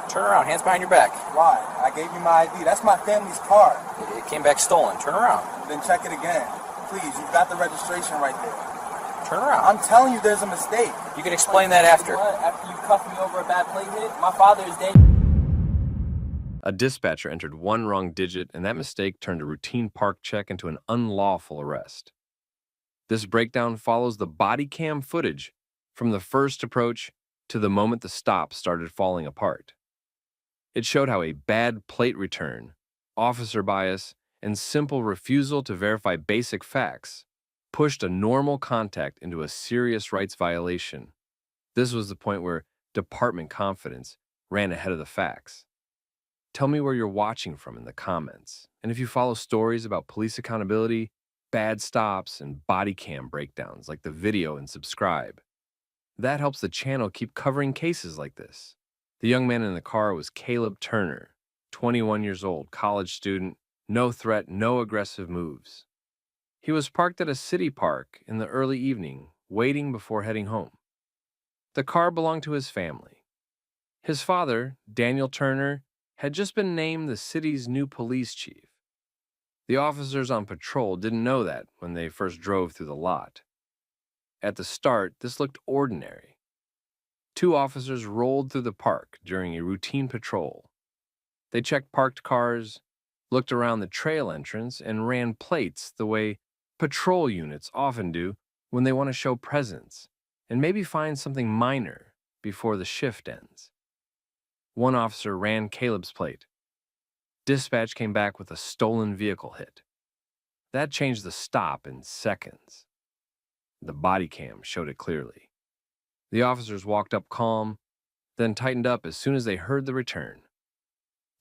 Turn around, hands behind your back. Why? I gave you my ID. That's my family's car. It came back stolen. Turn around. Then check it again. Please, you've got the registration right there. Turn around. I'm telling you there's a mistake. You can explain that after. What? After you cuffed me over a bad plate hit? My father is dead. A dispatcher entered one wrong digit, and that mistake turned a routine park check into an unlawful arrest. This breakdown follows the body cam footage from the first approach to the moment the stop started falling apart. It showed how a bad plate return, officer bias, and simple refusal to verify basic facts pushed a normal contact into a serious rights violation. This was the point where department confidence ran ahead of the facts. Tell me where you're watching from in the comments, and if you follow stories about police accountability, bad stops, and body cam breakdowns, like the video and subscribe. That helps the channel keep covering cases like this. The young man in the car was Caleb Turner, 21 years old, college student, no threat, no aggressive moves. He was parked at a city park in the early evening, waiting before heading home. The car belonged to his family. His father, Daniel Turner, had just been named the city's new police chief. The officers on patrol didn't know that when they first drove through the lot. At the start, this looked ordinary. Two officers rolled through the park during a routine patrol. They checked parked cars, looked around the trail entrance, and ran plates the way patrol units often do when they want to show presence and maybe find something minor before the shift ends. One officer ran Caleb's plate. Dispatch came back with a stolen vehicle hit. That changed the stop in seconds. The body cam showed it clearly. The officers walked up calm, then tightened up as soon as they heard the return.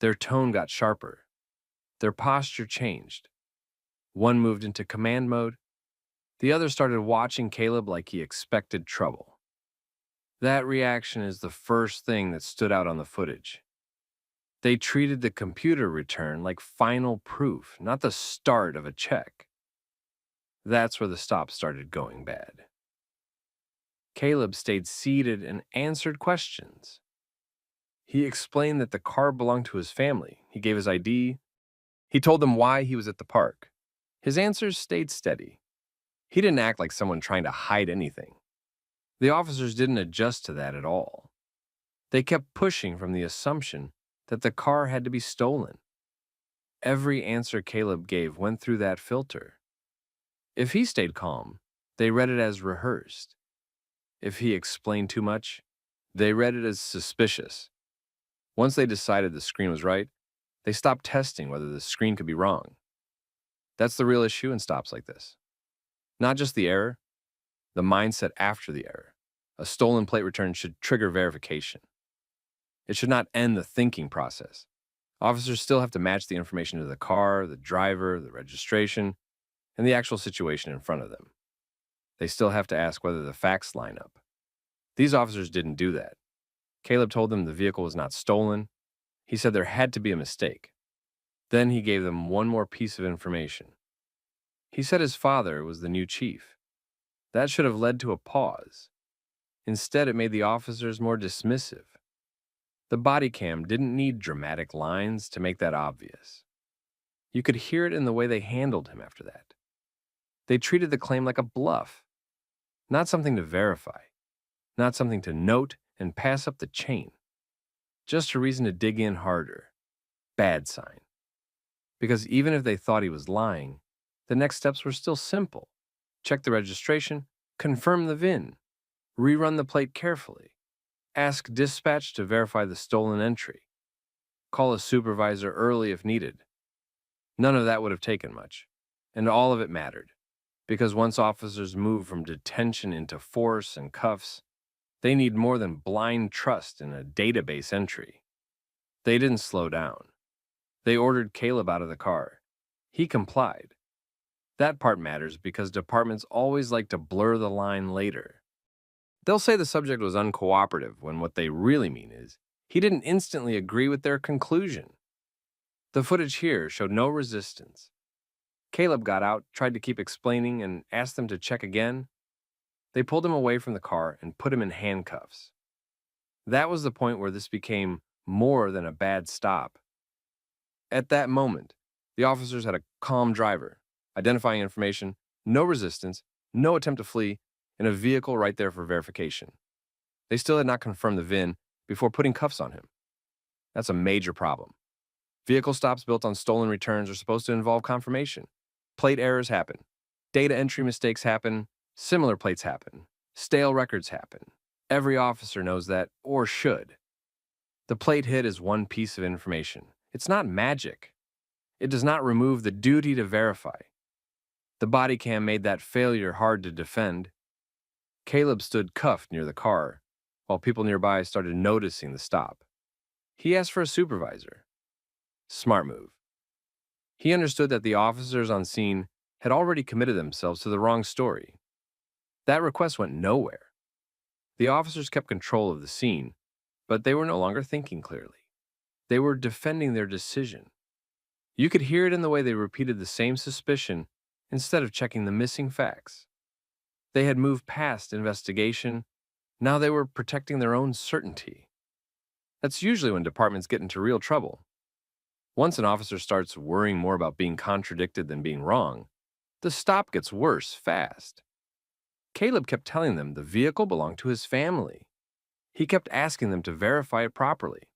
Their tone got sharper. Their posture changed. One moved into command mode. The other started watching Caleb like he expected trouble. That reaction is the first thing that stood out on the footage. They treated the computer return like final proof, not the start of a check. That's where the stop started going bad. Caleb stayed seated and answered questions. He explained that the car belonged to his family. He gave his ID. He told them why he was at the park. His answers stayed steady. He didn't act like someone trying to hide anything. The officers didn't adjust to that at all. They kept pushing from the assumption that the car had to be stolen. Every answer Caleb gave went through that filter. If he stayed calm, they read it as rehearsed. If he explained too much, they read it as suspicious. Once they decided the screen was right, they stopped testing whether the screen could be wrong. That's the real issue in stops like this. Not just the error, the mindset after the error. A stolen plate return should trigger verification. It should not end the thinking process. Officers still have to match the information to the car, the driver, the registration, and the actual situation in front of them. They still have to ask whether the facts line up. These officers didn't do that. Caleb told them the vehicle was not stolen. He said there had to be a mistake. Then he gave them one more piece of information. He said his father was the new chief. That should have led to a pause. Instead, it made the officers more dismissive. The body cam didn't need dramatic lines to make that obvious. You could hear it in the way they handled him after that. They treated the claim like a bluff, not something to verify, not something to note and pass up the chain. Just a reason to dig in harder. Bad sign. Because even if they thought he was lying, the next steps were still simple. Check the registration, confirm the VIN, rerun the plate carefully, ask dispatch to verify the stolen entry, call a supervisor early if needed. None of that would have taken much, and all of it mattered, because once officers move from detention into force and cuffs, they need more than blind trust in a database entry. They didn't slow down. They ordered Caleb out of the car. He complied. That part matters because departments always like to blur the line later. They'll say the subject was uncooperative when what they really mean is he didn't instantly agree with their conclusion. The footage here showed no resistance. Caleb got out, tried to keep explaining, and asked them to check again. They pulled him away from the car and put him in handcuffs. That was the point where this became more than a bad stop. At that moment, the officers had a calm driver, identifying information, no resistance, no attempt to flee, and a vehicle right there for verification. They still had not confirmed the VIN before putting cuffs on him. That's a major problem. Vehicle stops built on stolen returns are supposed to involve confirmation. Plate errors happen. Data entry mistakes happen. Similar plates happen. Stale records happen. Every officer knows that, or should. The plate hit is one piece of information. It's not magic. It does not remove the duty to verify. The body cam made that failure hard to defend. Caleb stood cuffed near the car, while people nearby started noticing the stop. He asked for a supervisor. Smart move. He understood that the officers on scene had already committed themselves to the wrong story. That request went nowhere. The officers kept control of the scene, but they were no longer thinking clearly. They were defending their decision. You could hear it in the way they repeated the same suspicion instead of checking the missing facts. They had moved past investigation. Now they were protecting their own certainty. That's usually when departments get into real trouble. Once an officer starts worrying more about being contradicted than being wrong, the stop gets worse fast. Caleb kept telling them the vehicle belonged to his family. He kept asking them to verify it properly.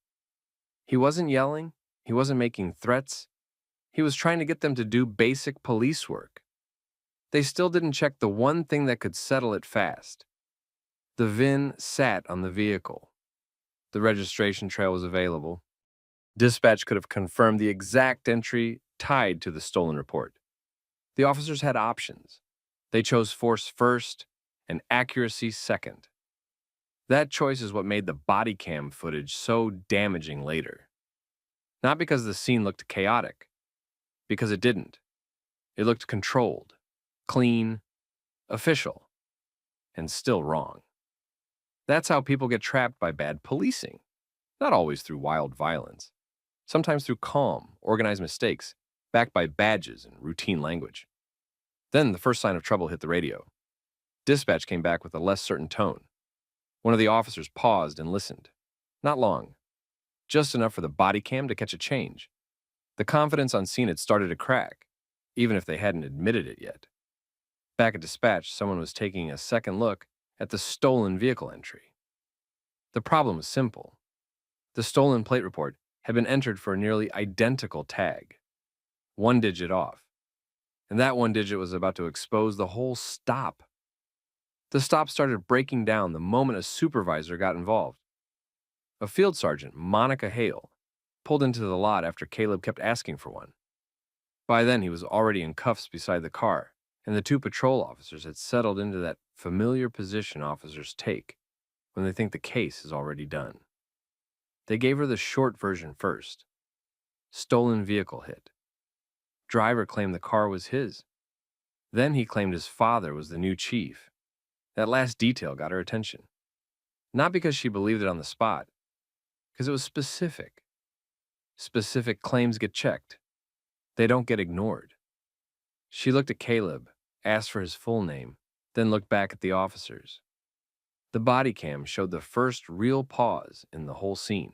He wasn't yelling. He wasn't making threats. He was trying to get them to do basic police work. They still didn't check the one thing that could settle it fast. The VIN sat on the vehicle. The registration trail was available. Dispatch could have confirmed the exact entry tied to the stolen report. The officers had options. They chose force first and accuracy second. That choice is what made the body cam footage so damaging later. Not because the scene looked chaotic, because it didn't. It looked controlled, clean, official, and still wrong. That's how people get trapped by bad policing. Not always through wild violence. Sometimes through calm, organized mistakes, backed by badges and routine language. Then the first sign of trouble hit the radio. Dispatch came back with a less certain tone. One of the officers paused and listened. Not long. Just enough for the body cam to catch a change. The confidence on scene had started to crack, even if they hadn't admitted it yet. Back at dispatch, someone was taking a second look at the stolen vehicle entry. The problem was simple. The stolen plate report had been entered for a nearly identical tag, one digit off, and that one digit was about to expose the whole stop. The stop started breaking down the moment a supervisor got involved. A field sergeant, Monica Hale, pulled into the lot after Caleb kept asking for one. By then, he was already in cuffs beside the car, and the two patrol officers had settled into that familiar position officers take when they think the case is already done. They gave her the short version first. Stolen vehicle hit. Driver claimed the car was his. Then he claimed his father was the new chief. That last detail got her attention. Not because she believed it on the spot, because it was specific. Specific claims get checked. They don't get ignored. She looked at Caleb, asked for his full name, then looked back at the officers. The body cam showed the first real pause in the whole scene.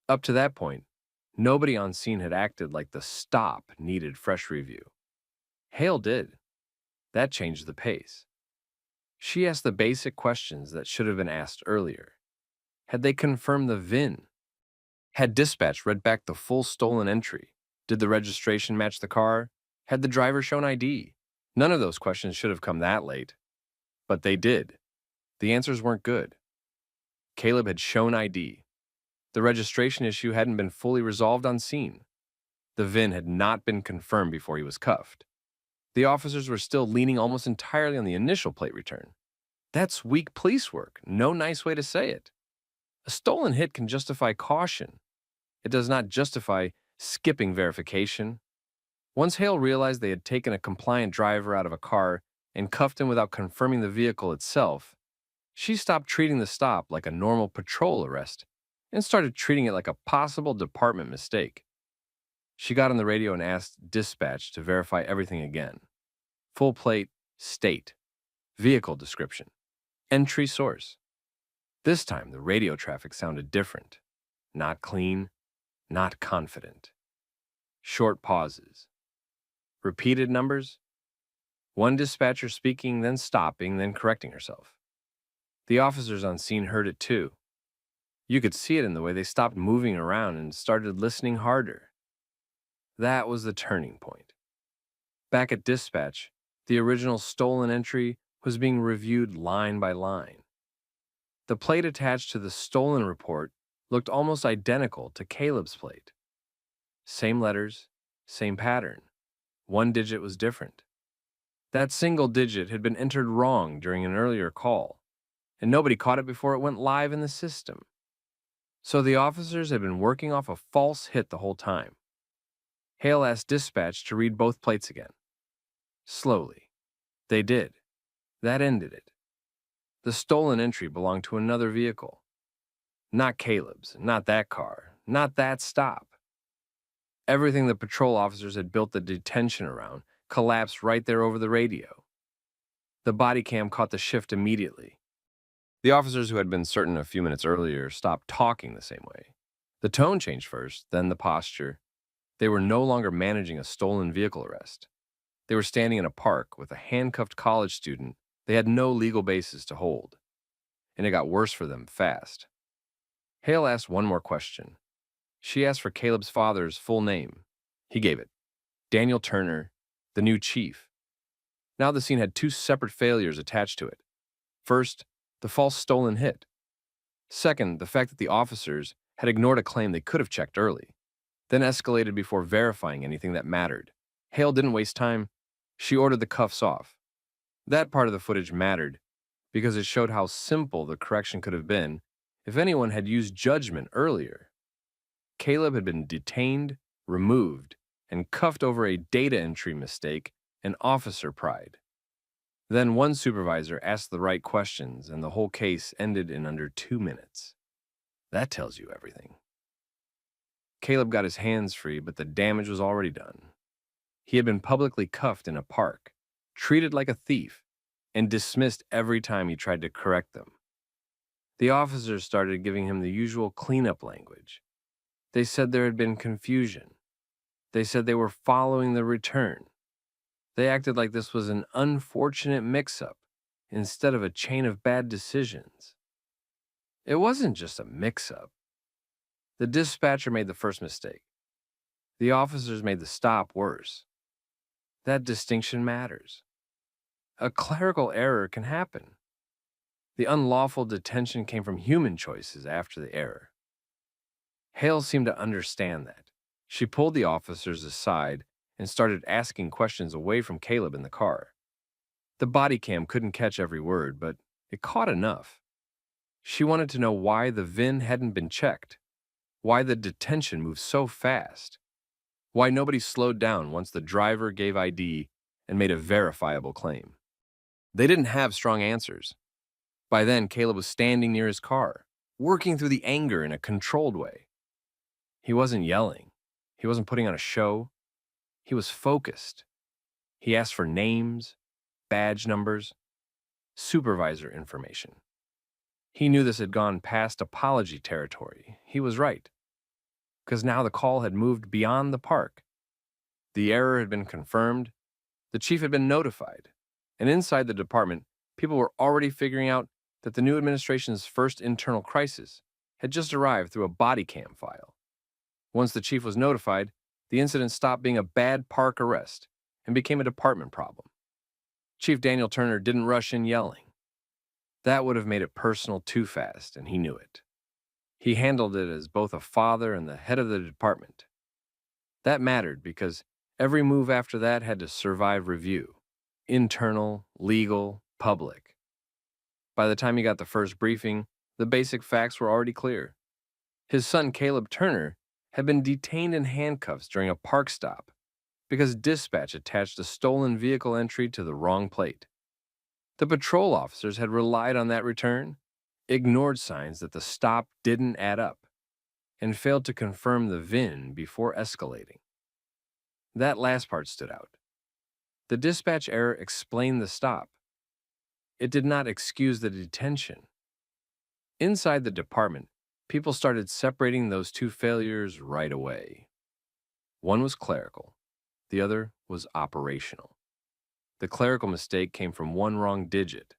Up to that point, nobody on scene had acted like the stop needed fresh review. Hale did. That changed the pace. She asked the basic questions that should have been asked earlier. Had they confirmed the VIN? Had dispatch read back the full stolen entry? Did the registration match the car? Had the driver shown ID? None of those questions should have come that late. But they did. The answers weren't good. Caleb had shown ID. The registration issue hadn't been fully resolved on scene. The VIN had not been confirmed before he was cuffed. The officers were still leaning almost entirely on the initial plate return. That's weak police work. No nice way to say it. A stolen hit can justify caution. It does not justify skipping verification. Once Hale realized they had taken a compliant driver out of a car and cuffed him without confirming the vehicle itself, she stopped treating the stop like a normal patrol arrest and started treating it like a possible department mistake. She got on the radio and asked dispatch to verify everything again. Full plate, state, vehicle description, entry source. This time, the radio traffic sounded different. not clean, not confident. Short pauses. Repeated numbers. One dispatcher speaking, then stopping, then correcting herself. The officers on scene heard it too. You could see it in the way they stopped moving around and started listening harder. That was the turning point. Back at dispatch, the original stolen entry was being reviewed line by line. The plate attached to the stolen report looked almost identical to Caleb's plate. Same letters, same pattern. One digit was different. That single digit had been entered wrong during an earlier call, and nobody caught it before it went live in the system. So the officers had been working off a false hit the whole time. Hale asked dispatch to read both plates again. Slowly. They did. That ended it. The stolen entry belonged to another vehicle. Not Caleb's, not that car, not that stop. Everything the patrol officers had built the detention around collapsed right there over the radio. The body cam caught the shift immediately. The officers who had been certain a few minutes earlier stopped talking the same way. The tone changed first, then the posture. They were no longer managing a stolen vehicle arrest. They were standing in a park with a handcuffed college student they had no legal basis to hold. And it got worse for them fast. Hale asked one more question. She asked for Caleb's father's full name. He gave it. Daniel Turner, the new chief. Now the scene had two separate failures attached to it. First, the false stolen hit. Second, the fact that the officers had ignored a claim they could have checked early, then escalated before verifying anything that mattered. Hale didn't waste time. She ordered the cuffs off. That part of the footage mattered because it showed how simple the correction could have been if anyone had used judgment earlier. Caleb had been detained, removed, and cuffed over a data entry mistake and officer pride. Then one supervisor asked the right questions, and the whole case ended in under 2 minutes. That tells you everything. Caleb got his hands free, but the damage was already done. He had been publicly cuffed in a park, treated like a thief, and dismissed every time he tried to correct them. The officers started giving him the usual cleanup language. They said there had been confusion. They said they were following the return. They acted like this was an unfortunate mix-up instead of a chain of bad decisions. It wasn't just a mix-up. The dispatcher made the first mistake. The officers made the stop worse. That distinction matters. A clerical error can happen. The unlawful detention came from human choices after the error. Hale seemed to understand that. She pulled the officers aside and started asking questions away from Caleb in the car. The body cam couldn't catch every word, but it caught enough. She wanted to know why the VIN hadn't been checked, why the detention moved so fast, why nobody slowed down once the driver gave ID and made a verifiable claim. They didn't have strong answers. By then, Caleb was standing near his car, working through the anger in a controlled way. He wasn't yelling. He wasn't putting on a show. He was focused. He asked for names, badge numbers, supervisor information. He knew this had gone past apology territory. He was right, because now the call had moved beyond the park. The error had been confirmed. The chief had been notified. And inside the department, people were already figuring out that the new administration's first internal crisis had just arrived through a body cam file. Once the chief was notified, the incident stopped being a bad park arrest and became a department problem. Chief Daniel Turner didn't rush in yelling. That would have made it personal too fast, and he knew it. He handled it as both a father and the head of the department. That mattered because every move after that had to survive review. Internal, legal, public. By the time he got the first briefing, the basic facts were already clear. His son, Caleb Turner, had been detained in handcuffs during a park stop because dispatch attached a stolen vehicle entry to the wrong plate. The patrol officers had relied on that return, ignored signs that the stop didn't add up, and failed to confirm the VIN before escalating. That last part stood out. The dispatch error explained the stop. It did not excuse the detention. Inside the department, People started separating those two failures right away. One was clerical, the other was operational. The clerical mistake came from one wrong digit.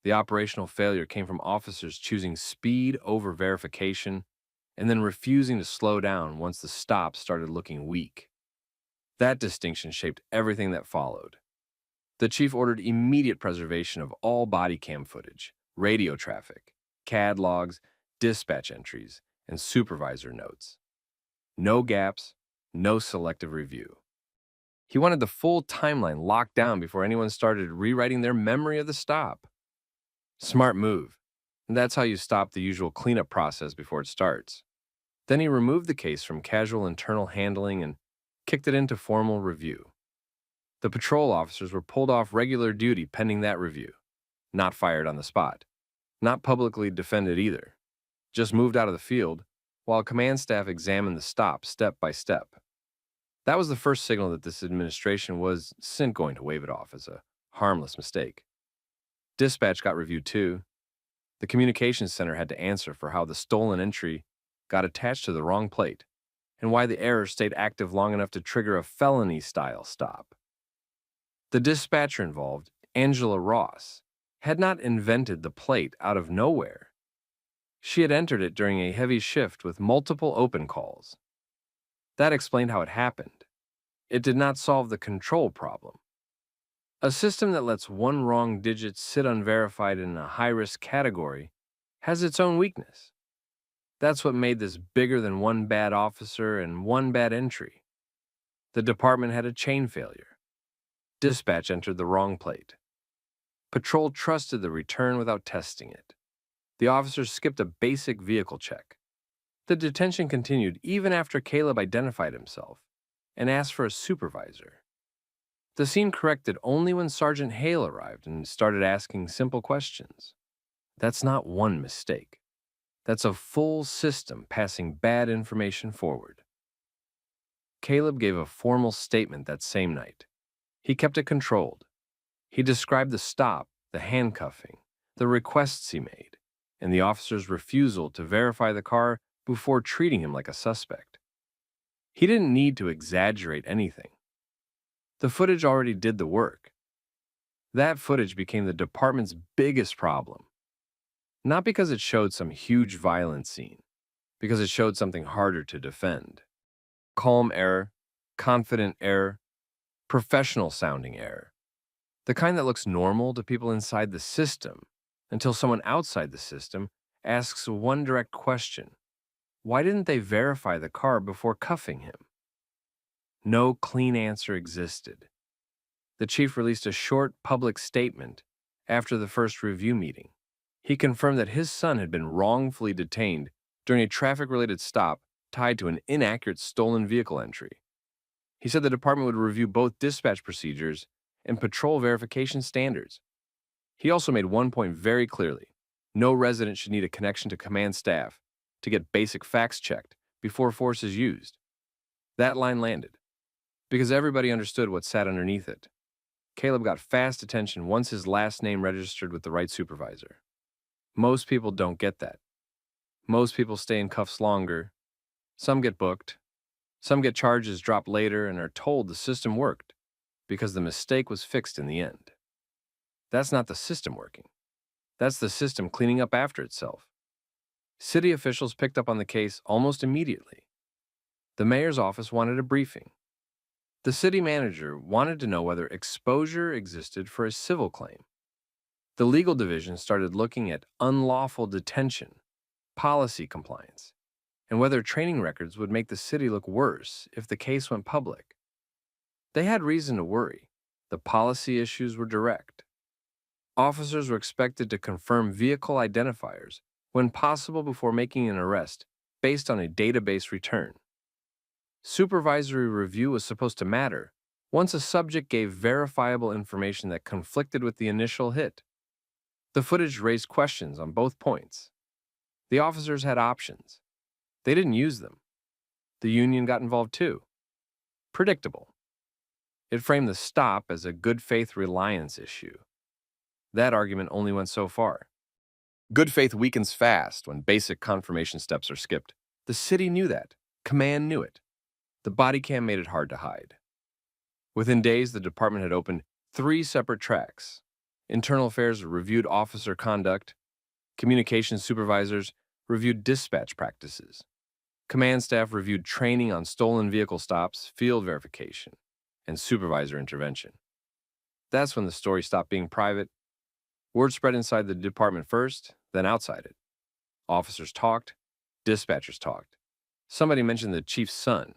The operational failure came from officers choosing speed over verification and then refusing to slow down once the stop started looking weak. That distinction shaped everything that followed. The chief ordered immediate preservation of all body cam footage, radio traffic, CAD logs, dispatch entries, and supervisor notes. No gaps, no selective review. He wanted the full timeline locked down before anyone started rewriting their memory of the stop. Smart move. And that's how you stop the usual cleanup process before it starts. Then he removed the case from casual internal handling and kicked it into formal review. The patrol officers were pulled off regular duty pending that review, not fired on the spot, not publicly defended either, just moved out of the field while command staff examined the stop step by step. That was the first signal that this administration wasn't going to wave it off as a harmless mistake. Dispatch got reviewed too. The communications center had to answer for how the stolen entry got attached to the wrong plate and why the error stayed active long enough to trigger a felony-style stop. The dispatcher involved, Angela Ross, had not invented the plate out of nowhere. She had entered it during a heavy shift with multiple open calls. That explained how it happened. It did not solve the control problem. A system that lets one wrong digit sit unverified in a high-risk category has its own weakness. That's what made this bigger than one bad officer and one bad entry. The department had a chain failure. Dispatch entered the wrong plate. Patrol trusted the return without testing it. The officers skipped a basic vehicle check. The detention continued even after Caleb identified himself and asked for a supervisor. The scene corrected only when Sergeant Hale arrived and started asking simple questions. That's not one mistake. That's a full system passing bad information forward. Caleb gave a formal statement that same night. He kept it controlled. He described the stop, the handcuffing, the requests he made, and the officer's refusal to verify the car before treating him like a suspect. He didn't need to exaggerate anything. The footage already did the work. That footage became the department's biggest problem. Not because it showed some huge violent scene, because it showed something harder to defend. Calm error, confident error, professional-sounding error. The kind that looks normal to people inside the system until someone outside the system asks one direct question. Why didn't they verify the car before cuffing him? No clean answer existed. The chief released a short public statement after the first review meeting. He confirmed that his son had been wrongfully detained during a traffic-related stop tied to an inaccurate stolen vehicle entry. He said the department would review both dispatch procedures and patrol verification standards. He also made one point very clearly. No resident should need a connection to command staff to get basic facts checked before force is used. That line landed, because everybody understood what sat underneath it. Caleb got fast attention once his last name registered with the right supervisor. Most people don't get that. Most people stay in cuffs longer. Some get booked. Some get charges dropped later and are told the system worked because the mistake was fixed in the end. That's not the system working. That's the system cleaning up after itself. City officials picked up on the case almost immediately. The mayor's office wanted a briefing. The city manager wanted to know whether exposure existed for a civil claim. The legal division started looking at unlawful detention, policy compliance, and whether training records would make the city look worse if the case went public. They had reason to worry. The policy issues were direct. Officers were expected to confirm vehicle identifiers when possible before making an arrest based on a database return. Supervisory review was supposed to matter once a subject gave verifiable information that conflicted with the initial hit. The footage raised questions on both points. The officers had options. They didn't use them. The union got involved too. Predictable. It framed the stop as a good faith reliance issue. That argument only went so far. Good faith weakens fast when basic confirmation steps are skipped. The city knew that. Command knew it. The body cam made it hard to hide. Within days, the department had opened 3 separate tracks. Internal Affairs reviewed officer conduct. Communications supervisors reviewed dispatch practices. Command staff reviewed training on stolen vehicle stops, field verification, and supervisor intervention. That's when the story stopped being private. Word spread inside the department first, then outside it. Officers talked, dispatchers talked. Somebody mentioned the chief's son.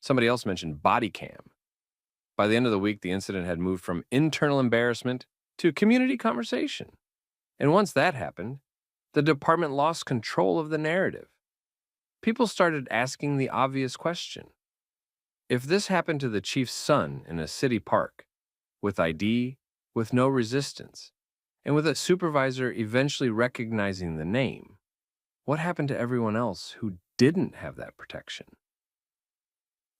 Somebody else mentioned body cam. By the end of the week, the incident had moved from internal embarrassment to community conversation. And once that happened, the department lost control of the narrative. People started asking the obvious question. If this happened to the chief's son in a city park, with ID, with no resistance, and with a supervisor eventually recognizing the name, what happened to everyone else who didn't have that protection?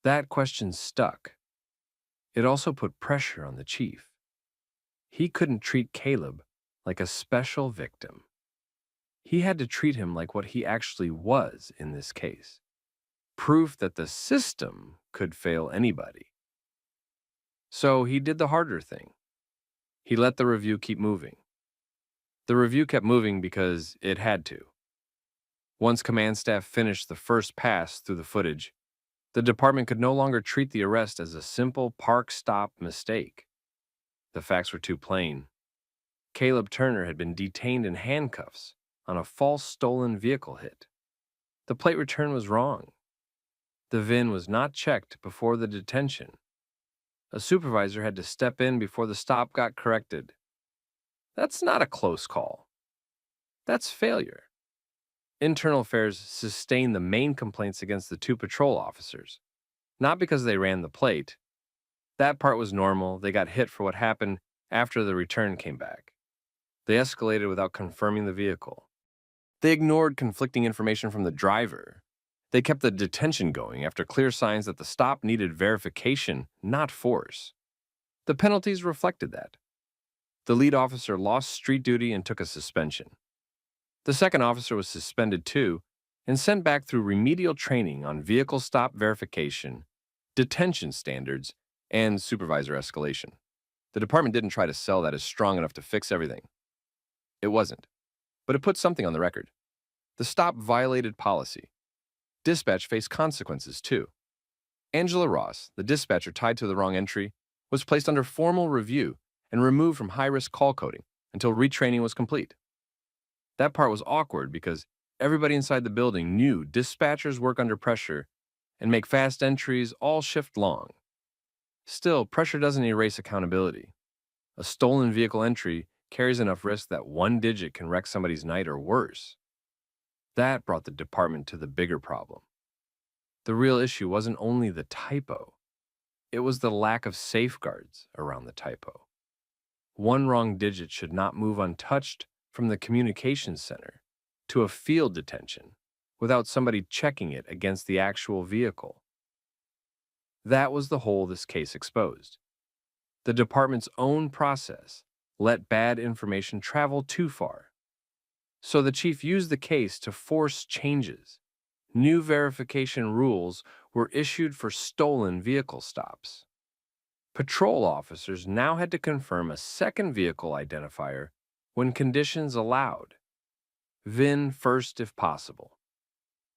That question stuck. It also put pressure on the chief. He couldn't treat Caleb like a special victim. He had to treat him like what he actually was in this case. Proof that the system could fail anybody. So he did the harder thing. He let the review keep moving. The review kept moving because it had to. Once command staff finished the first pass through the footage, the department could no longer treat the arrest as a simple park stop mistake. The facts were too plain. Caleb Turner had been detained in handcuffs on a false stolen vehicle hit. The plate return was wrong. The VIN was not checked before the detention. A supervisor had to step in before the stop got corrected. That's not a close call. That's failure. Internal Affairs sustained the main complaints against the 2 patrol officers, not because they ran the plate. That part was normal. They got hit for what happened after the return came back. They escalated without confirming the vehicle. They ignored conflicting information from the driver. They kept the detention going after clear signs that the stop needed verification, not force. The penalties reflected that. The lead officer lost street duty and took a suspension. The second officer was suspended too and sent back through remedial training on vehicle stop verification, detention standards, and supervisor escalation. The department didn't try to sell that as strong enough to fix everything. It wasn't. But it put something on the record. The stop violated policy. Dispatch faced consequences too. Angela Ross, the dispatcher tied to the wrong entry, was placed under formal review and removed from high-risk call coding until retraining was complete. That part was awkward because everybody inside the building knew dispatchers work under pressure and make fast entries all shift long. Still, pressure doesn't erase accountability. A stolen vehicle entry carries enough risk that one digit can wreck somebody's night or worse. That brought the department to the bigger problem. The real issue wasn't only the typo. It was the lack of safeguards around the typo. One wrong digit should not move untouched from the communications center to a field detention without somebody checking it against the actual vehicle. That was the hole this case exposed. The department's own process let bad information travel too far. So the chief used the case to force changes. New verification rules were issued for stolen vehicle stops. Patrol officers now had to confirm a second vehicle identifier when conditions allowed. VIN first if possible.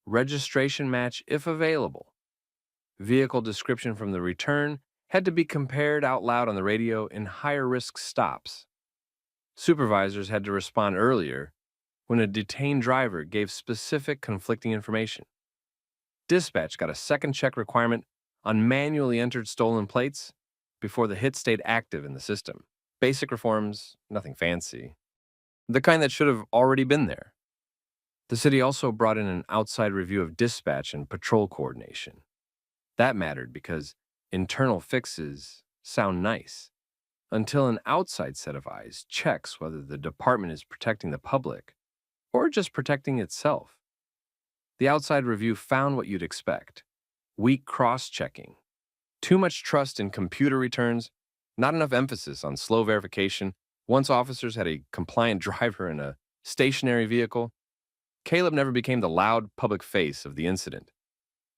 Registration match if available. Vehicle description from the return had to be compared out loud on the radio in higher-risk stops. Supervisors had to respond earlier when a detained driver gave specific conflicting information. Dispatch got a second check requirement on manually entered stolen plates before the hit stayed active in the system. Basic reforms, nothing fancy. The kind that should have already been there. The city also brought in an outside review of dispatch and patrol coordination. That mattered because internal fixes sound nice, until an outside set of eyes checks whether the department is protecting the public or just protecting itself. The outside review found what you'd expect. Weak cross-checking. Too much trust in computer returns, not enough emphasis on slow verification. Once officers had a compliant driver and a stationary vehicle. Caleb never became the loud public face of the incident.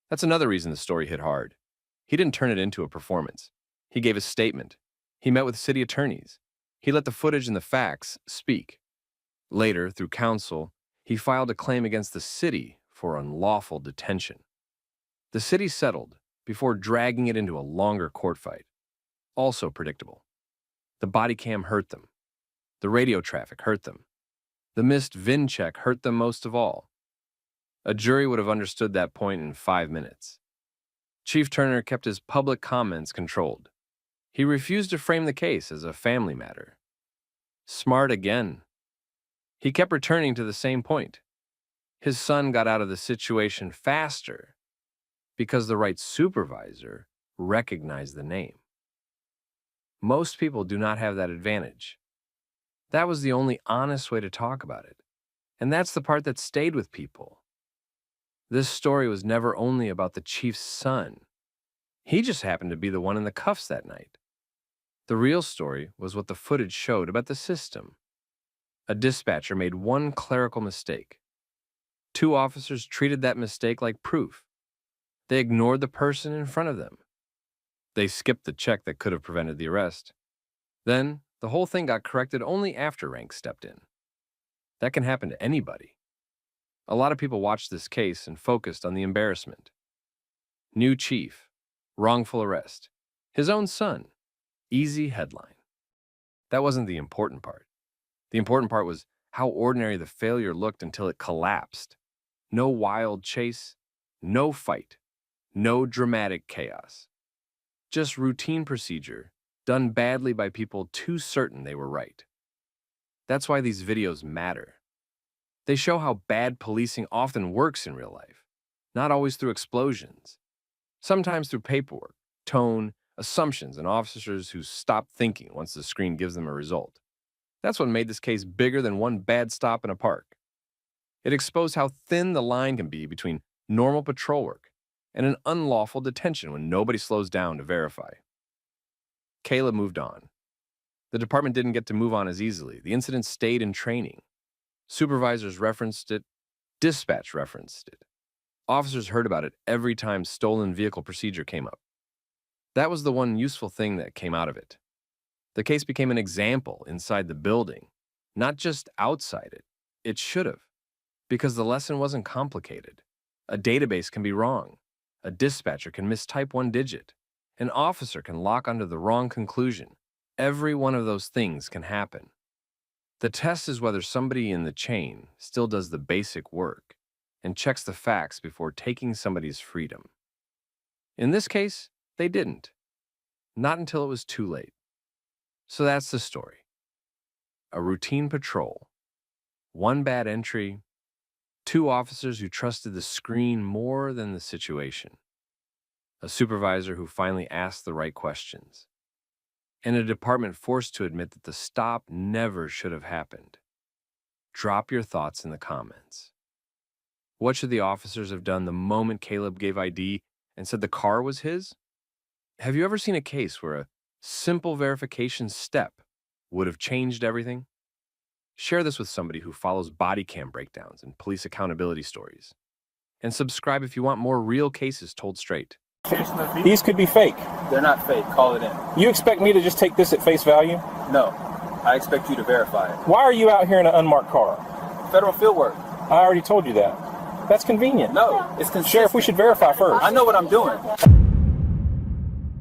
That's another reason the story hit hard. He didn't turn it into a performance. He gave a statement. He met with city attorneys. He let the footage and the facts speak. Later, through counsel, he filed a claim against the city for unlawful detention. The city settled before dragging it into a longer court fight. Also predictable. The body cam hurt them. The radio traffic hurt them. The missed VIN check hurt them most of all. A jury would have understood that point in 5 minutes. Chief Turner kept his public comments controlled. He refused to frame the case as a family matter. Smart again. He kept returning to the same point. His son got out of the situation faster because the right supervisor recognized the name. Most people do not have that advantage. That was the only honest way to talk about it. And that's the part that stayed with people. This story was never only about the chief's son. He just happened to be the one in the cuffs that night. The real story was what the footage showed about the system. A dispatcher made one clerical mistake. 2 officers treated that mistake like proof. They ignored the person in front of them. They skipped the check that could have prevented the arrest. Then, the whole thing got corrected only after rank stepped in. That can happen to anybody. A lot of people watched this case and focused on the embarrassment. New chief, wrongful arrest, his own son, easy headline. That wasn't the important part. The important part was how ordinary the failure looked until it collapsed. No wild chase, no fight, no dramatic chaos. Just routine procedure, done badly by people too certain they were right. That's why these videos matter. They show how bad policing often works in real life, not always through explosions. Sometimes through paperwork, tone, assumptions, and officers who stop thinking once the screen gives them a result. That's what made this case bigger than one bad stop in a park. It exposed how thin the line can be between normal patrol work and an unlawful detention when nobody slows down to verify. Caleb moved on. The department didn't get to move on as easily. The incident stayed in training. Supervisors referenced it. Dispatch referenced it. Officers heard about it every time stolen vehicle procedure came up. That was the one useful thing that came out of it. The case became an example inside the building, not just outside it. It should have, because the lesson wasn't complicated. A database can be wrong. A dispatcher can mistype one digit. An officer can lock onto the wrong conclusion. Every one of those things can happen. The test is whether somebody in the chain still does the basic work and checks the facts before taking somebody's freedom. In this case, they didn't. Not until it was too late. So that's the story. A routine patrol. One bad entry. 2 officers who trusted the screen more than the situation. A supervisor who finally asked the right questions. And a department forced to admit that the stop never should have happened. Drop your thoughts in the comments. What should the officers have done the moment Caleb gave ID and said the car was his? Have you ever seen a case where a simple verification step would have changed everything? Share this with somebody who follows body cam breakdowns and police accountability stories. And subscribe if you want more real cases told straight. These could be fake. They're not fake. Call it in. You expect me to just take this at face value? No. I expect you to verify it. Why are you out here in an unmarked car? Federal field work. I already told you that. That's convenient. No, it's consistent. Sheriff, we should verify first. I know what I'm doing.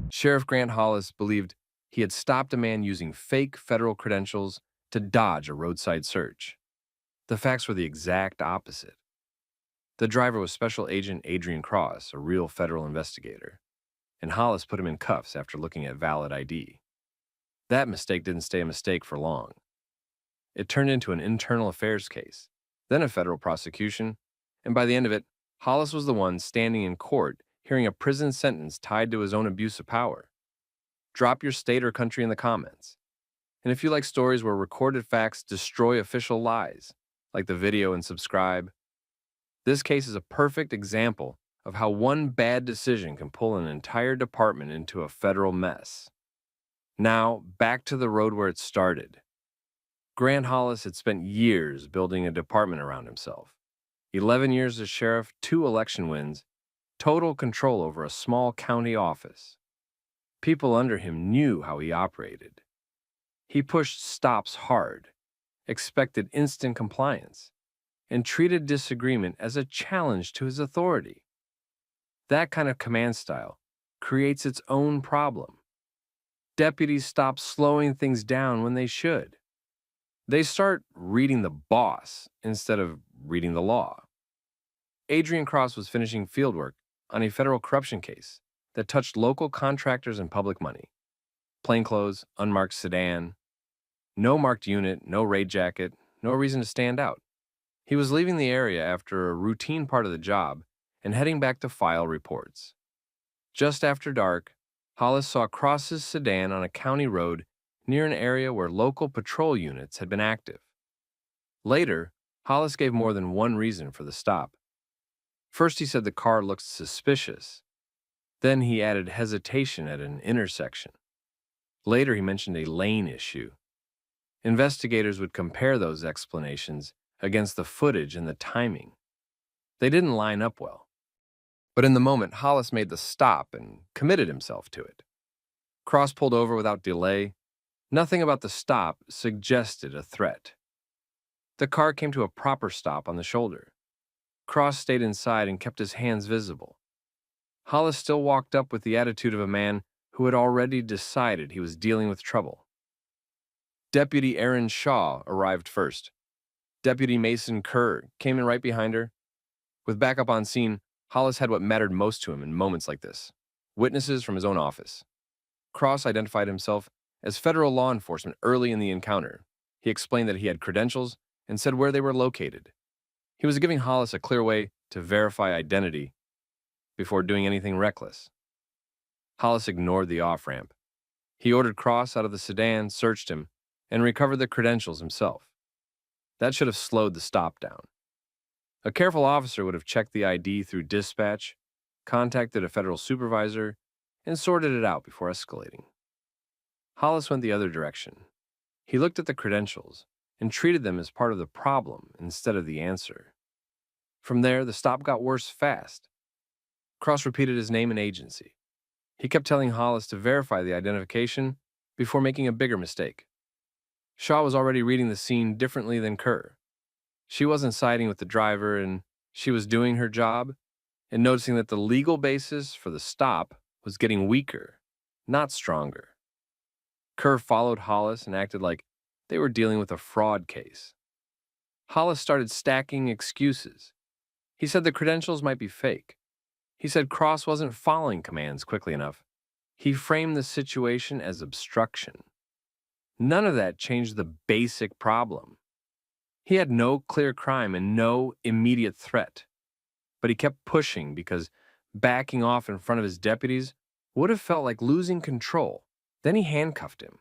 Sheriff Grant Hollis believed he had stopped a man using fake federal credentials to dodge a roadside search. The facts were the exact opposite. The driver was Special Agent Adrian Cross, a real federal investigator, and Hollis put him in cuffs after looking at valid ID. That mistake didn't stay a mistake for long. It turned into an internal affairs case, then a federal prosecution, and by the end of it, Hollis was the one standing in court hearing a prison sentence tied to his own abuse of power. Drop your state or country in the comments. And if you like stories where recorded facts destroy official lies, like the video and subscribe. This case is a perfect example of how one bad decision can pull an entire department into a federal mess. Now, back to the road where it started. Grant Hollis had spent years building a department around himself. 11 years as sheriff, 2 election wins, total control over a small county office. People under him knew how he operated. He pushed stops hard, expected instant compliance, and treated disagreement as a challenge to his authority. That kind of command style creates its own problem. Deputies stop slowing things down when they should. They start reading the boss instead of reading the law. Adrian Cross was finishing fieldwork on a federal corruption case that touched local contractors and public money. Plainclothes, unmarked sedan, no marked unit, no raid jacket, no reason to stand out. He was leaving the area after a routine part of the job and heading back to file reports. Just after dark, Hollis saw Cross's sedan on a county road near an area where local patrol units had been active. Later, Hollis gave more than one reason for the stop. First, he said the car looked suspicious. Then he added hesitation at an intersection. Later, he mentioned a lane issue. Investigators would compare those explanations against the footage and the timing. They didn't line up well. But in the moment, Hollis made the stop and committed himself to it. Cross pulled over without delay. Nothing about the stop suggested a threat. The car came to a proper stop on the shoulder. Cross stayed inside and kept his hands visible. Hollis still walked up with the attitude of a man who had already decided he was dealing with trouble. Deputy Aaron Shaw arrived first. Deputy Mason Kerr came in right behind her. With backup on scene, Hollis had what mattered most to him in moments like this: witnesses from his own office. Cross identified himself as federal law enforcement early in the encounter. He explained that he had credentials and said where they were located. He was giving Hollis a clear way to verify identity before doing anything reckless. Hollis ignored the off-ramp. He ordered Cross out of the sedan, searched him, and recovered the credentials himself. That should have slowed the stop down. A careful officer would have checked the ID through dispatch, contacted a federal supervisor, and sorted it out before escalating. Hollis went the other direction. He looked at the credentials and treated them as part of the problem instead of the answer. From there, the stop got worse fast. Cross repeated his name and agency. He kept telling Hollis to verify the identification before making a bigger mistake. Shaw was already reading the scene differently than Kerr. She wasn't siding with the driver, and she was doing her job and noticing that the legal basis for the stop was getting weaker, not stronger. Kerr followed Hollis and acted like they were dealing with a fraud case. Hollis started stacking excuses. He said the credentials might be fake. He said Cross wasn't following commands quickly enough. He framed the situation as obstruction. None of that changed the basic problem. He had no clear crime and no immediate threat. But he kept pushing because backing off in front of his deputies would have felt like losing control. Then he handcuffed him.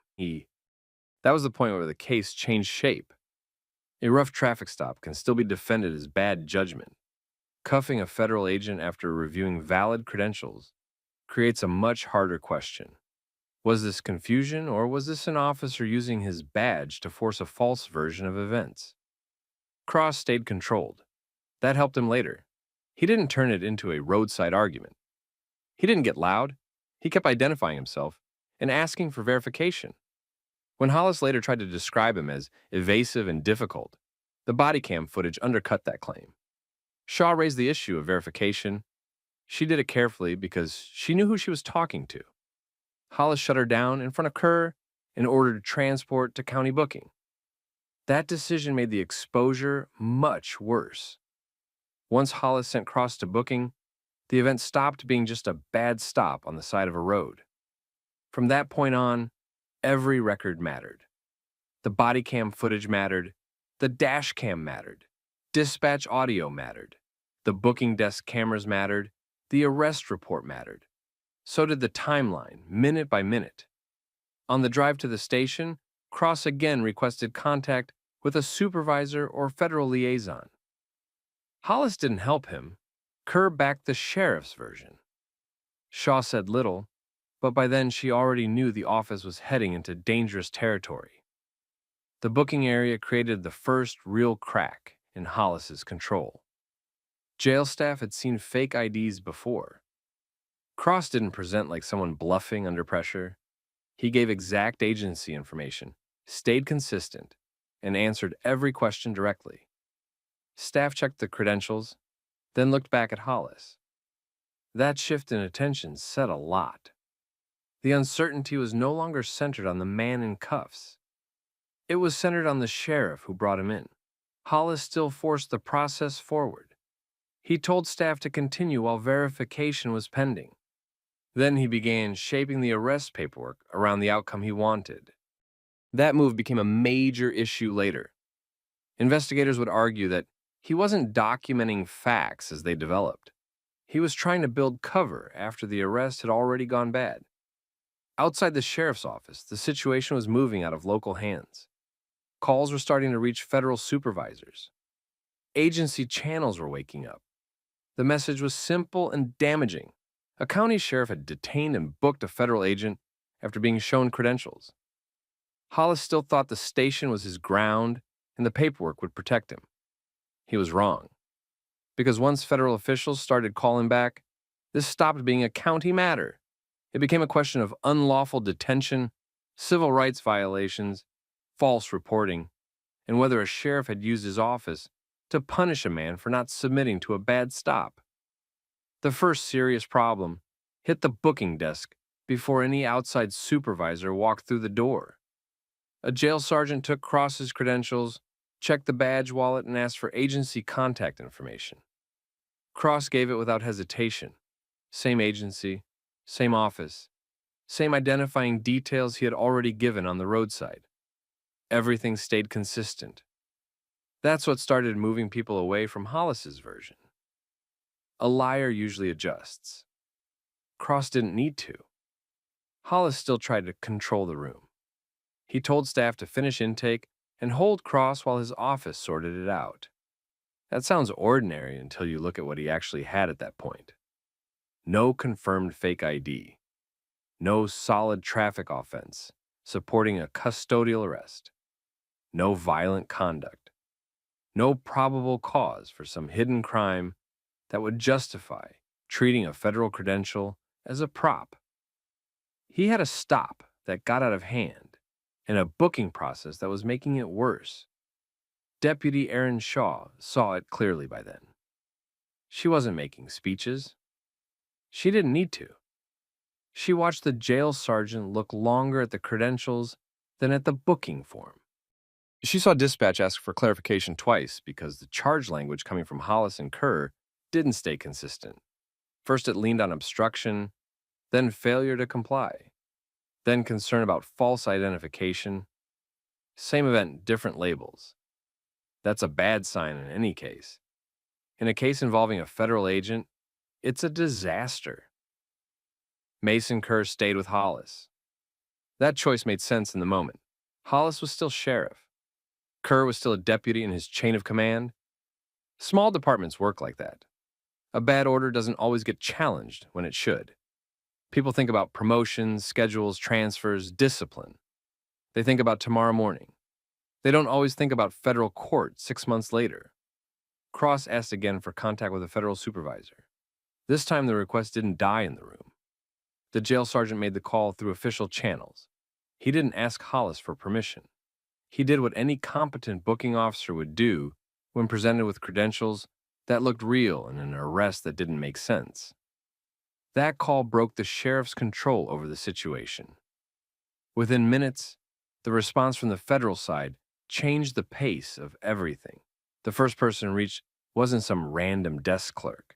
That was the point where the case changed shape. A rough traffic stop can still be defended as bad judgment. Cuffing a federal agent after reviewing valid credentials creates a much harder question. Was this confusion, or was this an officer using his badge to force a false version of events? Cross stayed controlled. That helped him later. He didn't turn it into a roadside argument. He didn't get loud. He kept identifying himself and asking for verification. When Hollis later tried to describe him as evasive and difficult, the body cam footage undercut that claim. Shaw raised the issue of verification. She did it carefully because she knew who she was talking to. Hollis shut her down in front of Kerr and ordered transport to county booking. That decision made the exposure much worse. Once Hollis sent Cross to booking, the event stopped being just a bad stop on the side of a road. From that point on, every record mattered. The body cam footage mattered. The dash cam mattered. Dispatch audio mattered. The booking desk cameras mattered. The arrest report mattered. So did the timeline, minute by minute. On the drive to the station, Cross again requested contact with a supervisor or federal liaison. Hollis didn't help him. Kerr backed the sheriff's version. Shaw said little, but by then she already knew the office was heading into dangerous territory. The booking area created the first real crack in Hollis's control. Jail staff had seen fake IDs before. Cross didn't present like someone bluffing under pressure. He gave exact agency information, stayed consistent, and answered every question directly. Staff checked the credentials, then looked back at Hollis. That shift in attention said a lot. The uncertainty was no longer centered on the man in cuffs. It was centered on the sheriff who brought him in. Hollis still forced the process forward. He told staff to continue while verification was pending. Then he began shaping the arrest paperwork around the outcome he wanted. That move became a major issue later. Investigators would argue that he wasn't documenting facts as they developed. He was trying to build cover after the arrest had already gone bad. Outside the sheriff's office, the situation was moving out of local hands. Calls were starting to reach federal supervisors. Agency channels were waking up. The message was simple and damaging. A county sheriff had detained and booked a federal agent after being shown credentials. Hollis still thought the station was his ground and the paperwork would protect him. He was wrong. Because once federal officials started calling back, this stopped being a county matter. It became a question of unlawful detention, civil rights violations, false reporting, and whether a sheriff had used his office to punish a man for not submitting to a bad stop. The first serious problem hit the booking desk before any outside supervisor walked through the door. A jail sergeant took Cross's credentials, checked the badge wallet, and asked for agency contact information. Cross gave it without hesitation. Same agency, same office, same identifying details he had already given on the roadside. Everything stayed consistent. That's what started moving people away from Hollis's version. A liar usually adjusts. Cross didn't need to. Hollis still tried to control the room. He told staff to finish intake and hold Cross while his office sorted it out. That sounds ordinary until you look at what he actually had at that point. No confirmed fake ID. No solid traffic offense supporting a custodial arrest. No violent conduct. No probable cause for some hidden crime that would justify treating a federal credential as a prop. He had a stop that got out of hand and a booking process that was making it worse. Deputy Erin Shaw saw it clearly by then. She wasn't making speeches. She didn't need to. She watched the jail sergeant look longer at the credentials than at the booking form. She saw dispatch ask for clarification twice because the charge language coming from Hollis and Kerr didn't stay consistent. First it leaned on obstruction, then failure to comply, then concern about false identification. Same event, different labels. That's a bad sign in any case. In a case involving a federal agent, it's a disaster. Mason Kerr stayed with Hollis. That choice made sense in the moment. Hollis was still sheriff. Kerr was still a deputy in his chain of command. Small departments work like that. A bad order doesn't always get challenged when it should. People think about promotions, schedules, transfers, discipline. They think about tomorrow morning. They don't always think about federal court 6 months later. Cross asked again for contact with a federal supervisor. This time the request didn't die in the room. The jail sergeant made the call through official channels. He didn't ask Hollis for permission. He did what any competent booking officer would do when presented with credentials that looked real in an arrest that didn't make sense. That call broke the sheriff's control over the situation. Within minutes, the response from the federal side changed the pace of everything. The first person reached wasn't some random desk clerk.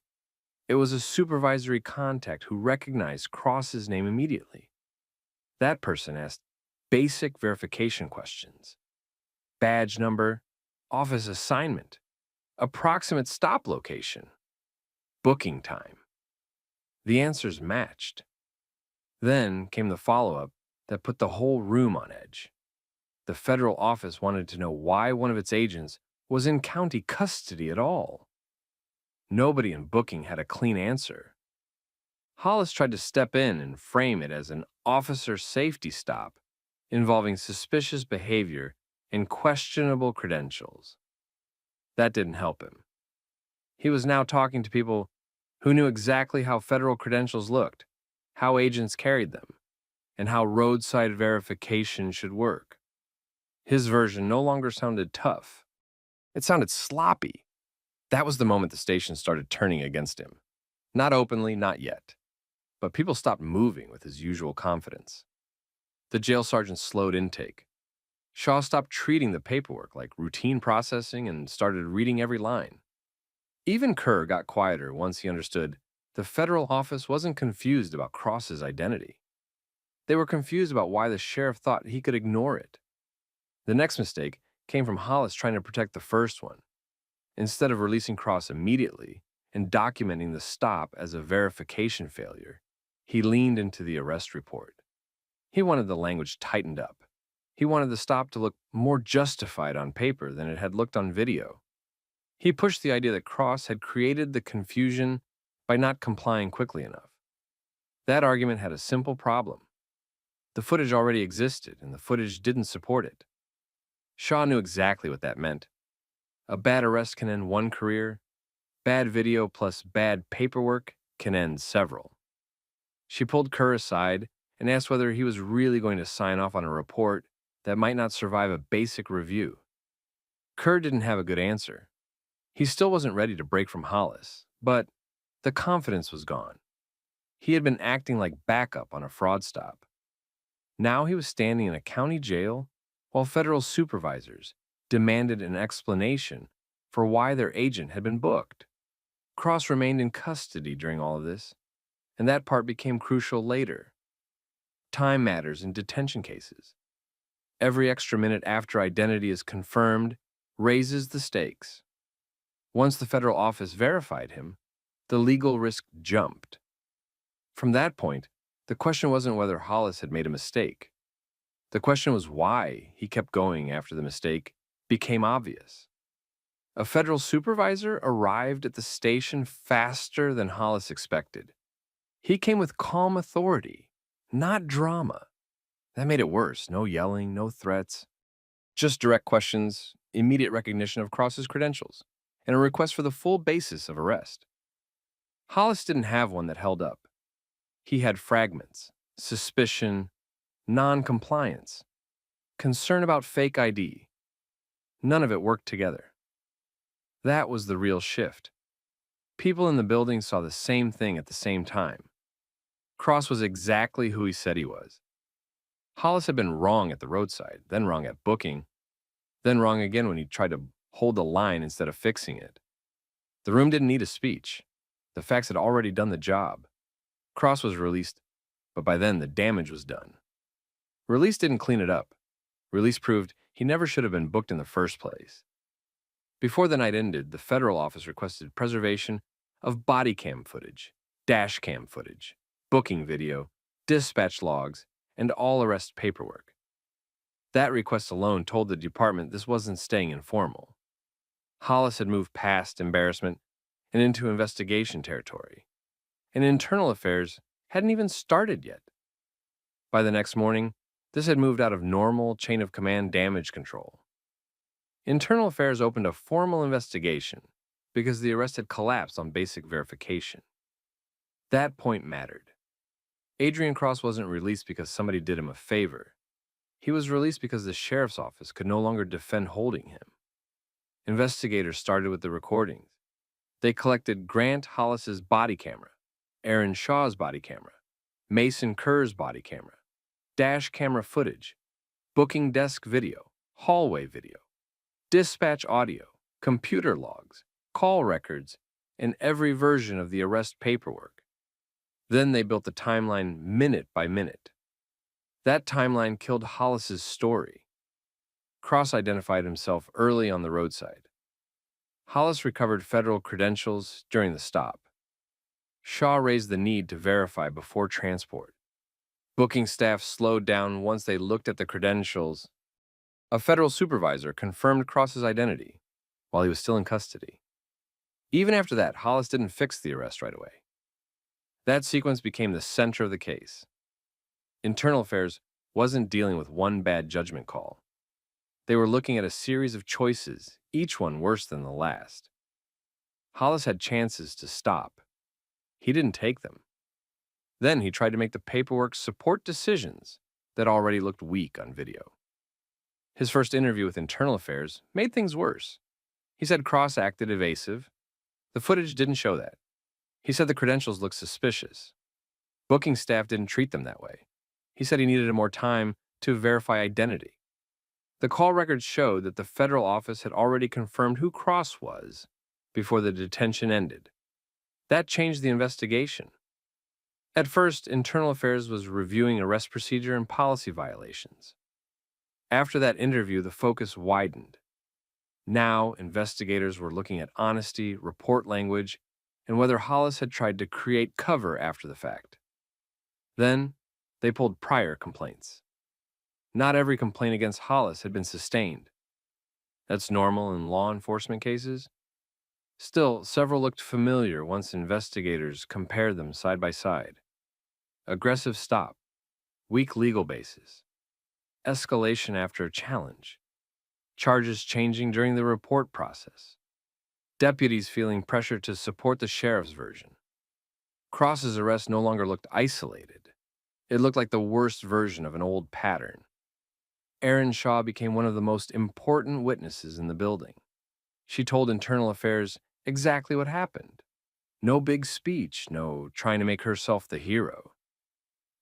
It was a supervisory contact who recognized Cross's name immediately. That person asked basic verification questions. Badge number, office assignment, approximate stop location, booking time. The answers matched. Then came the follow-up that put the whole room on edge. The federal office wanted to know why one of its agents was in county custody at all. Nobody in booking had a clean answer. Hollis tried to step in and frame it as an officer safety stop involving suspicious behavior and questionable credentials. That didn't help him. He was now talking to people who knew exactly how federal credentials looked, how agents carried them, and how roadside verification should work. His version no longer sounded tough. It sounded sloppy. That was the moment the station started turning against him. Not openly, not yet. But people stopped moving with his usual confidence. The jail sergeant slowed intake. Shaw stopped treating the paperwork like routine processing and started reading every line. Even Kerr got quieter once he understood the federal office wasn't confused about Cross's identity. They were confused about why the sheriff thought he could ignore it. The next mistake came from Hollis trying to protect the first one. Instead of releasing Cross immediately and documenting the stop as a verification failure, he leaned into the arrest report. He wanted the language tightened up. He wanted the stop to look more justified on paper than it had looked on video. He pushed the idea that Cross had created the confusion by not complying quickly enough. That argument had a simple problem. The footage already existed, and the footage didn't support it. Shaw knew exactly what that meant. A bad arrest can end one career. Bad video plus bad paperwork can end several. She pulled Kerr aside and asked whether he was really going to sign off on a report that might not survive a basic review. Kerr didn't have a good answer. He still wasn't ready to break from Hollis, but the confidence was gone. He had been acting like backup on a fraud stop. Now he was standing in a county jail while federal supervisors demanded an explanation for why their agent had been booked. Cross remained in custody during all of this, and that part became crucial later. Time matters in detention cases. Every extra minute after identity is confirmed raises the stakes. Once the federal office verified him, the legal risk jumped. From that point, the question wasn't whether Hollis had made a mistake. The question was why he kept going after the mistake became obvious. A federal supervisor arrived at the station faster than Hollis expected. He came with calm authority, not drama. That made it worse. No yelling, no threats. Just direct questions, immediate recognition of Cross's credentials, and a request for the full basis of arrest. Hollis didn't have one that held up. He had fragments, suspicion, non-compliance, concern about fake ID. None of it worked together. That was the real shift. People in the building saw the same thing at the same time. Cross was exactly who he said he was. Hollis had been wrong at the roadside, then wrong at booking, then wrong again when he tried to hold the line instead of fixing it. The room didn't need a speech. The facts had already done the job. Cross was released, but by then the damage was done. Release didn't clean it up. Release proved he never should have been booked in the first place. Before the night ended, the federal office requested preservation of body cam footage, dash cam footage, booking video, dispatch logs, and all arrest paperwork. That request alone told the department this wasn't staying informal. Hollis had moved past embarrassment and into investigation territory, and internal affairs hadn't even started yet. By the next morning, this had moved out of normal chain of command damage control. Internal affairs opened a formal investigation because the arrest had collapsed on basic verification. That point mattered. Adrian Cross wasn't released because somebody did him a favor. He was released because the sheriff's office could no longer defend holding him. Investigators started with the recordings. They collected Grant Hollis's body camera, Aaron Shaw's body camera, Mason Kerr's body camera, dash camera footage, booking desk video, hallway video, dispatch audio, computer logs, call records, and every version of the arrest paperwork. Then they built the timeline minute by minute. That timeline killed Hollis's story. Cross identified himself early on the roadside. Hollis recovered federal credentials during the stop. Shaw raised the need to verify before transport. Booking staff slowed down once they looked at the credentials. A federal supervisor confirmed Cross's identity while he was still in custody. Even after that, Hollis didn't fix the arrest right away. That sequence became the center of the case. Internal affairs wasn't dealing with one bad judgment call. They were looking at a series of choices, each one worse than the last. Hollis had chances to stop. He didn't take them. Then he tried to make the paperwork support decisions that already looked weak on video. His first interview with Internal Affairs made things worse. He said Cross acted evasive. The footage didn't show that. He said the credentials looked suspicious. Booking staff didn't treat them that way. He said he needed more time to verify identity. The call records showed that the federal office had already confirmed who Cross was before the detention ended. That changed the investigation. At first, Internal Affairs was reviewing arrest procedure and policy violations. After that interview, the focus widened. Now, investigators were looking at honesty, report language, and whether Hollis had tried to create cover after the fact. Then, they pulled prior complaints. Not every complaint against Hollis had been sustained. That's normal in law enforcement cases. Still, several looked familiar once investigators compared them side by side. Aggressive stop, weak legal basis, escalation after a challenge, charges changing during the report process, deputies feeling pressure to support the sheriff's version. Cross's arrest no longer looked isolated. It looked like the worst version of an old pattern. Erin Shaw became one of the most important witnesses in the building. She told Internal Affairs exactly what happened. No big speech, no trying to make herself the hero.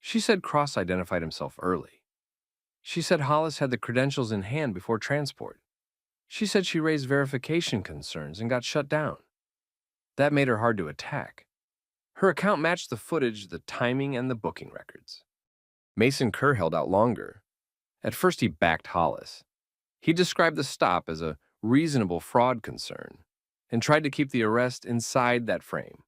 She said Cross identified himself early. She said Hollis had the credentials in hand before transport. She said she raised verification concerns and got shut down. That made her hard to attack. Her account matched the footage, the timing, and the booking records. Mason Kerr held out longer. At first, he backed Hollis. He described the stop as a reasonable fraud concern and tried to keep the arrest inside that frame.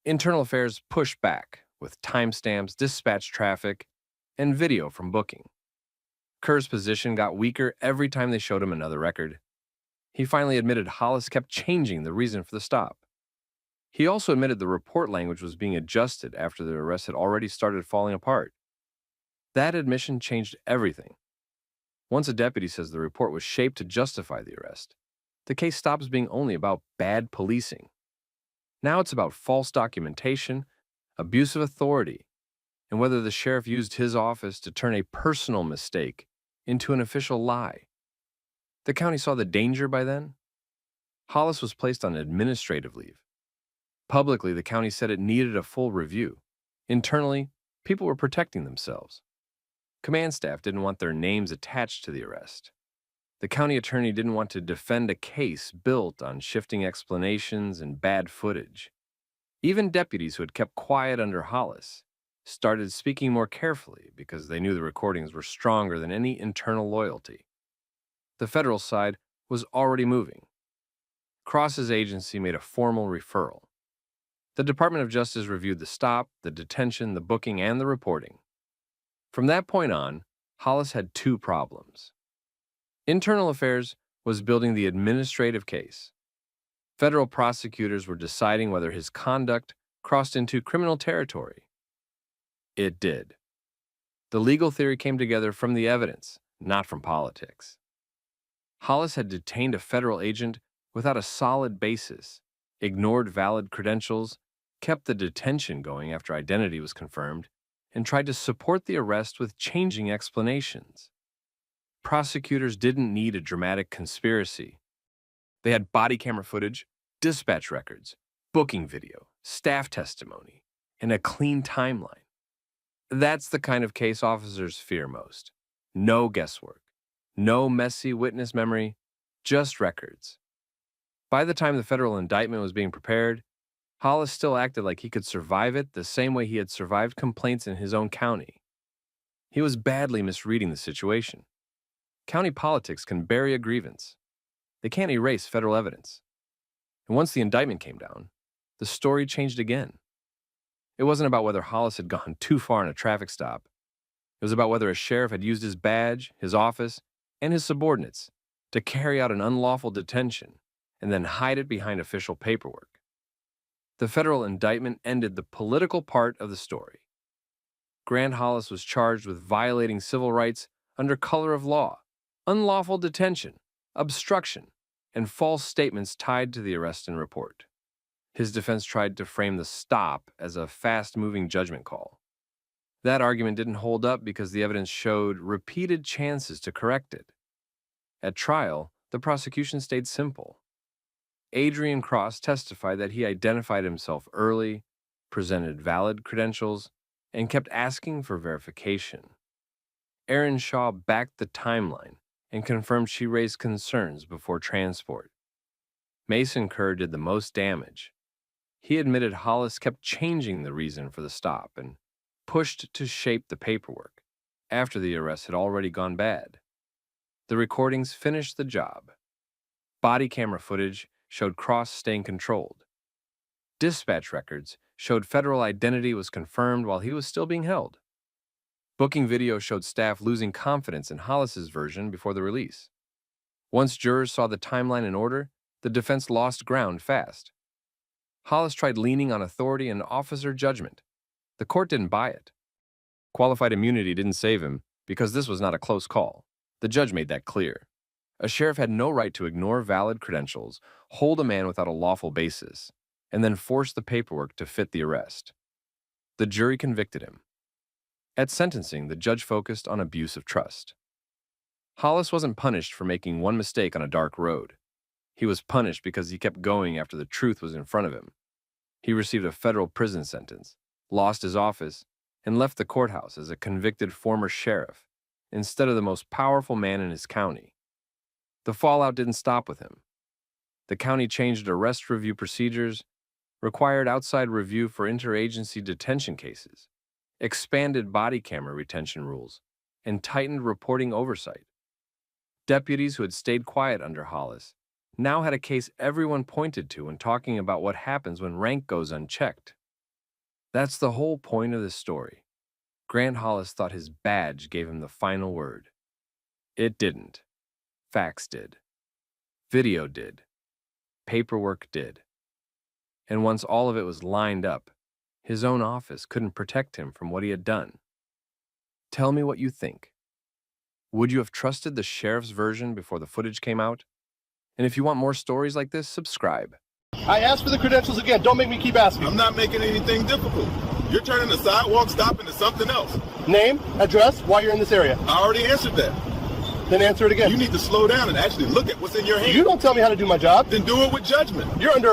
Internal Affairs pushed back with timestamps, dispatch traffic, and video from booking. Kerr's position got weaker every time they showed him another record. He finally admitted Hollis kept changing the reason for the stop. He also admitted the report language was being adjusted after the arrest had already started falling apart. That admission changed everything. Once a deputy says the report was shaped to justify the arrest, the case stops being only about bad policing. Now it's about false documentation, abuse of authority, and whether the sheriff used his office to turn a personal mistake into an official lie. The county saw the danger by then. Hollis was placed on administrative leave. Publicly, the county said it needed a full review. Internally, people were protecting themselves. Command staff didn't want their names attached to the arrest. The county attorney didn't want to defend a case built on shifting explanations and bad footage. Even deputies who had kept quiet under Hollis started speaking more carefully because they knew the recordings were stronger than any internal loyalty. The federal side was already moving. Cross's agency made a formal referral. The Department of Justice reviewed the stop, the detention, the booking, and the reporting. From that point on, Hollis had two problems. Internal Affairs was building the administrative case. Federal prosecutors were deciding whether his conduct crossed into criminal territory. It did. The legal theory came together from the evidence, not from politics. Hollis had detained a federal agent without a solid basis, ignored valid credentials, kept the detention going after identity was confirmed, and tried to support the arrest with changing explanations. Prosecutors didn't need a dramatic conspiracy. They had body camera footage, dispatch records, booking video, staff testimony, and a clean timeline. That's the kind of case officers fear most. No guesswork, no messy witness memory, just records. By the time the federal indictment was being prepared, Hollis still acted like he could survive it the same way he had survived complaints in his own county. He was badly misreading the situation. County politics can bury a grievance. They can't erase federal evidence. And once the indictment came down, the story changed again. It wasn't about whether Hollis had gone too far in a traffic stop. It was about whether a sheriff had used his badge, his office, and his subordinates to carry out an unlawful detention and then hide it behind official paperwork. The federal indictment ended the political part of the story. Grant Hollis was charged with violating civil rights under color of law unlawful detention, obstruction, and false statements tied to the arrest and report. His defense tried to frame the stop as a fast-moving judgment call. That argument didn't hold up because the evidence showed repeated chances to correct it. At trial, the prosecution stayed simple. Adrian Cross testified that he identified himself early, presented valid credentials, and kept asking for verification. Erin Shaw backed the timeline and confirmed she raised concerns before transport. Mason Kerr did the most damage. He admitted Hollis kept changing the reason for the stop and pushed to shape the paperwork after the arrest had already gone bad. The recordings finished the job. Body camera footage showed Cross staying controlled. Dispatch records showed federal identity was confirmed while he was still being held. Booking video showed staff losing confidence in Hollis's version before the release. Once jurors saw the timeline in order, the defense lost ground fast. Hollis tried leaning on authority and officer judgment. The court didn't buy it. Qualified immunity didn't save him because this was not a close call. The judge made that clear. A sheriff had no right to ignore valid credentials, hold a man without a lawful basis, and then force the paperwork to fit the arrest. The jury convicted him. At sentencing, the judge focused on abuse of trust. Hollis wasn't punished for making one mistake on a dark road. He was punished because he kept going after the truth was in front of him. He received a federal prison sentence, lost his office, and left the courthouse as a convicted former sheriff instead of the most powerful man in his county. The fallout didn't stop with him. The county changed arrest review procedures, required outside review for interagency detention cases, expanded body camera retention rules, and tightened reporting oversight. Deputies who had stayed quiet under Hollis now had a case everyone pointed to when talking about what happens when rank goes unchecked. That's the whole point of this story. Grant Hollis thought his badge gave him the final word. It didn't. Facts did. Video did. Paperwork did. And once all of it was lined up, his own office couldn't protect him from what he had done. Tell me what you think. Would you have trusted the sheriff's version before the footage came out? And if you want more stories like this, subscribe. I asked for the credentials again. Don't make me keep asking. I'm not making anything difficult. You're turning the sidewalk stop into something else. Name, address, why you're in this area. I already answered that. Then answer it again. You need to slow down and actually look at what's in your hand. You don't tell me how to do my job. Then do it with judgment. You're under...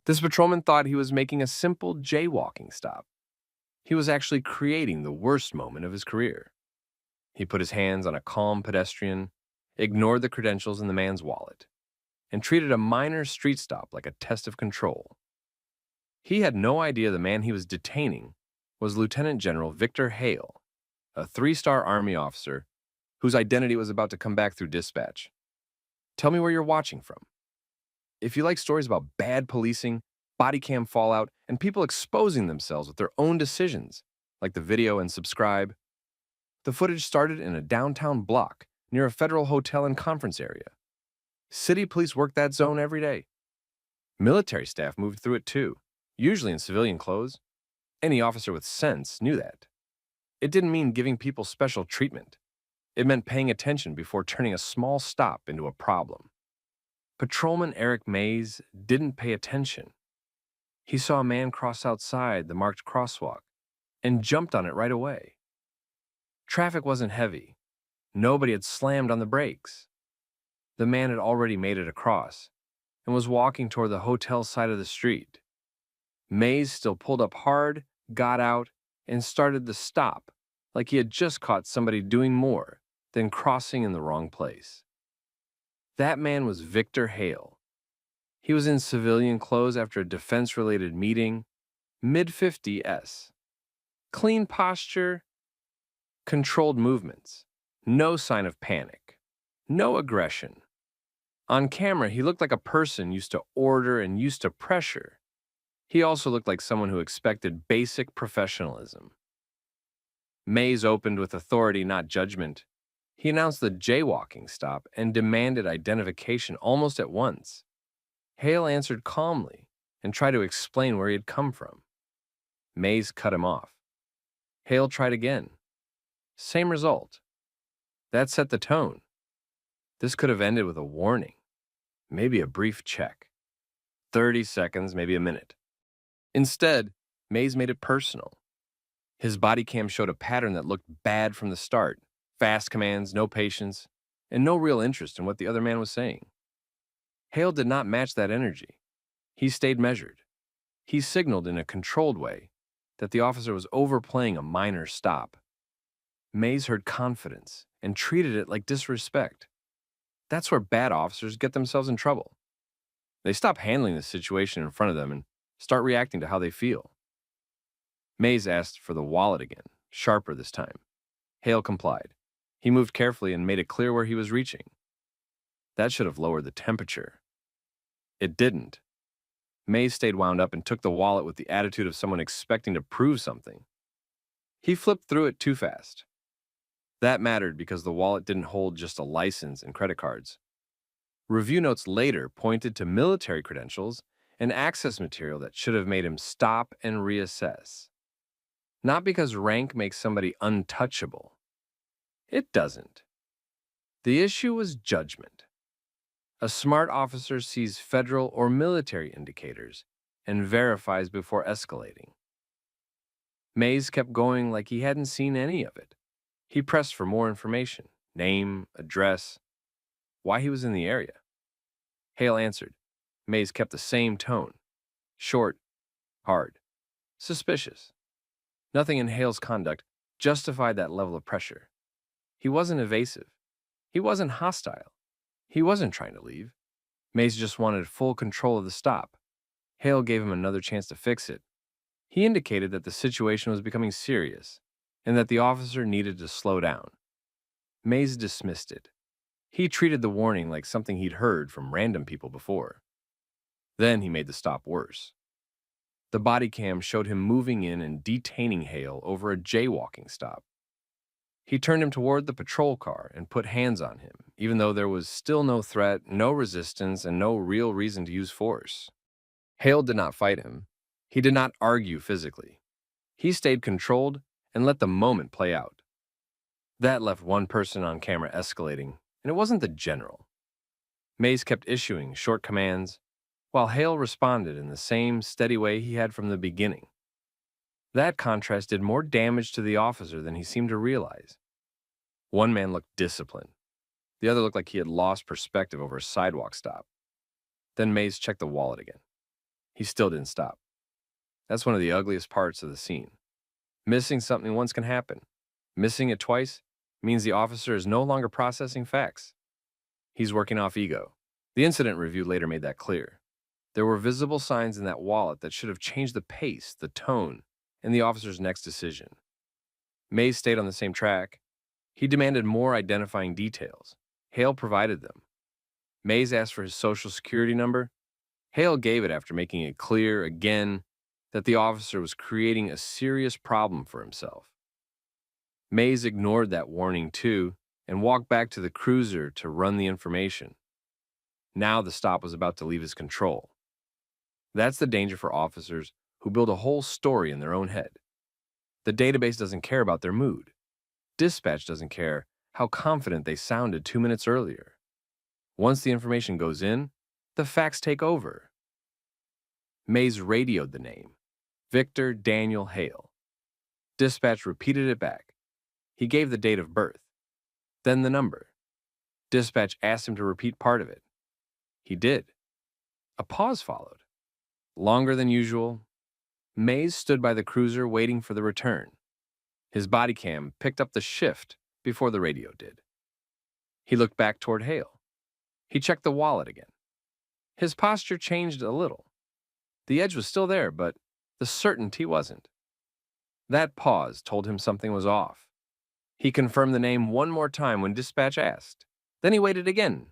This patrolman thought he was making a simple jaywalking stop. He was actually creating the worst moment of his career. He put his hands on a calm pedestrian, ignored the credentials in the man's wallet, and treated a minor street stop like a test of control. He had no idea the man he was detaining was Lieutenant General Victor Hale, a 3-star Army officer whose identity was about to come back through dispatch. Tell me where you're watching from. If you like stories about bad policing, body cam fallout, and people exposing themselves with their own decisions, like the video and subscribe. The footage started in a downtown block near a federal hotel and conference area. City police work that zone every day. Military staff moved through it too, usually in civilian clothes. Any officer with sense knew that. It didn't mean giving people special treatment. It meant paying attention before turning a small stop into a problem. Patrolman Eric Mays didn't pay attention. He saw a man cross outside the marked crosswalk and jumped on it right away. Traffic wasn't heavy. Nobody had slammed on the brakes. The man had already made it across and was walking toward the hotel side of the street. Mays still pulled up hard, got out, and started the stop like he had just caught somebody doing more than crossing in the wrong place. That man was Victor Hale. He was in civilian clothes after a defense-related meeting, mid-50s. Clean posture, controlled movements, no sign of panic, no aggression. On camera, he looked like a person used to order and used to pressure. He also looked like someone who expected basic professionalism. Mays opened with authority, not judgment. He announced the jaywalking stop and demanded identification almost at once. Hale answered calmly and tried to explain where he had come from. Mays cut him off. Hale tried again. Same result. That set the tone. This could have ended with a warning, maybe a brief check. 30 seconds, maybe a minute. Instead, Mays made it personal. His body cam showed a pattern that looked bad from the start. Fast commands, no patience, and no real interest in what the other man was saying. Hale did not match that energy. He stayed measured. He signaled in a controlled way that the officer was overplaying a minor stop. Mays heard confidence and treated it like disrespect. That's where bad officers get themselves in trouble. They stop handling the situation in front of them and start reacting to how they feel. Mays asked for the wallet again, sharper this time. Hale complied. He moved carefully and made it clear where he was reaching. That should have lowered the temperature. It didn't. Mays stayed wound up and took the wallet with the attitude of someone expecting to prove something. He flipped through it too fast. That mattered because the wallet didn't hold just a license and credit cards. Review notes later pointed to military credentials and access material that should have made him stop and reassess. Not because rank makes somebody untouchable. It doesn't. The issue was judgment. A smart officer sees federal or military indicators and verifies before escalating. Mays kept going like he hadn't seen any of it. He pressed for more information, name, address, why he was in the area. Hale answered. Mays kept the same tone. Short, hard, suspicious. Nothing in Hale's conduct justified that level of pressure. He wasn't evasive. He wasn't hostile. He wasn't trying to leave. Mays just wanted full control of the stop. Hale gave him another chance to fix it. He indicated that the situation was becoming serious and that the officer needed to slow down. Mays dismissed it. He treated the warning like something he'd heard from random people before. Then he made the stop worse. The body cam showed him moving in and detaining Hale over a jaywalking stop. He turned him toward the patrol car and put hands on him, even though there was still no threat, no resistance, and no real reason to use force. Hale did not fight him. He did not argue physically. He stayed controlled and let the moment play out. That left one person on camera escalating, and it wasn't the general. Mays kept issuing short commands, while Hale responded in the same steady way he had from the beginning. That contrast did more damage to the officer than he seemed to realize. One man looked disciplined. The other looked like he had lost perspective over a sidewalk stop. Then Mays checked the wallet again. He still didn't stop. That's one of the ugliest parts of the scene. Missing something once can happen. Missing it twice means the officer is no longer processing facts. He's working off ego. The incident review later made that clear. There were visible signs in that wallet that should have changed the pace, the tone, and the officer's next decision. Mays stayed on the same track. He demanded more identifying details. Hale provided them. Mays asked for his social security number. Hale gave it after making it clear again that the officer was creating a serious problem for himself. Mays ignored that warning too and walked back to the cruiser to run the information. Now the stop was about to leave his control. That's the danger for officers who build a whole story in their own head. The database doesn't care about their mood. Dispatch doesn't care how confident they sounded 2 minutes earlier. Once the information goes in, the facts take over. Mays radioed the name, Victor Daniel Hale. Dispatch repeated it back. He gave the date of birth, then the number. Dispatch asked him to repeat part of it. He did. A pause followed. Longer than usual. Mays stood by the cruiser waiting for the return. His body cam picked up the shift before the radio did. He looked back toward Hale. He checked the wallet again. His posture changed a little. The edge was still there, but the certainty wasn't. That pause told him something was off. He confirmed the name one more time when dispatch asked. Then he waited again.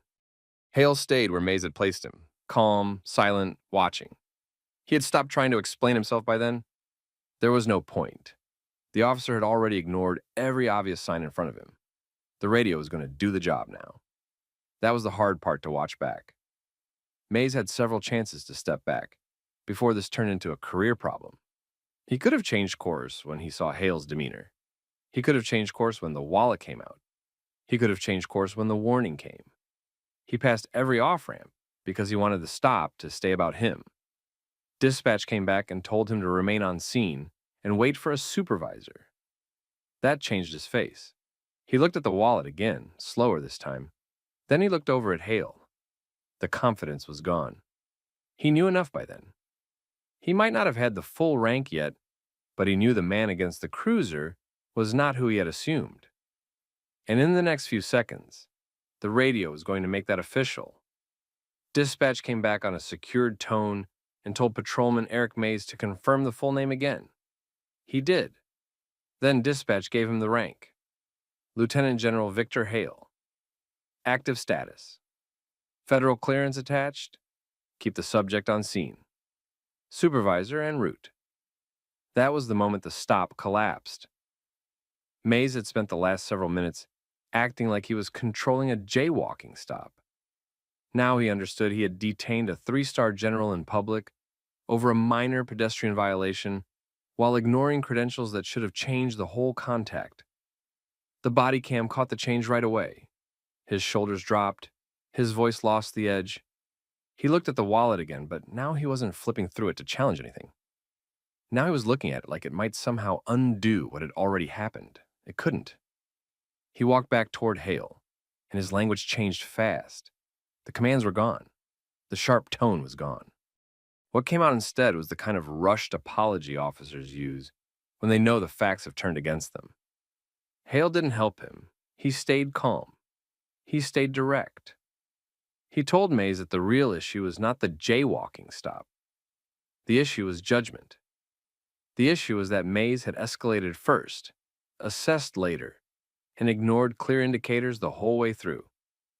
Hale stayed where Mays had placed him, calm, silent, watching. He had stopped trying to explain himself by then. There was no point. The officer had already ignored every obvious sign in front of him. The radio was going to do the job now. That was the hard part to watch back. Mays had several chances to step back before this turned into a career problem. He could have changed course when he saw Hale's demeanor. He could have changed course when the wallet came out. He could have changed course when the warning came. He passed every off-ramp because he wanted the stop to stay about him. Dispatch came back and told him to remain on scene and wait for a supervisor. That changed his face. He looked at the wallet again, slower this time. Then he looked over at Hale. The confidence was gone. He knew enough by then. He might not have had the full rank yet, but he knew the man against the cruiser was not who he had assumed. And in the next few seconds, the radio was going to make that official. Dispatch came back on a secured tone and told Patrolman Eric Mays to confirm the full name again. He did. Then Dispatch gave him the rank. Lieutenant General Victor Hale. Active status. Federal clearance attached. Keep the subject on scene. Supervisor en route. That was the moment the stop collapsed. Mays had spent the last several minutes acting like he was controlling a jaywalking stop. Now he understood he had detained a 3-star general in public over a minor pedestrian violation while ignoring credentials that should have changed the whole contact. The body cam caught the change right away. His shoulders dropped. His voice lost the edge. He looked at the wallet again, but now he wasn't flipping through it to challenge anything. Now he was looking at it like it might somehow undo what had already happened. It couldn't. He walked back toward Hale, and his language changed fast. The commands were gone. The sharp tone was gone. What came out instead was the kind of rushed apology officers use when they know the facts have turned against them. Hale didn't help him. He stayed calm. He stayed direct. He told Mays that the real issue was not the jaywalking stop. The issue was judgment. The issue was that Mays had escalated first, assessed later, and ignored clear indicators the whole way through.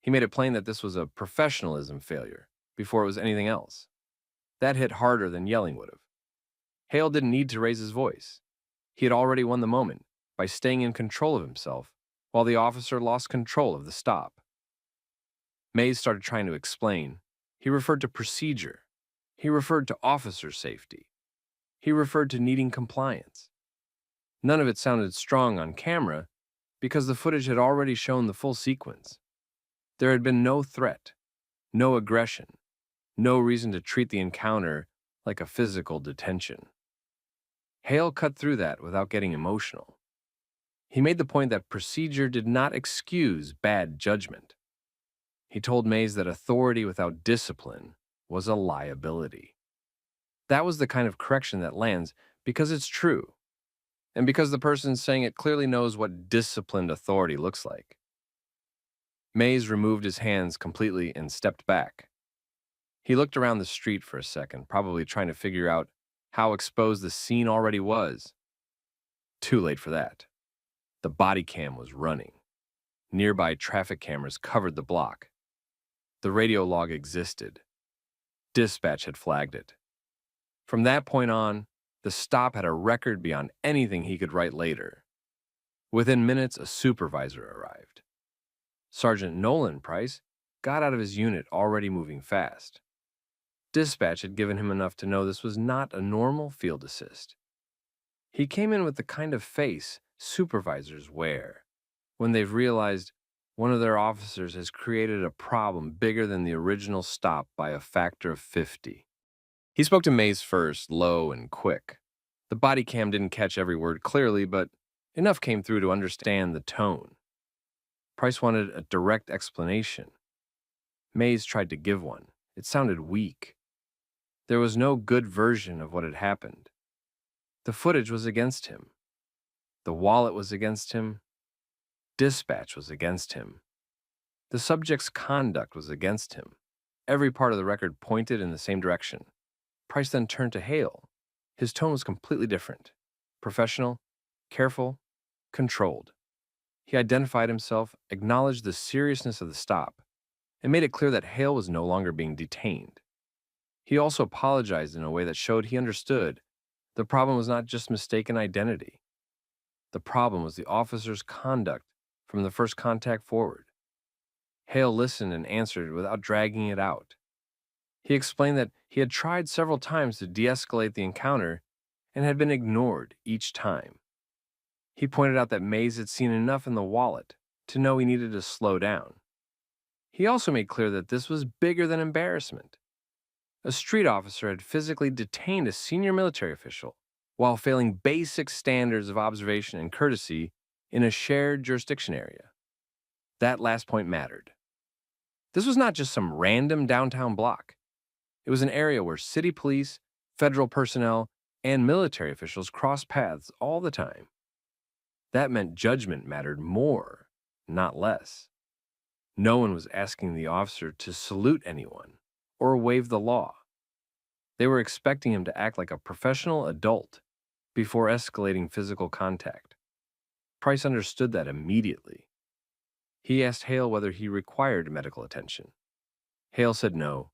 He made it plain that this was a professionalism failure before it was anything else. That hit harder than yelling would have. Hale didn't need to raise his voice. He had already won the moment by staying in control of himself while the officer lost control of the stop. Mays started trying to explain. He referred to procedure. He referred to officer safety. He referred to needing compliance. None of it sounded strong on camera because the footage had already shown the full sequence. There had been no threat, no aggression, no reason to treat the encounter like a physical detention. Hale cut through that without getting emotional. He made the point that procedure did not excuse bad judgment. He told Mays that authority without discipline was a liability. That was the kind of correction that lands because it's true, and because the person saying it clearly knows what disciplined authority looks like. Mays removed his hands completely and stepped back. He looked around the street for a second, probably trying to figure out how exposed the scene already was. Too late for that. The body cam was running. Nearby traffic cameras covered the block. The radio log existed. Dispatch had flagged it. From that point on, the stop had a record beyond anything he could write later. Within minutes, a supervisor arrived. Sergeant Nolan Price got out of his unit already moving fast. Dispatch had given him enough to know this was not a normal field assist. He came in with the kind of face supervisors wear when they've realized one of their officers has created a problem bigger than the original stop by a factor of 50. He spoke to Mays first, low and quick. The body cam didn't catch every word clearly, but enough came through to understand the tone. Price wanted a direct explanation. Mays tried to give one. It sounded weak. There was no good version of what had happened. The footage was against him. The wallet was against him. Dispatch was against him. The subject's conduct was against him. Every part of the record pointed in the same direction. Price then turned to Hale. His tone was completely different. Professional, careful, controlled. He identified himself, acknowledged the seriousness of the stop, and made it clear that Hale was no longer being detained. He also apologized in a way that showed he understood the problem was not just mistaken identity. The problem was the officer's conduct from the first contact forward. Hale listened and answered without dragging it out. He explained that he had tried several times to de-escalate the encounter and had been ignored each time. He pointed out that Mays had seen enough in the wallet to know he needed to slow down. He also made clear that this was bigger than embarrassment. A street officer had physically detained a senior military official while failing basic standards of observation and courtesy in a shared jurisdiction area. That last point mattered. This was not just some random downtown block. It was an area where city police, federal personnel, and military officials crossed paths all the time. That meant judgment mattered more, not less. No one was asking the officer to salute anyone or waive the law. They were expecting him to act like a professional adult before escalating physical contact. Price understood that immediately. He asked Hale whether he required medical attention. Hale said no.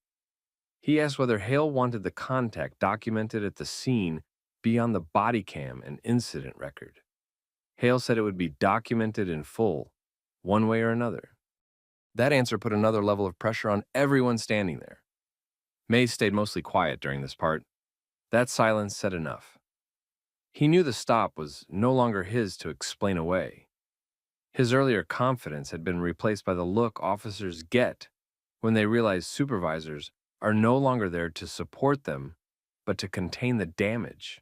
He asked whether Hale wanted the contact documented at the scene beyond the body cam and incident record. Hale said it would be documented in full, one way or another. That answer put another level of pressure on everyone standing there. Mays stayed mostly quiet during this part. That silence said enough. He knew the stop was no longer his to explain away. His earlier confidence had been replaced by the look officers get when they realize supervisors are no longer there to support them, but to contain the damage.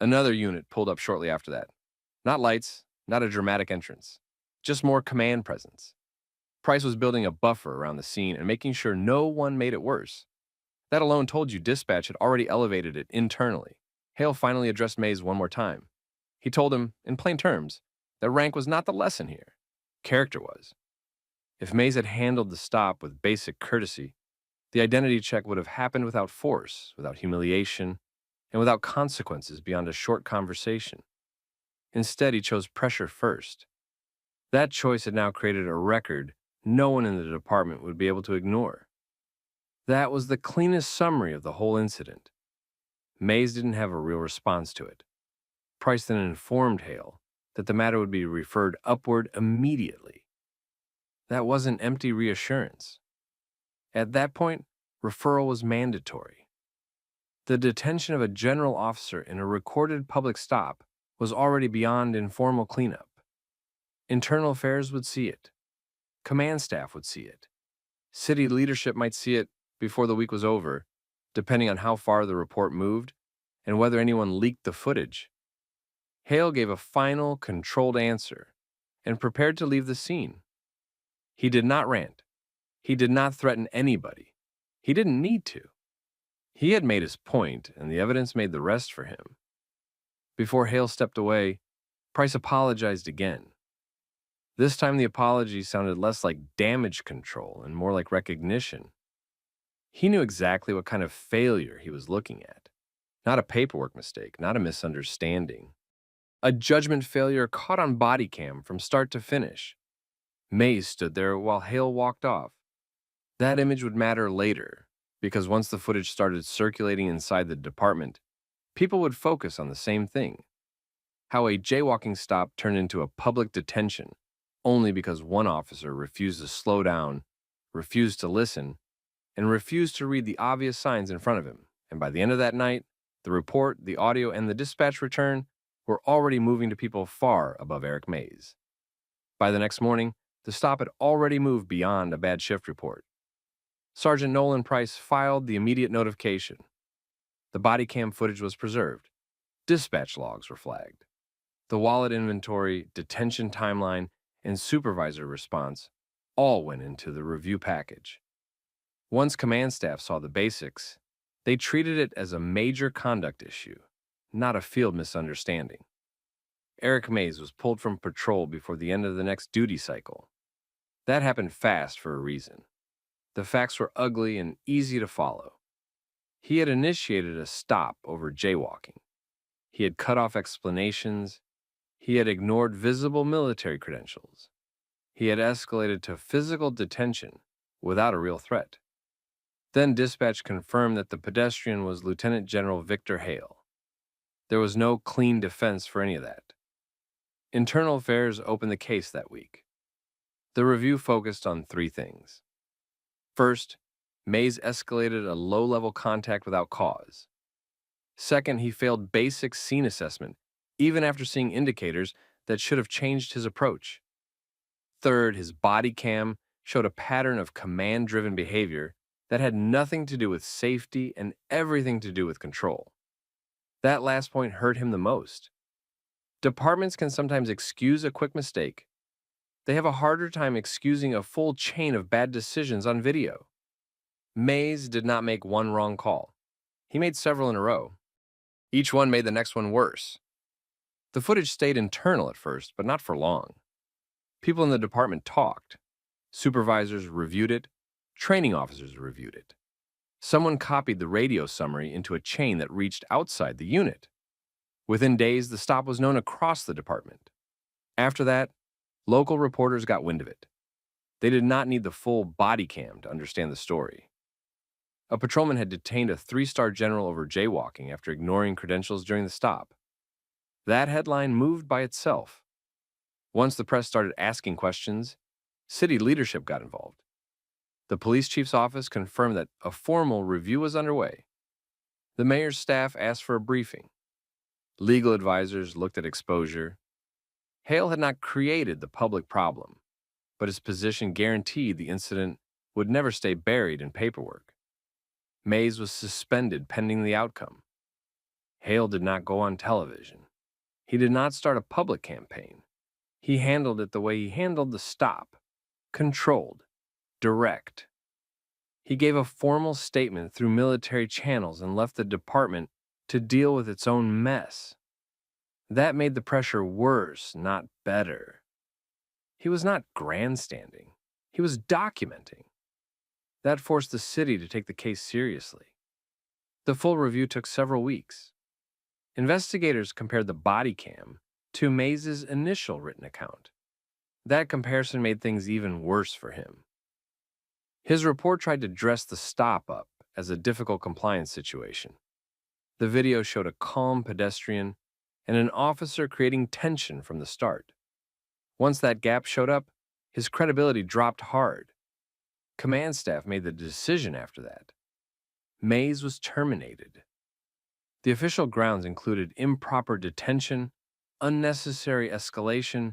Another unit pulled up shortly after that. Not lights, not a dramatic entrance, just more command presence. Price was building a buffer around the scene and making sure no one made it worse. That alone told you dispatch had already elevated it internally. Hale finally addressed Mays one more time. He told him, in plain terms, that rank was not the lesson here. Character was. If Mays had handled the stop with basic courtesy, the identity check would have happened without force, without humiliation, and without consequences beyond a short conversation. Instead, he chose pressure first. That choice had now created a record no one in the department would be able to ignore. That was the cleanest summary of the whole incident. Mays didn't have a real response to it. Price then informed Hale that the matter would be referred upward immediately. That wasn't empty reassurance. At that point, referral was mandatory. The detention of a general officer in a recorded public stop was already beyond informal cleanup. Internal affairs would see it. Command staff would see it. City leadership might see it before the week was over, depending on how far the report moved and whether anyone leaked the footage. Hale gave a final, controlled answer and prepared to leave the scene. He did not rant. He did not threaten anybody. He didn't need to. He had made his point, and the evidence made the rest for him. Before Hale stepped away, Price apologized again. This time the apology sounded less like damage control and more like recognition. He knew exactly what kind of failure he was looking at. Not a paperwork mistake, not a misunderstanding. A judgment failure caught on body cam from start to finish. Mays stood there while Hale walked off. That image would matter later, because once the footage started circulating inside the department, people would focus on the same thing. How a jaywalking stop turned into a public detention only because one officer refused to slow down, refused to listen, and refused to read the obvious signs in front of him. And by the end of that night, the report, the audio, and the dispatch return were already moving to people far above Eric Mays. By the next morning, the stop had already moved beyond a bad shift report. Sergeant Nolan Price filed the immediate notification. The body cam footage was preserved. Dispatch logs were flagged. The wallet inventory, detention timeline, and supervisor response all went into the review package. Once command staff saw the basics, they treated it as a major conduct issue, not a field misunderstanding. Eric Mays was pulled from patrol before the end of the next duty cycle. That happened fast for a reason. The facts were ugly and easy to follow. He had initiated a stop over jaywalking. He had cut off explanations. He had ignored visible military credentials. He had escalated to physical detention without a real threat. Then dispatch confirmed that the pedestrian was Lieutenant General Victor Hale. There was no clean defense for any of that. Internal Affairs opened the case that week. The review focused on three things. First, Mays escalated a low-level contact without cause. Second, he failed basic scene assessment, even after seeing indicators that should have changed his approach. Third, his body cam showed a pattern of command-driven behavior that had nothing to do with safety and everything to do with control. That last point hurt him the most. Departments can sometimes excuse a quick mistake. They have a harder time excusing a full chain of bad decisions on video. Mays did not make one wrong call. He made several in a row. Each one made the next one worse. The footage stayed internal at first, but not for long. People in the department talked. Supervisors reviewed it. Training officers reviewed it. Someone copied the radio summary into a chain that reached outside the unit. Within days, the stop was known across the department. After that, local reporters got wind of it. They did not need the full body cam to understand the story. A patrolman had detained a 3-star general over jaywalking after ignoring credentials during the stop. That headline moved by itself. Once the press started asking questions, city leadership got involved. The police chief's office confirmed that a formal review was underway. The mayor's staff asked for a briefing. Legal advisors looked at exposure. Hale had not created the public problem, but his position guaranteed the incident would never stay buried in paperwork. Mays was suspended pending the outcome. Hale did not go on television. He did not start a public campaign. He handled it the way he handled the stop: controlled, direct. He gave a formal statement through military channels and left the department to deal with its own mess. That made the pressure worse, not better. He was not grandstanding. He was documenting. That forced the city to take the case seriously. The full review took several weeks. Investigators compared the body cam to Mays's initial written account. That comparison made things even worse for him. His report tried to dress the stop up as a difficult compliance situation. The video showed a calm pedestrian and an officer creating tension from the start. Once that gap showed up, his credibility dropped hard. Command staff made the decision after that. Mays was terminated. The official grounds included improper detention, unnecessary escalation,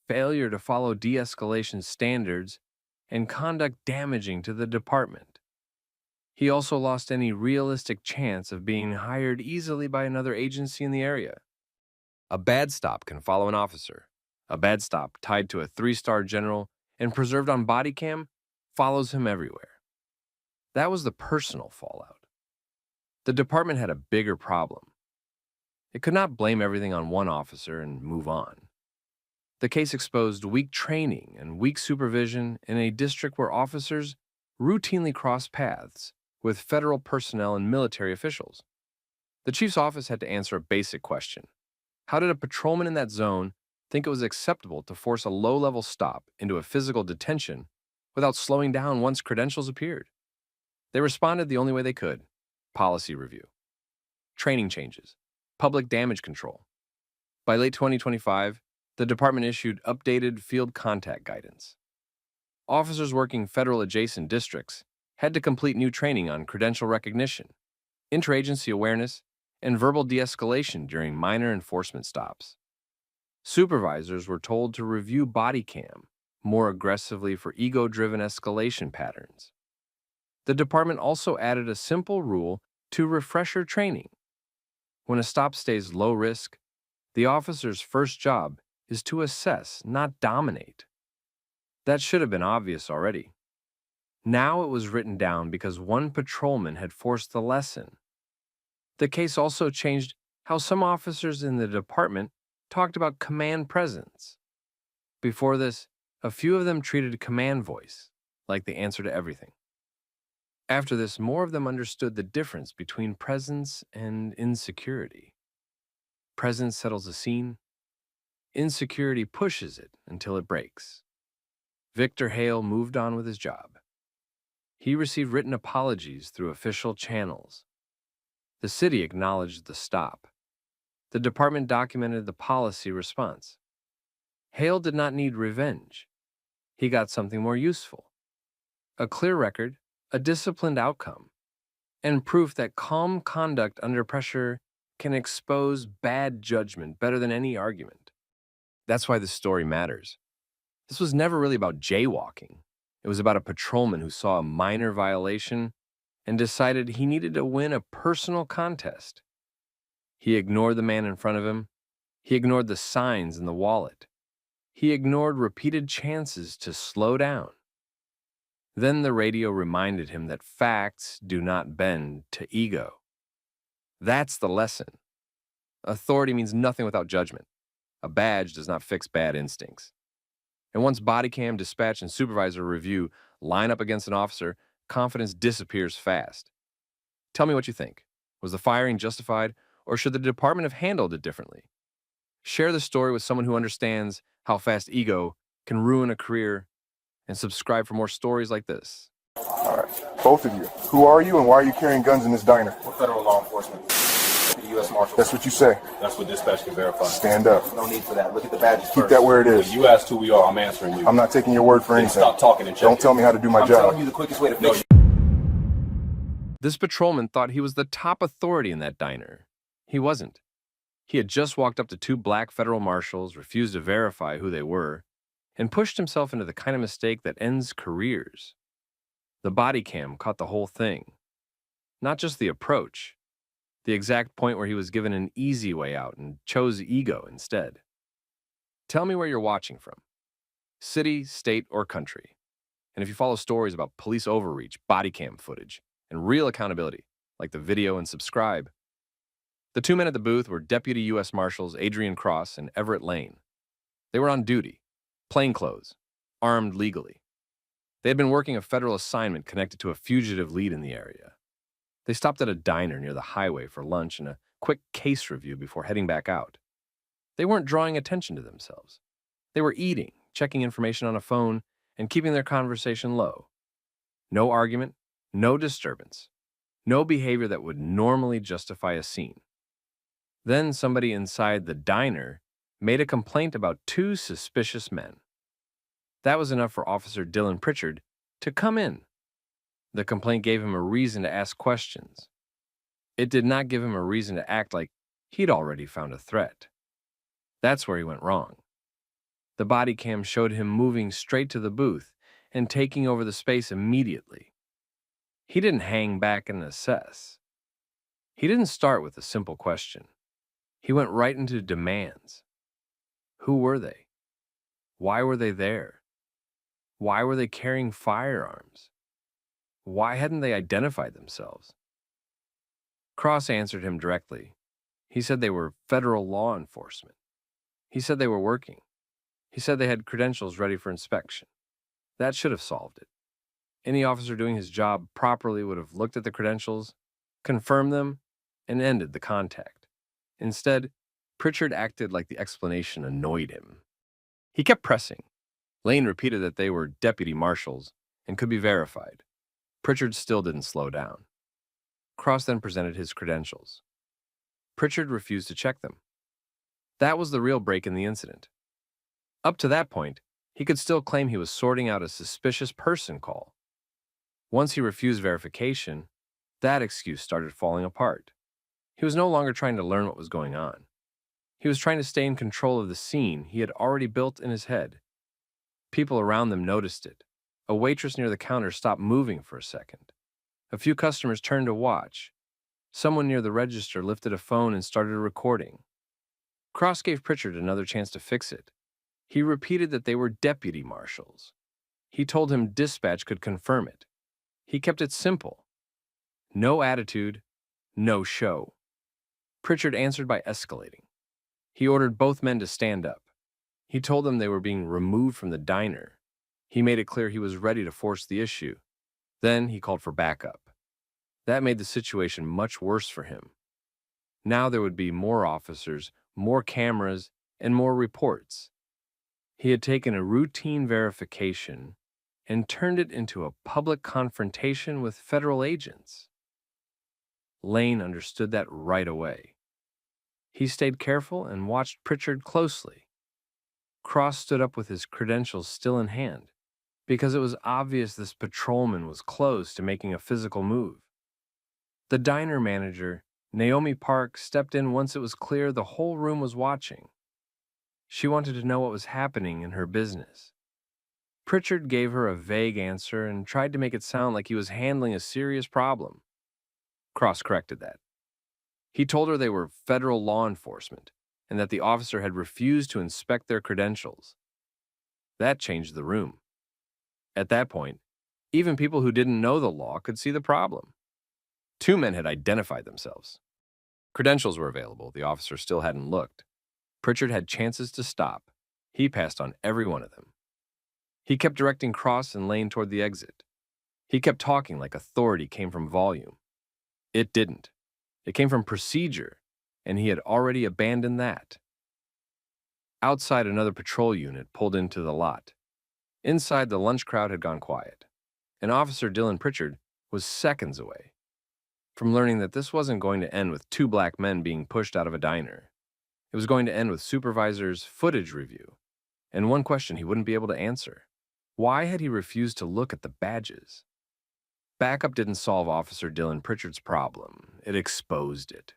failure to follow de-escalation standards, and conduct damaging to the department. He also lost any realistic chance of being hired easily by another agency in the area. A bad stop can follow an officer. A bad stop tied to a 3-star general and preserved on body cam follows him everywhere. That was the personal fallout. The department had a bigger problem. It could not blame everything on one officer and move on. The case exposed weak training and weak supervision in a district where officers routinely cross paths with federal personnel and military officials. The chief's office had to answer a basic question. How did a patrolman in that zone think it was acceptable to force a low-level stop into a physical detention without slowing down once credentials appeared? They responded the only way they could: policy review, training changes, public damage control. By late 2025, the department issued updated field contact guidance. Officers working federal-adjacent districts had to complete new training on credential recognition, interagency awareness, and verbal de-escalation during minor enforcement stops. Supervisors were told to review body cam more aggressively for ego-driven escalation patterns. The department also added a simple rule to refresher training. When a stop stays low risk, the officer's first job is to assess, not dominate. That should have been obvious already. Now it was written down because one patrolman had forced the lesson. The case also changed how some officers in the department talked about command presence. Before this, a few of them treated command voice like the answer to everything. After this, more of them understood the difference between presence and insecurity. Presence settles a scene. Insecurity pushes it until it breaks. Victor Hale moved on with his job. He received written apologies through official channels. The city acknowledged the stop. The department documented the policy response. Hale did not need revenge. He got something more useful: a clear record, a disciplined outcome, and proof that calm conduct under pressure can expose bad judgment better than any argument. That's why this story matters. This was never really about jaywalking. It was about a patrolman who saw a minor violation and decided he needed to win a personal contest. He ignored the man in front of him. He ignored the signs in the wallet. He ignored repeated chances to slow down. Then the radio reminded him that facts do not bend to ego. That's the lesson. Authority means nothing without judgment. A badge does not fix bad instincts. And once body cam, dispatch, and supervisor review line up against an officer, confidence disappears fast. Tell me what you think. Was the firing justified, or should the department have handled it differently? Share the story with someone who understands how fast ego can ruin a career, and subscribe for more stories like this. All right, both of you. Who are you and why are you carrying guns in this diner? We're federal law enforcement. The U.S. Marshals. That's what you say. That's what dispatch can verify. Stand up. No need for that. Look at the badges Keep first. that where it is. You asked who we are, I'm answering you. I'm not taking your word for Then anything. stop talking and check Don't it. tell me how to do my I'm job. telling you the quickest way to fix it. This patrolman thought he was the top authority in that diner. He wasn't. He had just walked up to two black federal marshals, refused to verify who they were, and pushed himself into the kind of mistake that ends careers. The body cam caught the whole thing. Not just the approach, the exact point where he was given an easy way out and chose ego instead. Tell me where you're watching from. City, state, or country. And if you follow stories about police overreach, body cam footage, and real accountability, like the video and subscribe. The two men at the booth were Deputy U.S. Marshals Adrian Cross and Everett Lane. They were on duty, plainclothes, armed legally. They had been working a federal assignment connected to a fugitive lead in the area. They stopped at a diner near the highway for lunch and a quick case review before heading back out. They weren't drawing attention to themselves. They were eating, checking information on a phone, and keeping their conversation low. No argument, no disturbance, no behavior that would normally justify a scene. Then somebody inside the diner made a complaint about two suspicious men. That was enough for Officer Dylan Pritchard to come in. The complaint gave him a reason to ask questions. It did not give him a reason to act like he'd already found a threat. That's where he went wrong. The body cam showed him moving straight to the booth and taking over the space immediately. He didn't hang back and assess. He didn't start with a simple question. He went right into demands. Who were they? Why were they there? Why were they carrying firearms? Why hadn't they identified themselves? Cross answered him directly. He said they were federal law enforcement. He said they were working. He said they had credentials ready for inspection. That should have solved it. Any officer doing his job properly would have looked at the credentials, confirmed them, and ended the contact. Instead, Pritchard acted like the explanation annoyed him. He kept pressing. Lane repeated that they were deputy marshals and could be verified. Pritchard still didn't slow down. Cross then presented his credentials. Pritchard refused to check them. That was the real break in the incident. Up to that point, he could still claim he was sorting out a suspicious person call. Once he refused verification, that excuse started falling apart. He was no longer trying to learn what was going on. He was trying to stay in control of the scene he had already built in his head. People around them noticed it. A waitress near the counter stopped moving for a second. A few customers turned to watch. Someone near the register lifted a phone and started recording. Cross gave Pritchard another chance to fix it. He repeated that they were deputy marshals. He told him dispatch could confirm it. He kept it simple. No attitude, no show. Pritchard answered by escalating. He ordered both men to stand up. He told them they were being removed from the diner. He made it clear he was ready to force the issue. Then he called for backup. That made the situation much worse for him. Now there would be more officers, more cameras, and more reports. He had taken a routine verification and turned it into a public confrontation with federal agents. Lane understood that right away. He stayed careful and watched Pritchard closely. Cross stood up with his credentials still in hand, because it was obvious this patrolman was close to making a physical move. The diner manager, Naomi Park, stepped in once it was clear the whole room was watching. She wanted to know what was happening in her business. Pritchard gave her a vague answer and tried to make it sound like he was handling a serious problem. Cross corrected that. He told her they were federal law enforcement and that the officer had refused to inspect their credentials. That changed the room. At that point, even people who didn't know the law could see the problem. Two men had identified themselves. Credentials were available. The officer still hadn't looked. Pritchard had chances to stop. He passed on every one of them. He kept directing Cross and Lane toward the exit. He kept talking like authority came from volume. It didn't. It came from procedure, and he had already abandoned that. Outside, another patrol unit pulled into the lot. Inside, the lunch crowd had gone quiet, and Officer Dylan Pritchard was seconds away from learning that this wasn't going to end with two black men being pushed out of a diner. It was going to end with Supervisor's footage review, and one question he wouldn't be able to answer. Why had he refused to look at the badges? Backup didn't solve Officer Dylan Pritchard's problem. It exposed it.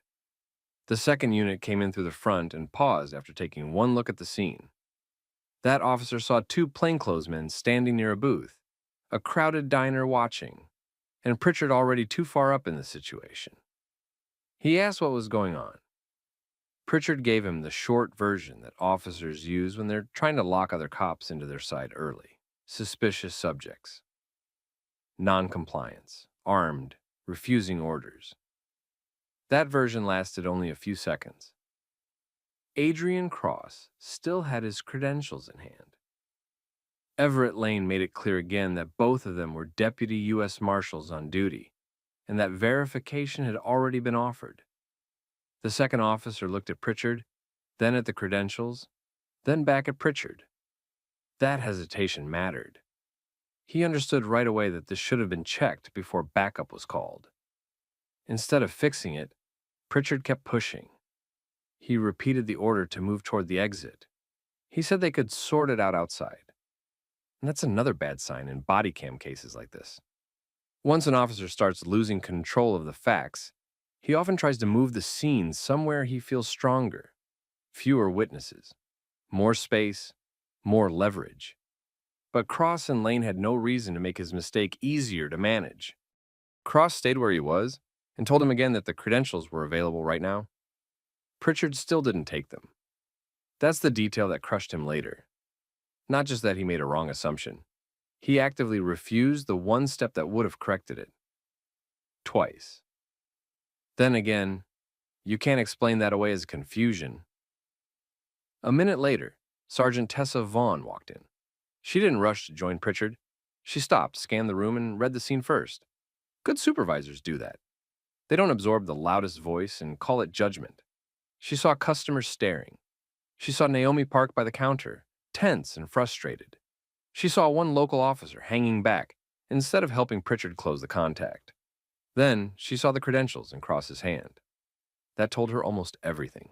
The second unit came in through the front and paused after taking one look at the scene. That officer saw two plainclothesmen standing near a booth, a crowded diner watching, and Pritchard already too far up in the situation. He asked what was going on. Pritchard gave him the short version that officers use when they're trying to lock other cops into their side early. Suspicious subjects. Non-compliance. Armed. Refusing orders. That version lasted only a few seconds. Adrian Cross still had his credentials in hand. Everett Lane made it clear again that both of them were deputy U.S. Marshals on duty, and that verification had already been offered. The second officer looked at Pritchard, then at the credentials, then back at Pritchard. That hesitation mattered. He understood right away that this should have been checked before backup was called. Instead of fixing it, Pritchard kept pushing. He repeated the order to move toward the exit. He said they could sort it out outside. And that's another bad sign in body cam cases like this. Once an officer starts losing control of the facts, he often tries to move the scene somewhere he feels stronger. Fewer witnesses, more space, more leverage. But Cross and Lane had no reason to make his mistake easier to manage. Cross stayed where he was and told him again that the credentials were available right now. Pritchard still didn't take them. That's the detail that crushed him later. Not just that he made a wrong assumption. He actively refused the one step that would have corrected it. Twice. Then again, you can't explain that away as confusion. A minute later, Sergeant Tessa Vaughn walked in. She didn't rush to join Pritchard. She stopped, scanned the room, and read the scene first. Good supervisors do that. They don't absorb the loudest voice and call it judgment. She saw customers staring. She saw Naomi Park by the counter, tense and frustrated. She saw one local officer hanging back instead of helping Pritchard close the contact. Then she saw the credentials and cross his hand. That told her almost everything.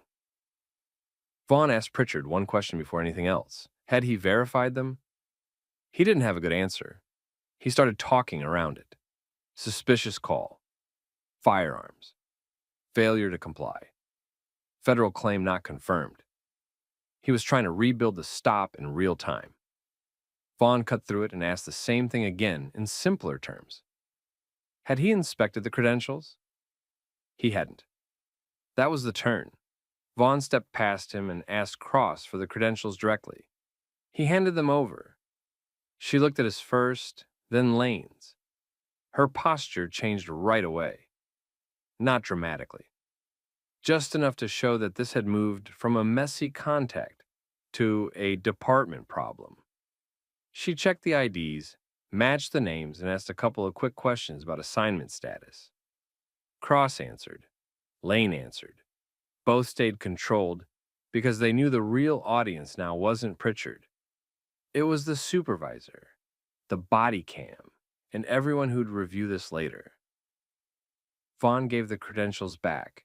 Vaughn asked Pritchard one question before anything else. Had he verified them? He didn't have a good answer. He started talking around it. Suspicious call. Firearms. Failure to comply. Federal claim not confirmed. He was trying to rebuild the stop in real time. Vaughn cut through it and asked the same thing again in simpler terms. Had he inspected the credentials? He hadn't. That was the turn. Vaughn stepped past him and asked Cross for the credentials directly. He handed them over. She looked at his first, then Lane's. Her posture changed right away. Not dramatically. Just enough to show that this had moved from a messy contact to a department problem. She checked the IDs, matched the names, and asked a couple of quick questions about assignment status. Cross answered. Lane answered. Both stayed controlled because they knew the real audience now wasn't Pritchard. It was the supervisor, the body cam, and everyone who'd review this later. Vaughn gave the credentials back,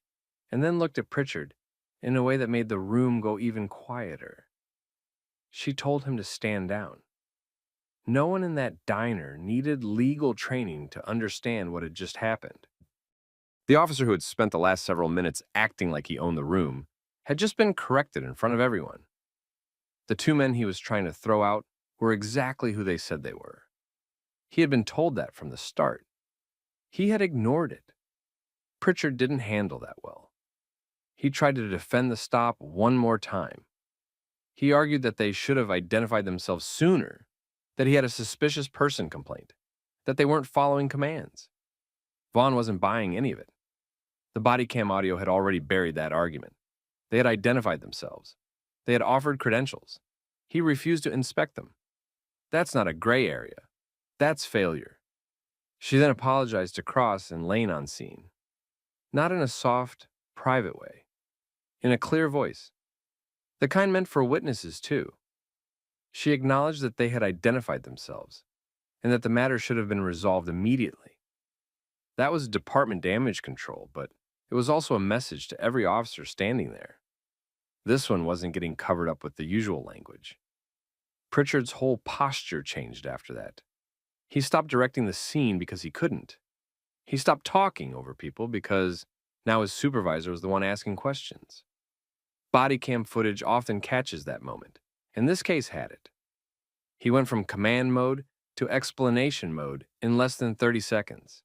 and then looked at Pritchard in a way that made the room go even quieter. She told him to stand down. No one in that diner needed legal training to understand what had just happened. The officer who had spent the last several minutes acting like he owned the room had just been corrected in front of everyone. The two men he was trying to throw out were exactly who they said they were. He had been told that from the start. He had ignored it. Pritchard didn't handle that well. He tried to defend the stop one more time. He argued that they should have identified themselves sooner, that he had a suspicious person complaint, that they weren't following commands. Vaughn wasn't buying any of it. The body cam audio had already buried that argument. They had identified themselves. They had offered credentials. He refused to inspect them. That's not a gray area. That's failure. She then apologized to Cross and Lane on scene. Not in a soft, private way. In a clear voice. The kind meant for witnesses, too. She acknowledged that they had identified themselves and that the matter should have been resolved immediately. That was department damage control, but it was also a message to every officer standing there. This one wasn't getting covered up with the usual language. Pritchard's whole posture changed after that. He stopped directing the scene because he couldn't. He stopped talking over people because now his supervisor was the one asking questions. Body cam footage often catches that moment, and this case had it. He went from command mode to explanation mode in less than 30 seconds.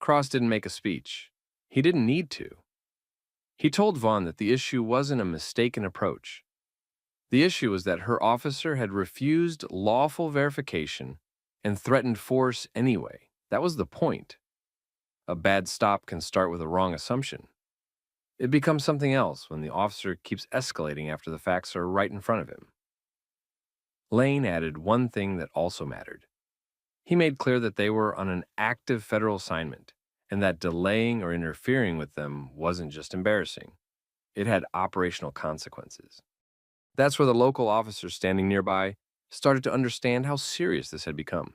Cross didn't make a speech. He didn't need to. He told Vaughn that the issue wasn't a mistaken approach. The issue was that her officer had refused lawful verification and threatened force anyway. That was the point. A bad stop can start with a wrong assumption. It becomes something else when the officer keeps escalating after the facts are right in front of him. Lane added one thing that also mattered. He made clear that they were on an active federal assignment and that delaying or interfering with them wasn't just embarrassing. It had operational consequences. That's where the local officers standing nearby started to understand how serious this had become.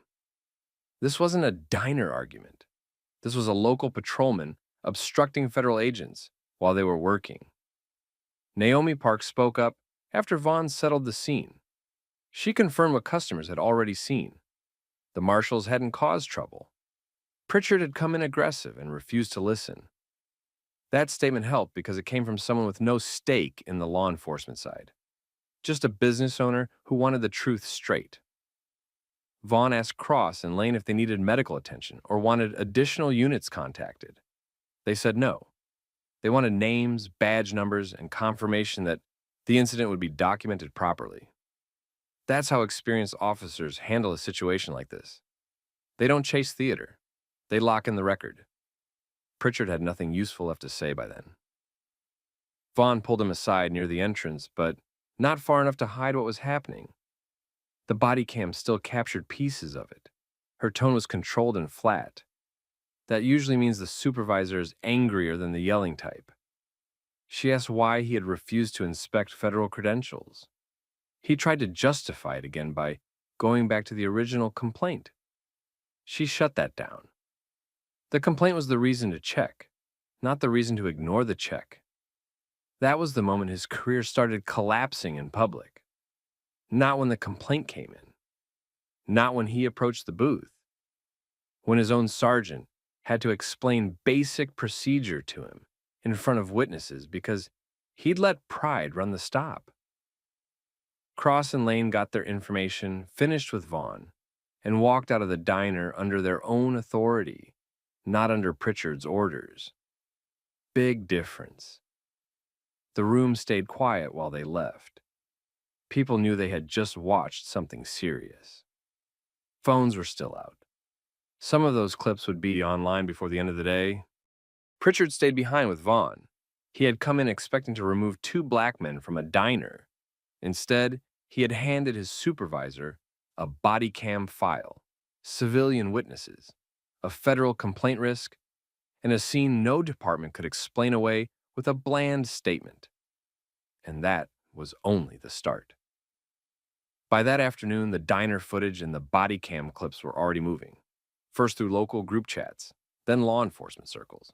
This wasn't a diner argument. This was a local patrolman obstructing federal agents while they were working. Naomi Park spoke up after Vaughn settled the scene. She confirmed what customers had already seen. The marshals hadn't caused trouble. Pritchard had come in aggressive and refused to listen. That statement helped because it came from someone with no stake in the law enforcement side. Just a business owner who wanted the truth straight. Vaughn asked Cross and Lane if they needed medical attention or wanted additional units contacted. They said no. They wanted names, badge numbers, and confirmation that the incident would be documented properly. That's how experienced officers handle a situation like this. They don't chase theater. They lock in the record. Pritchard had nothing useful left to say by then. Vaughn pulled him aside near the entrance, but not far enough to hide what was happening. The body cam still captured pieces of it. Her tone was controlled and flat. That usually means the supervisor is angrier than the yelling type. She asked why he had refused to inspect federal credentials. He tried to justify it again by going back to the original complaint. She shut that down. The complaint was the reason to check, not the reason to ignore the check. That was the moment his career started collapsing in public. Not when the complaint came in. Not when he approached the booth. When his own sergeant had to explain basic procedure to him in front of witnesses because he'd let pride run the stop. Cross and Lane got their information, finished with Vaughn, and walked out of the diner under their own authority, not under Pritchard's orders. Big difference. The room stayed quiet while they left. People knew they had just watched something serious. Phones were still out. Some of those clips would be online before the end of the day. Pritchard stayed behind with Vaughn. He had come in expecting to remove 2 black men from a diner. Instead, he had handed his supervisor a body cam file, civilian witnesses, a federal complaint risk, and a scene no department could explain away with a bland statement. And that was only the start. By that afternoon, the diner footage and the body cam clips were already moving. First through local group chats, then law enforcement circles,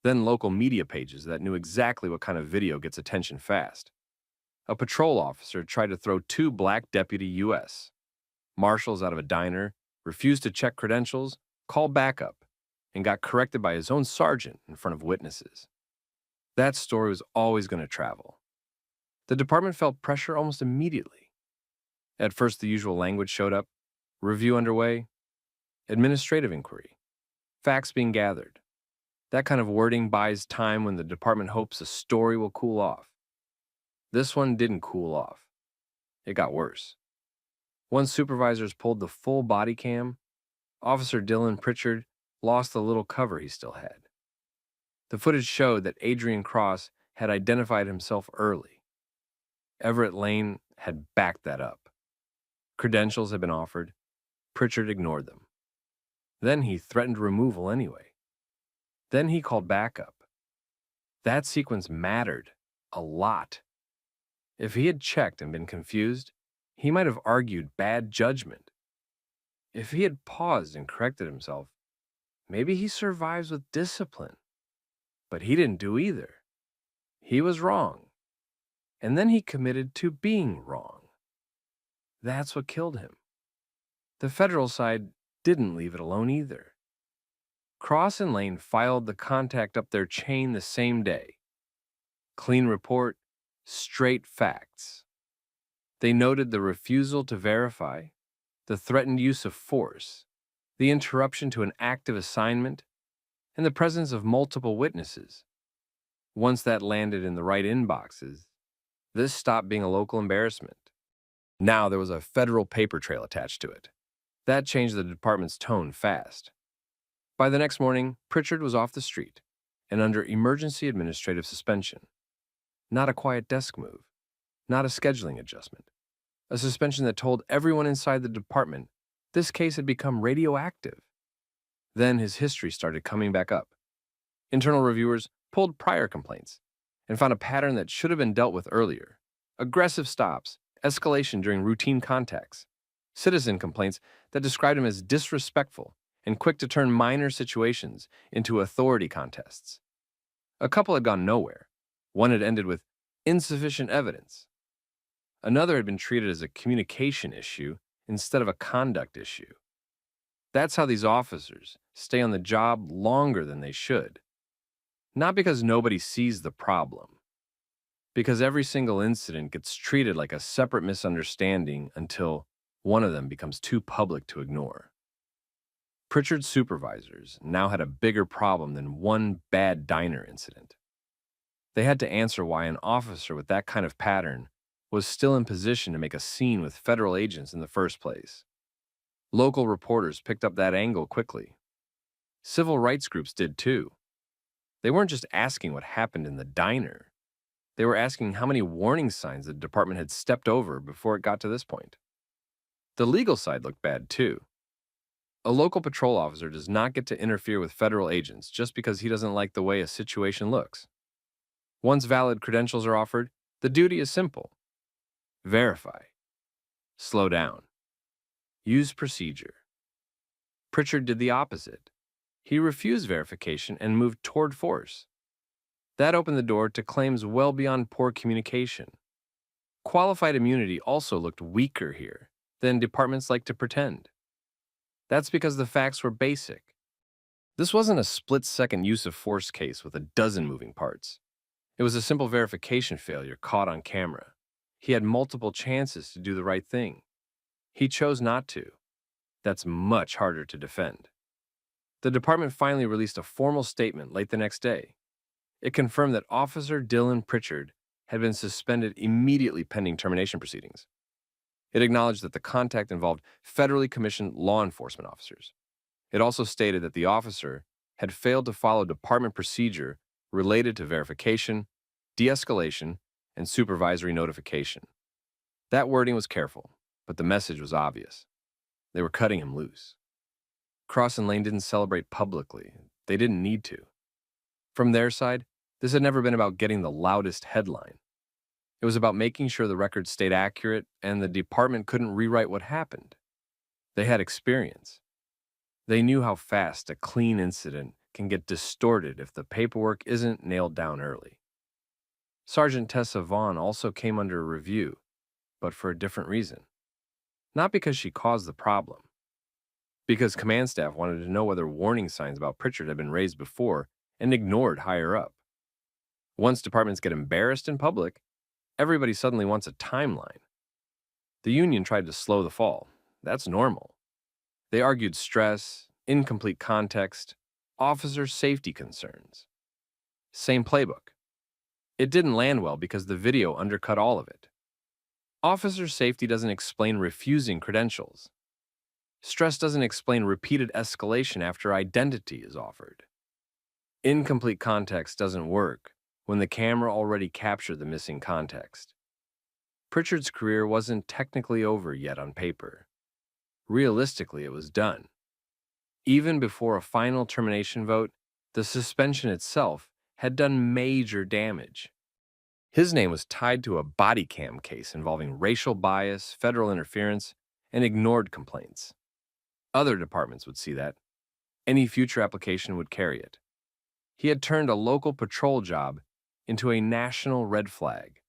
then local media pages that knew exactly what kind of video gets attention fast. A patrol officer tried to throw 2 black deputy U.S. marshals out of a diner, refused to check credentials, called backup, and got corrected by his own sergeant in front of witnesses. That story was always going to travel. The department felt pressure almost immediately. At first, the usual language showed up: review underway, administrative inquiry, facts being gathered. That kind of wording buys time when the department hopes a story will cool off. This one didn't cool off. It got worse. Once supervisors pulled the full body cam, Officer Dylan Pritchard lost the little cover he still had. The footage showed that Adrian Cross had identified himself early. Everett Lane had backed that up. Credentials had been offered. Pritchard ignored them. Then he threatened removal anyway. Then he called backup. That sequence mattered a lot. If he had checked and been confused, he might have argued bad judgment. If he had paused and corrected himself, maybe he survives with discipline. But he didn't do either. He was wrong. And then he committed to being wrong. That's what killed him. The federal side didn't leave it alone either. Cross and Lane filed the contact up their chain the same day. Clean report, straight facts. They noted the refusal to verify, the threatened use of force, the interruption to an active assignment, and the presence of multiple witnesses. Once that landed in the right inboxes, this stopped being a local embarrassment. Now there was a federal paper trail attached to it. That changed the department's tone fast. By the next morning, Pritchard was off the street and under emergency administrative suspension. Not a quiet desk move, not a scheduling adjustment. A suspension that told everyone inside the department this case had become radioactive. Then his history started coming back up. Internal reviewers pulled prior complaints and found a pattern that should have been dealt with earlier. Aggressive stops, escalation during routine contacts, citizen complaints that described him as disrespectful and quick to turn minor situations into authority contests. A couple had gone nowhere. One had ended with insufficient evidence. Another had been treated as a communication issue instead of a conduct issue. That's how these officers stay on the job longer than they should. Not because nobody sees the problem, because every single incident gets treated like a separate misunderstanding until one of them becomes too public to ignore. Pritchard's supervisors now had a bigger problem than one bad diner incident. They had to answer why an officer with that kind of pattern was still in position to make a scene with federal agents in the first place. Local reporters picked up that angle quickly. Civil rights groups did too. They weren't just asking what happened in the diner. They were asking how many warning signs the department had stepped over before it got to this point. The legal side looked bad too. A local patrol officer does not get to interfere with federal agents just because he doesn't like the way a situation looks. Once valid credentials are offered, the duty is simple. Verify. Slow down. Use procedure. Pritchard did the opposite. He refused verification and moved toward force. That opened the door to claims well beyond poor communication. Qualified immunity also looked weaker here than departments like to pretend. That's because the facts were basic. This wasn't a split-second use of force case with a dozen moving parts. It was a simple verification failure caught on camera. He had multiple chances to do the right thing. He chose not to. That's much harder to defend. The department finally released a formal statement late the next day. It confirmed that Officer Dylan Pritchard had been suspended immediately pending termination proceedings. It acknowledged that the contact involved federally commissioned law enforcement officers. It also stated that the officer had failed to follow department procedure related to verification, de-escalation, and supervisory notification. That wording was careful, but the message was obvious. They were cutting him loose. Cross and Lane didn't celebrate publicly. They didn't need to. From their side, this had never been about getting the loudest headline. It was about making sure the record stayed accurate and the department couldn't rewrite what happened. They had experience. They knew how fast a clean incident can get distorted if the paperwork isn't nailed down early. Sergeant Tessa Vaughn also came under review, but for a different reason. Not because she caused the problem. Because command staff wanted to know whether warning signs about Pritchard had been raised before and ignored higher up. Once departments get embarrassed in public, everybody suddenly wants a timeline. The union tried to slow the fall. That's normal. They argued stress, incomplete context, officer safety concerns. Same playbook. It didn't land well because the video undercut all of it. Officer safety doesn't explain refusing credentials. Stress doesn't explain repeated escalation after identity is offered. Incomplete context doesn't work when the camera already captured the missing context. Pritchard's career wasn't technically over yet on paper. Realistically, it was done. Even before a final termination vote, the suspension itself had done major damage. His name was tied to a body cam case involving racial bias, federal interference, and ignored complaints. Other departments would see that. Any future application would carry it. He had turned a local patrol job into a national red flag.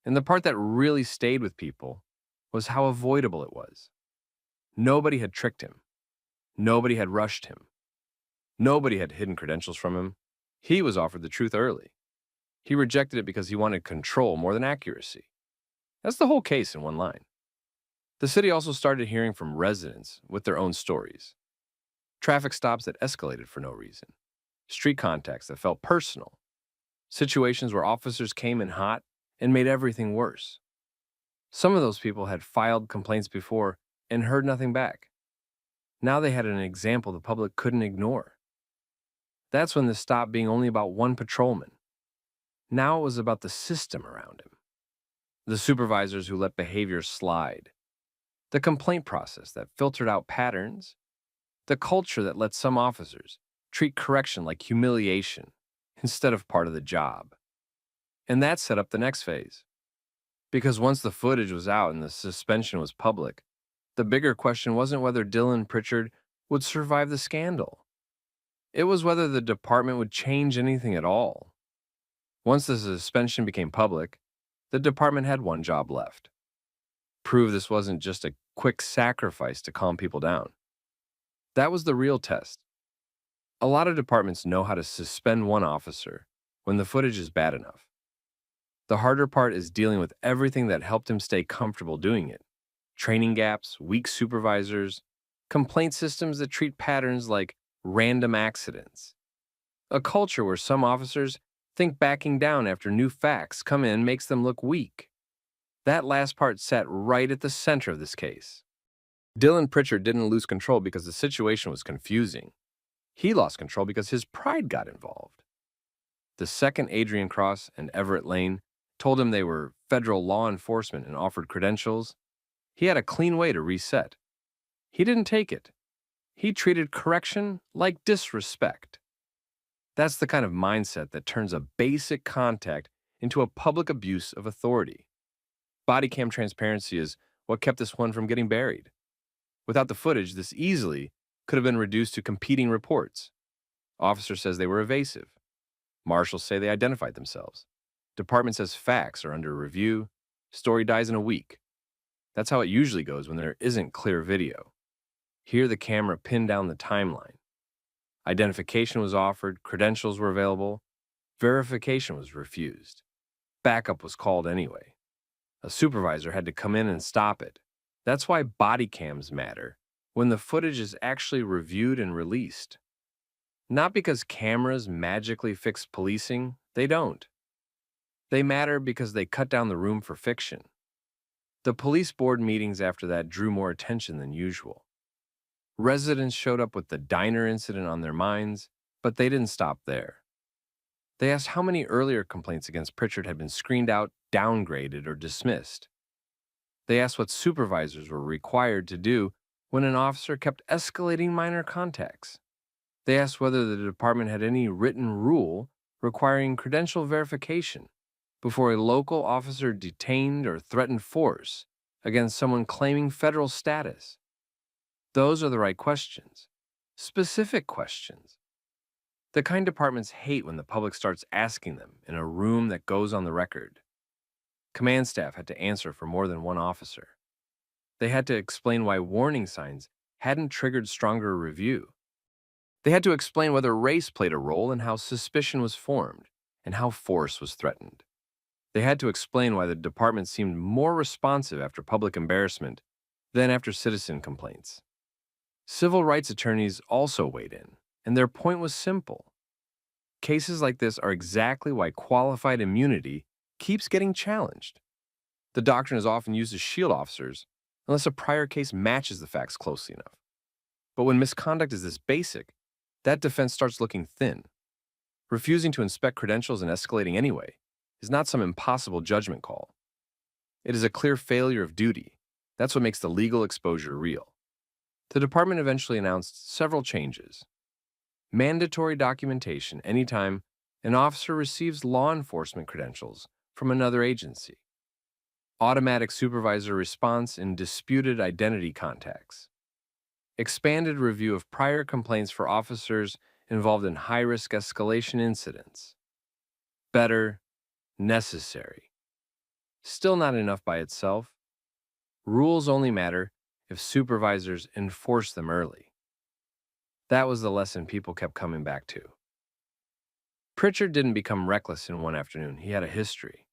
And the part that really stayed with people was how avoidable it was. Nobody had tricked him. Nobody had rushed him. Nobody had hidden credentials from him. He was offered the truth early. He rejected it because he wanted control more than accuracy. That's the whole case in one line. The city also started hearing from residents with their own stories. Traffic stops that escalated for no reason. Street contacts that felt personal. Situations where officers came in hot and made everything worse. Some of those people had filed complaints before and heard nothing back. Now they had an example the public couldn't ignore. That's when this stopped being only about one patrolman. Now it was about the system around him. The supervisors who let behavior slide. The complaint process that filtered out patterns. The culture that let some officers treat correction like humiliation instead of part of the job. And that set up the next phase. Because once the footage was out and the suspension was public, the bigger question wasn't whether Dylan Pritchard would survive the scandal. It was whether the department would change anything at all. Once the suspension became public, the department had one job left. Prove this wasn't just a quick sacrifice to calm people down. That was the real test. A lot of departments know how to suspend one officer when the footage is bad enough. The harder part is dealing with everything that helped him stay comfortable doing it. Training gaps, weak supervisors, complaint systems that treat patterns like random accidents. A culture where some officers think backing down after new facts come in makes them look weak. That last part sat right at the center of this case. Dylan Pritchard didn't lose control because the situation was confusing. He lost control because his pride got involved. The second Adrian Cross and Everett Lane told him they were federal law enforcement and offered credentials, he had a clean way to reset. He didn't take it. He treated correction like disrespect. That's the kind of mindset that turns a basic contact into a public abuse of authority. Body cam transparency is what kept this one from getting buried. Without the footage, this easily could have been reduced to competing reports. Officer says they were evasive. Marshals say they identified themselves. Department says facts are under review. Story dies in a week. That's how it usually goes when there isn't clear video. Here the camera pinned down the timeline. Identification was offered, credentials were available, verification was refused. Backup was called anyway. A supervisor had to come in and stop it. That's why body cams matter when the footage is actually reviewed and released. Not because cameras magically fix policing, they don't. They matter because they cut down the room for fiction. The police board meetings after that drew more attention than usual. Residents showed up with the diner incident on their minds, but they didn't stop there. They asked how many earlier complaints against Pritchard had been screened out, downgraded, or dismissed. They asked what supervisors were required to do when an officer kept escalating minor contacts. They asked whether the department had any written rule requiring credential verification before a local officer detained or threatened force against someone claiming federal status. Those are the right questions. Specific questions. The kind departments hate when the public starts asking them in a room that goes on the record. Command staff had to answer for more than one officer. They had to explain why warning signs hadn't triggered stronger review. They had to explain whether race played a role in how suspicion was formed and how force was threatened. They had to explain why the department seemed more responsive after public embarrassment than after citizen complaints. Civil rights attorneys also weighed in, and their point was simple. Cases like this are exactly why qualified immunity keeps getting challenged. The doctrine is often used to shield officers unless a prior case matches the facts closely enough. But when misconduct is this basic, that defense starts looking thin. Refusing to inspect credentials and escalating anyway is not some impossible judgment call. It is a clear failure of duty. That's what makes the legal exposure real. The department eventually announced several changes. Mandatory documentation anytime an officer receives law enforcement credentials from another agency. Automatic supervisor response in disputed identity contacts. Expanded review of prior complaints for officers involved in high-risk escalation incidents. Better, necessary. Still not enough by itself. Rules only matter if supervisors enforce them early. That was the lesson people kept coming back to. Pritchard didn't become reckless in one afternoon. He had a history.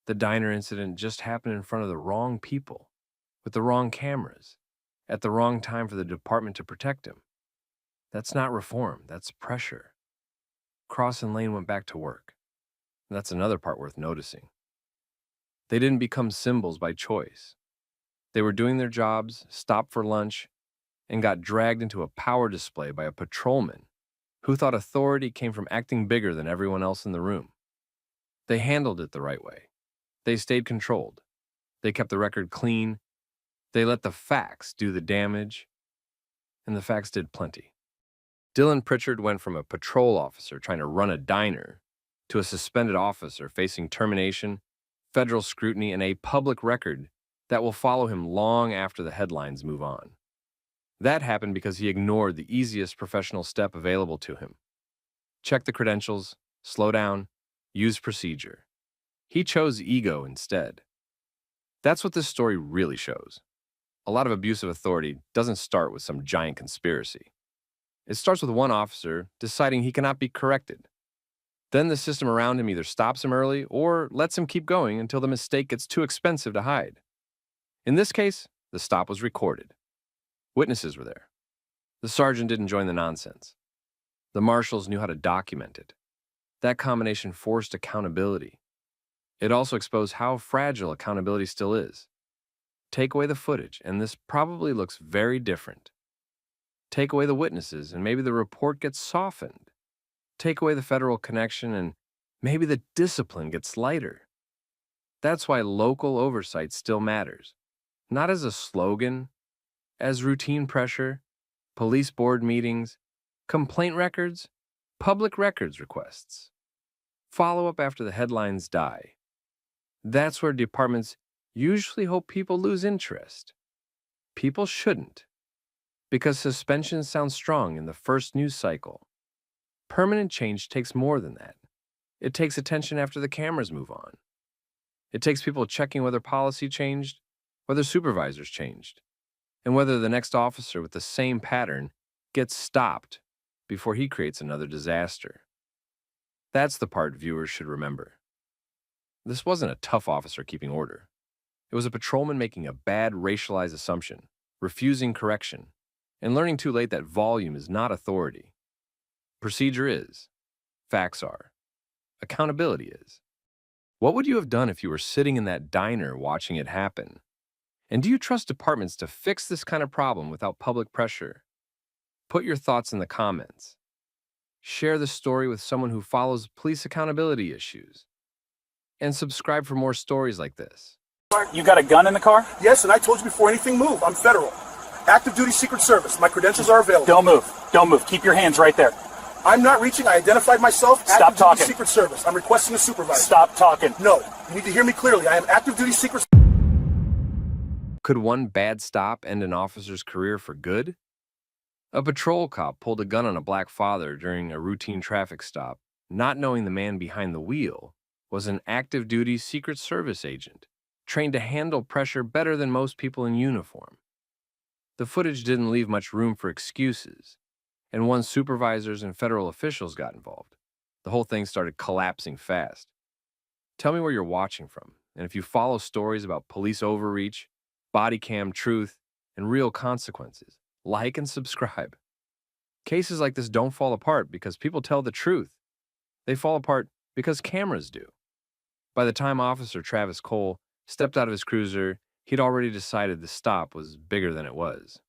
The diner incident just happened in front of the wrong people, with the wrong cameras, at the wrong time for the department to protect him. That's not reform, that's pressure. Cross and Lane went back to work. That's another part worth noticing. They didn't become symbols by choice. They were doing their jobs, stopped for lunch, and got dragged into a power display by a patrolman who thought authority came from acting bigger than everyone else in the room. They handled it the right way. They stayed controlled. They kept the record clean. They let the facts do the damage, and the facts did plenty. Dylan Pritchard went from a patrol officer trying to run a diner to a suspended officer facing termination, federal scrutiny, and a public record that will follow him long after the headlines move on. That happened because he ignored the easiest professional step available to him. Check the credentials, slow down, use procedure. He chose ego instead. That's what this story really shows. A lot of abuse of authority doesn't start with some giant conspiracy. It starts with one officer deciding he cannot be corrected. Then the system around him either stops him early or lets him keep going until the mistake gets too expensive to hide. In this case, the stop was recorded. Witnesses were there. The sergeant didn't join the nonsense. The marshals knew how to document it. That combination forced accountability. It also exposed how fragile accountability still is. Take away the footage, and this probably looks very different. Take away the witnesses, and maybe the report gets softened. Take away the federal connection, and maybe the discipline gets lighter. That's why local oversight still matters. Not as a slogan, as routine pressure, police board meetings, complaint records, public records requests. Follow up after the headlines die. That's where departments usually hope people lose interest. People shouldn't, because suspension sounds strong in the first news cycle. Permanent change takes more than that. It takes attention after the cameras move on. It takes people checking whether policy changed, whether supervisors changed, and whether the next officer with the same pattern gets stopped before he creates another disaster. That's the part viewers should remember. This wasn't a tough officer keeping order. It was a patrolman making a bad racialized assumption, refusing correction, and learning too late that volume is not authority. Procedure is. Facts are. Accountability is. What would you have done if you were sitting in that diner watching it happen? And do you trust departments to fix this kind of problem without public pressure? Put your thoughts in the comments. Share the story with someone who follows police accountability issues. And subscribe for more stories like this. You got a gun in the car? Yes, and I told you before anything moved. I'm federal. Active duty Secret Service. My credentials are available. Don't move. Don't move. Keep your hands right there. I'm not reaching. I identified myself. Stop Active talking. Duty Secret Service. I'm requesting a supervisor. Stop talking. No, you need to hear me clearly. I am active duty Secret. Could one bad stop end an officer's career for good? A patrol cop pulled a gun on a black father during a routine traffic stop, not knowing the man behind the wheel was an active duty Secret Service agent, trained to handle pressure better than most people in uniform. The footage didn't leave much room for excuses, and once supervisors and federal officials got involved, the whole thing started collapsing fast. Tell me where you're watching from, and if you follow stories about police overreach, body cam truth, and real consequences, like and subscribe. Cases like this don't fall apart because people tell the truth. They fall apart because cameras do. By the time Officer Travis Cole stepped out of his cruiser, he'd already decided the stop was bigger than it was.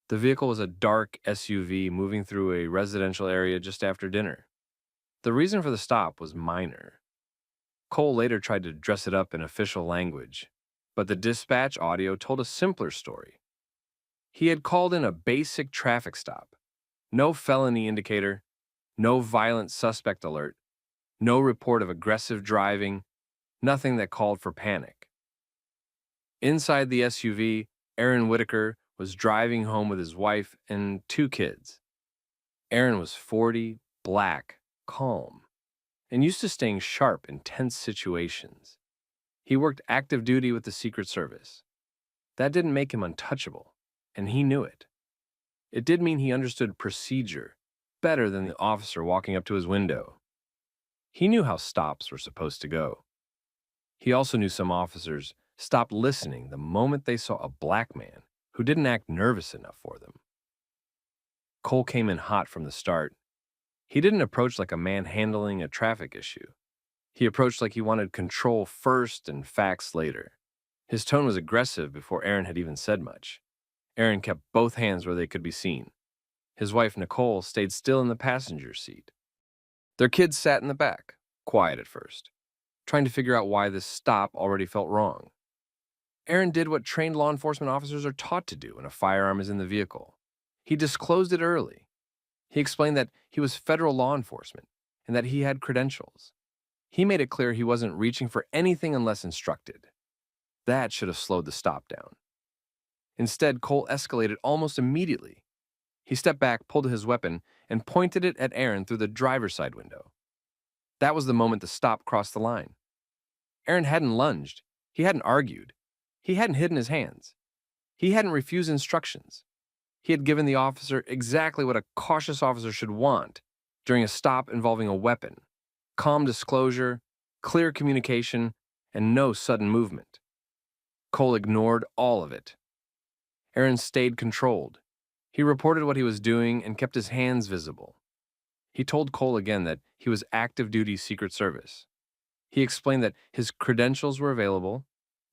The vehicle was a dark SUV moving through a residential area just after dinner. The reason for the stop was minor. Cole later tried to dress it up in official language, but the dispatch audio told a simpler story. He had called in a basic traffic stop. No felony indicator, no violent suspect alert, no report of aggressive driving, nothing that called for panic. Inside the SUV, Aaron Whitaker was driving home with his wife and 2 kids. Aaron was 40, black, calm, and used to staying sharp in tense situations. He worked active duty with the Secret Service. That didn't make him untouchable, and he knew it. It did mean he understood procedure better than the officer walking up to his window. He knew how stops were supposed to go. He also knew some officers stopped listening the moment they saw a black man who didn't act nervous enough for them. Cole came in hot from the start. He didn't approach like a man handling a traffic issue. He approached like he wanted control first and facts later. His tone was aggressive before Aaron had even said much. Aaron kept both hands where they could be seen. His wife, Nicole, stayed still in the passenger seat. Their kids sat in the back, quiet at first, trying to figure out why this stop already felt wrong. Aaron did what trained law enforcement officers are taught to do when a firearm is in the vehicle. He disclosed it early. He explained that he was federal law enforcement and that he had credentials. He made it clear he wasn't reaching for anything unless instructed. That should have slowed the stop down. Instead, Cole escalated almost immediately. He stepped back, pulled his weapon, and pointed it at Aaron through the driver's side window. That was the moment the stop crossed the line. Aaron hadn't lunged. He hadn't argued. He hadn't hidden his hands. He hadn't refused instructions. He had given the officer exactly what a cautious officer should want during a stop involving a weapon: calm disclosure, clear communication, and no sudden movement. Cole ignored all of it. Aaron stayed controlled. He reported what he was doing and kept his hands visible. He told Cole again that he was active duty Secret Service. He explained that his credentials were available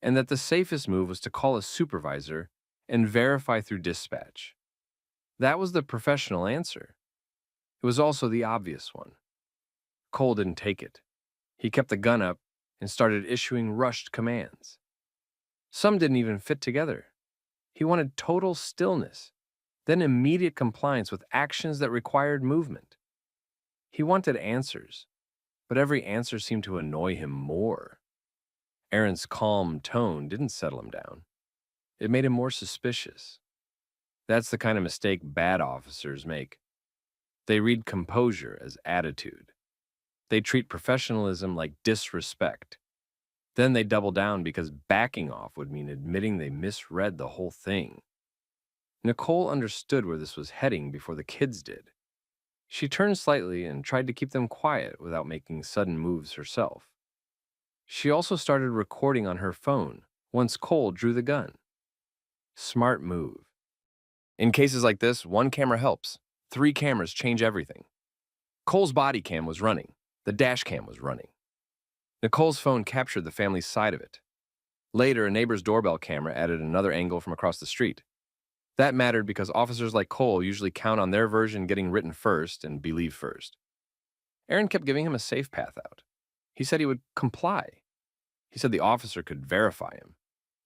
and that the safest move was to call a supervisor and verify through dispatch. That was the professional answer. It was also the obvious one. Cole didn't take it. He kept the gun up and started issuing rushed commands. Some didn't even fit together. He wanted total stillness, then immediate compliance with actions that required movement. He wanted answers, but every answer seemed to annoy him more. Aaron's calm tone didn't settle him down. It made him more suspicious. That's the kind of mistake bad officers make. They read composure as attitude. They treat professionalism like disrespect. Then they double down because backing off would mean admitting they misread the whole thing. Nicole understood where this was heading before the kids did. She turned slightly and tried to keep them quiet without making sudden moves herself. She also started recording on her phone once Cole drew the gun. Smart move. In cases like this, 1 camera helps. 3 cameras change everything. Cole's body cam was running. The dash cam was running. Nicole's phone captured the family's side of it. Later, a neighbor's doorbell camera added another angle from across the street. That mattered because officers like Cole usually count on their version getting written first and believed first. Aaron kept giving him a safe path out. He said he would comply. He said the officer could verify him.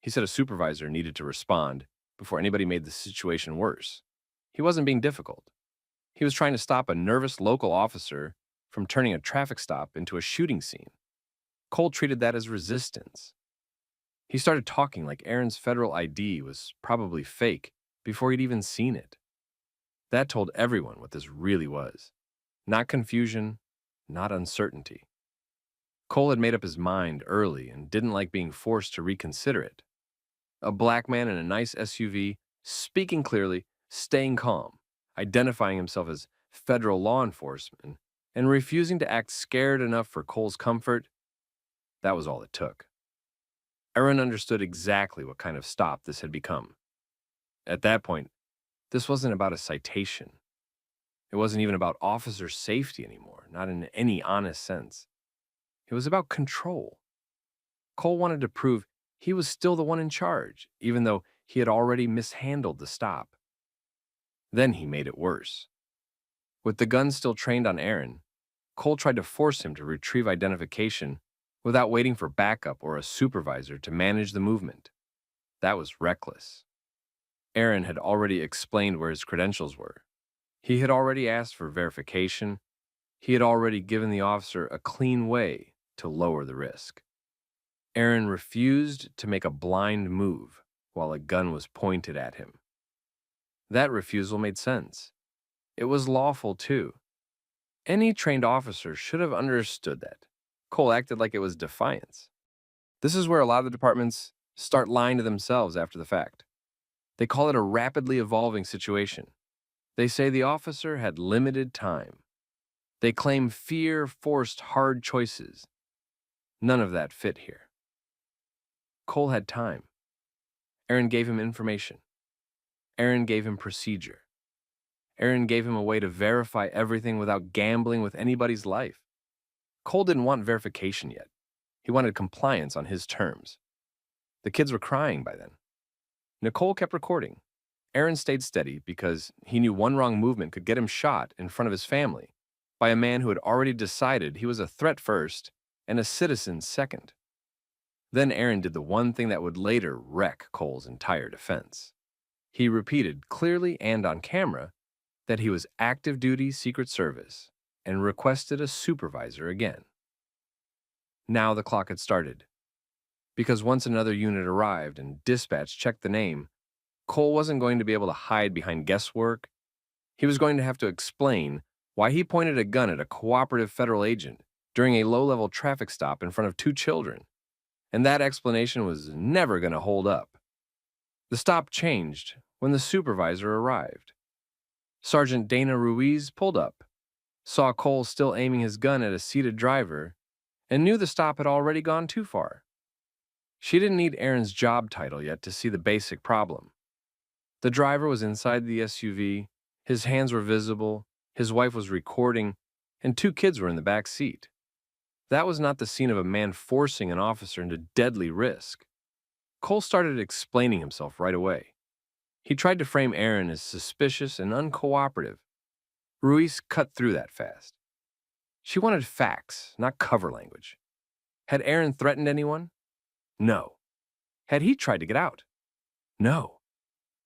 He said a supervisor needed to respond before anybody made the situation worse. He wasn't being difficult. He was trying to stop a nervous local officer from turning a traffic stop into a shooting scene. Cole treated that as resistance. He started talking like Aaron's federal ID was probably fake before he'd even seen it. That told everyone what this really was. Not confusion, not uncertainty. Cole had made up his mind early and didn't like being forced to reconsider it. A black man in a nice SUV, speaking clearly, staying calm, identifying himself as federal law enforcement, and refusing to act scared enough for Cole's comfort. That was all it took. Aaron understood exactly what kind of stop this had become. At that point, this wasn't about a citation. It wasn't even about officer safety anymore, not in any honest sense. It was about control. Cole wanted to prove he was still the one in charge, even though he had already mishandled the stop. Then he made it worse. With the gun still trained on Aaron, Cole tried to force him to retrieve identification without waiting for backup or a supervisor to manage the movement. That was reckless. Aaron had already explained where his credentials were. He had already asked for verification. He had already given the officer a clean way to lower the risk. Aaron refused to make a blind move while a gun was pointed at him. That refusal made sense. It was lawful, too. Any trained officer should have understood that. Cole acted like it was defiance. This is where a lot of the departments start lying to themselves after the fact. They call it a rapidly evolving situation. They say the officer had limited time. They claim fear forced hard choices. None of that fit here. Cole had time. Aaron gave him information. Aaron gave him procedure. Aaron gave him a way to verify everything without gambling with anybody's life. Cole didn't want verification yet. He wanted compliance on his terms. The kids were crying by then. Nicole kept recording. Aaron stayed steady because he knew one wrong movement could get him shot in front of his family by a man who had already decided he was a threat first and a citizen second. Then Aaron did the one thing that would later wreck Cole's entire defense. He repeated clearly and on camera that he was active duty Secret Service and requested a supervisor again. Now the clock had started. Because once another unit arrived and dispatch checked the name, Cole wasn't going to be able to hide behind guesswork. He was going to have to explain why he pointed a gun at a cooperative federal agent during a low-level traffic stop in front of 2 children. And that explanation was never going to hold up. The stop changed when the supervisor arrived. Sergeant Dana Ruiz pulled up, saw Cole still aiming his gun at a seated driver, and knew the stop had already gone too far. She didn't need Aaron's job title yet to see the basic problem. The driver was inside the SUV, his hands were visible, his wife was recording, and 2 kids were in the back seat. That was not the scene of a man forcing an officer into deadly risk. Cole started explaining himself right away. He tried to frame Aaron as suspicious and uncooperative. Ruiz cut through that fast. She wanted facts, not cover language. Had Aaron threatened anyone? No. Had he tried to get out? No.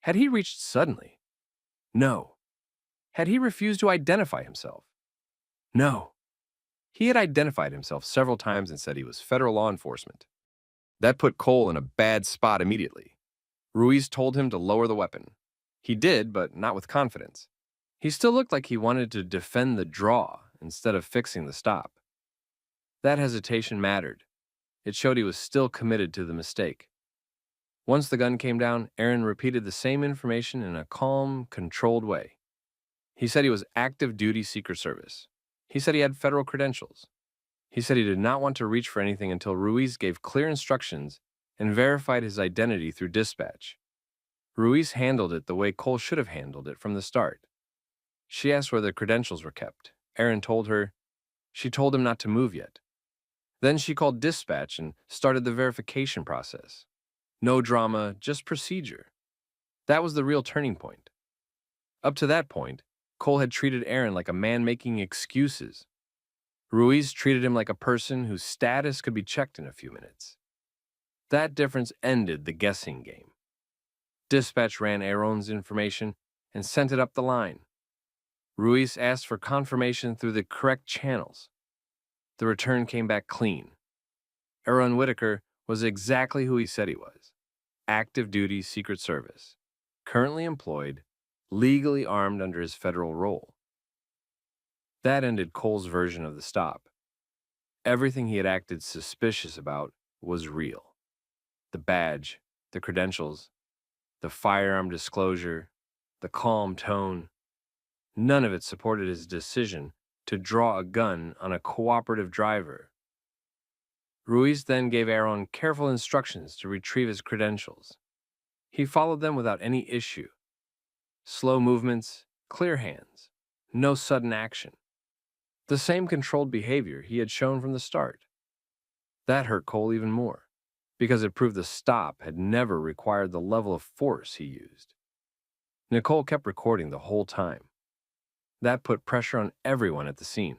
Had he reached suddenly? No. Had he refused to identify himself? No. He had identified himself several times and said he was federal law enforcement. That put Cole in a bad spot immediately. Ruiz told him to lower the weapon. He did, but not with confidence. He still looked like he wanted to defend the draw instead of fixing the stop. That hesitation mattered. It showed he was still committed to the mistake. Once the gun came down, Aaron repeated the same information in a calm, controlled way. He said he was active duty Secret Service. He said he had federal credentials. He said he did not want to reach for anything until Ruiz gave clear instructions and verified his identity through dispatch. Ruiz handled it the way Cole should have handled it from the start. She asked where the credentials were kept. Aaron told her. She told him not to move yet. Then she called dispatch and started the verification process. No drama, just procedure. That was the real turning point. Up to that point, Cole had treated Aaron like a man making excuses. Ruiz treated him like a person whose status could be checked in a few minutes. That difference ended the guessing game. Dispatch ran Aaron's information and sent it up the line. Ruiz asked for confirmation through the correct channels. The return came back clean. Aaron Whitaker was exactly who he said he was. Active duty Secret Service. Currently employed, legally armed under his federal role. That ended Cole's version of the stop. Everything he had acted suspicious about was real. The badge, the credentials, the firearm disclosure, the calm tone. None of it supported his decision to draw a gun on a cooperative driver. Ruiz then gave Aaron careful instructions to retrieve his credentials. He followed them without any issue. Slow movements, clear hands, no sudden action. The same controlled behavior he had shown from the start. That hurt Cole even more, because it proved the stop had never required the level of force he used. Nicole kept recording the whole time. That put pressure on everyone at the scene.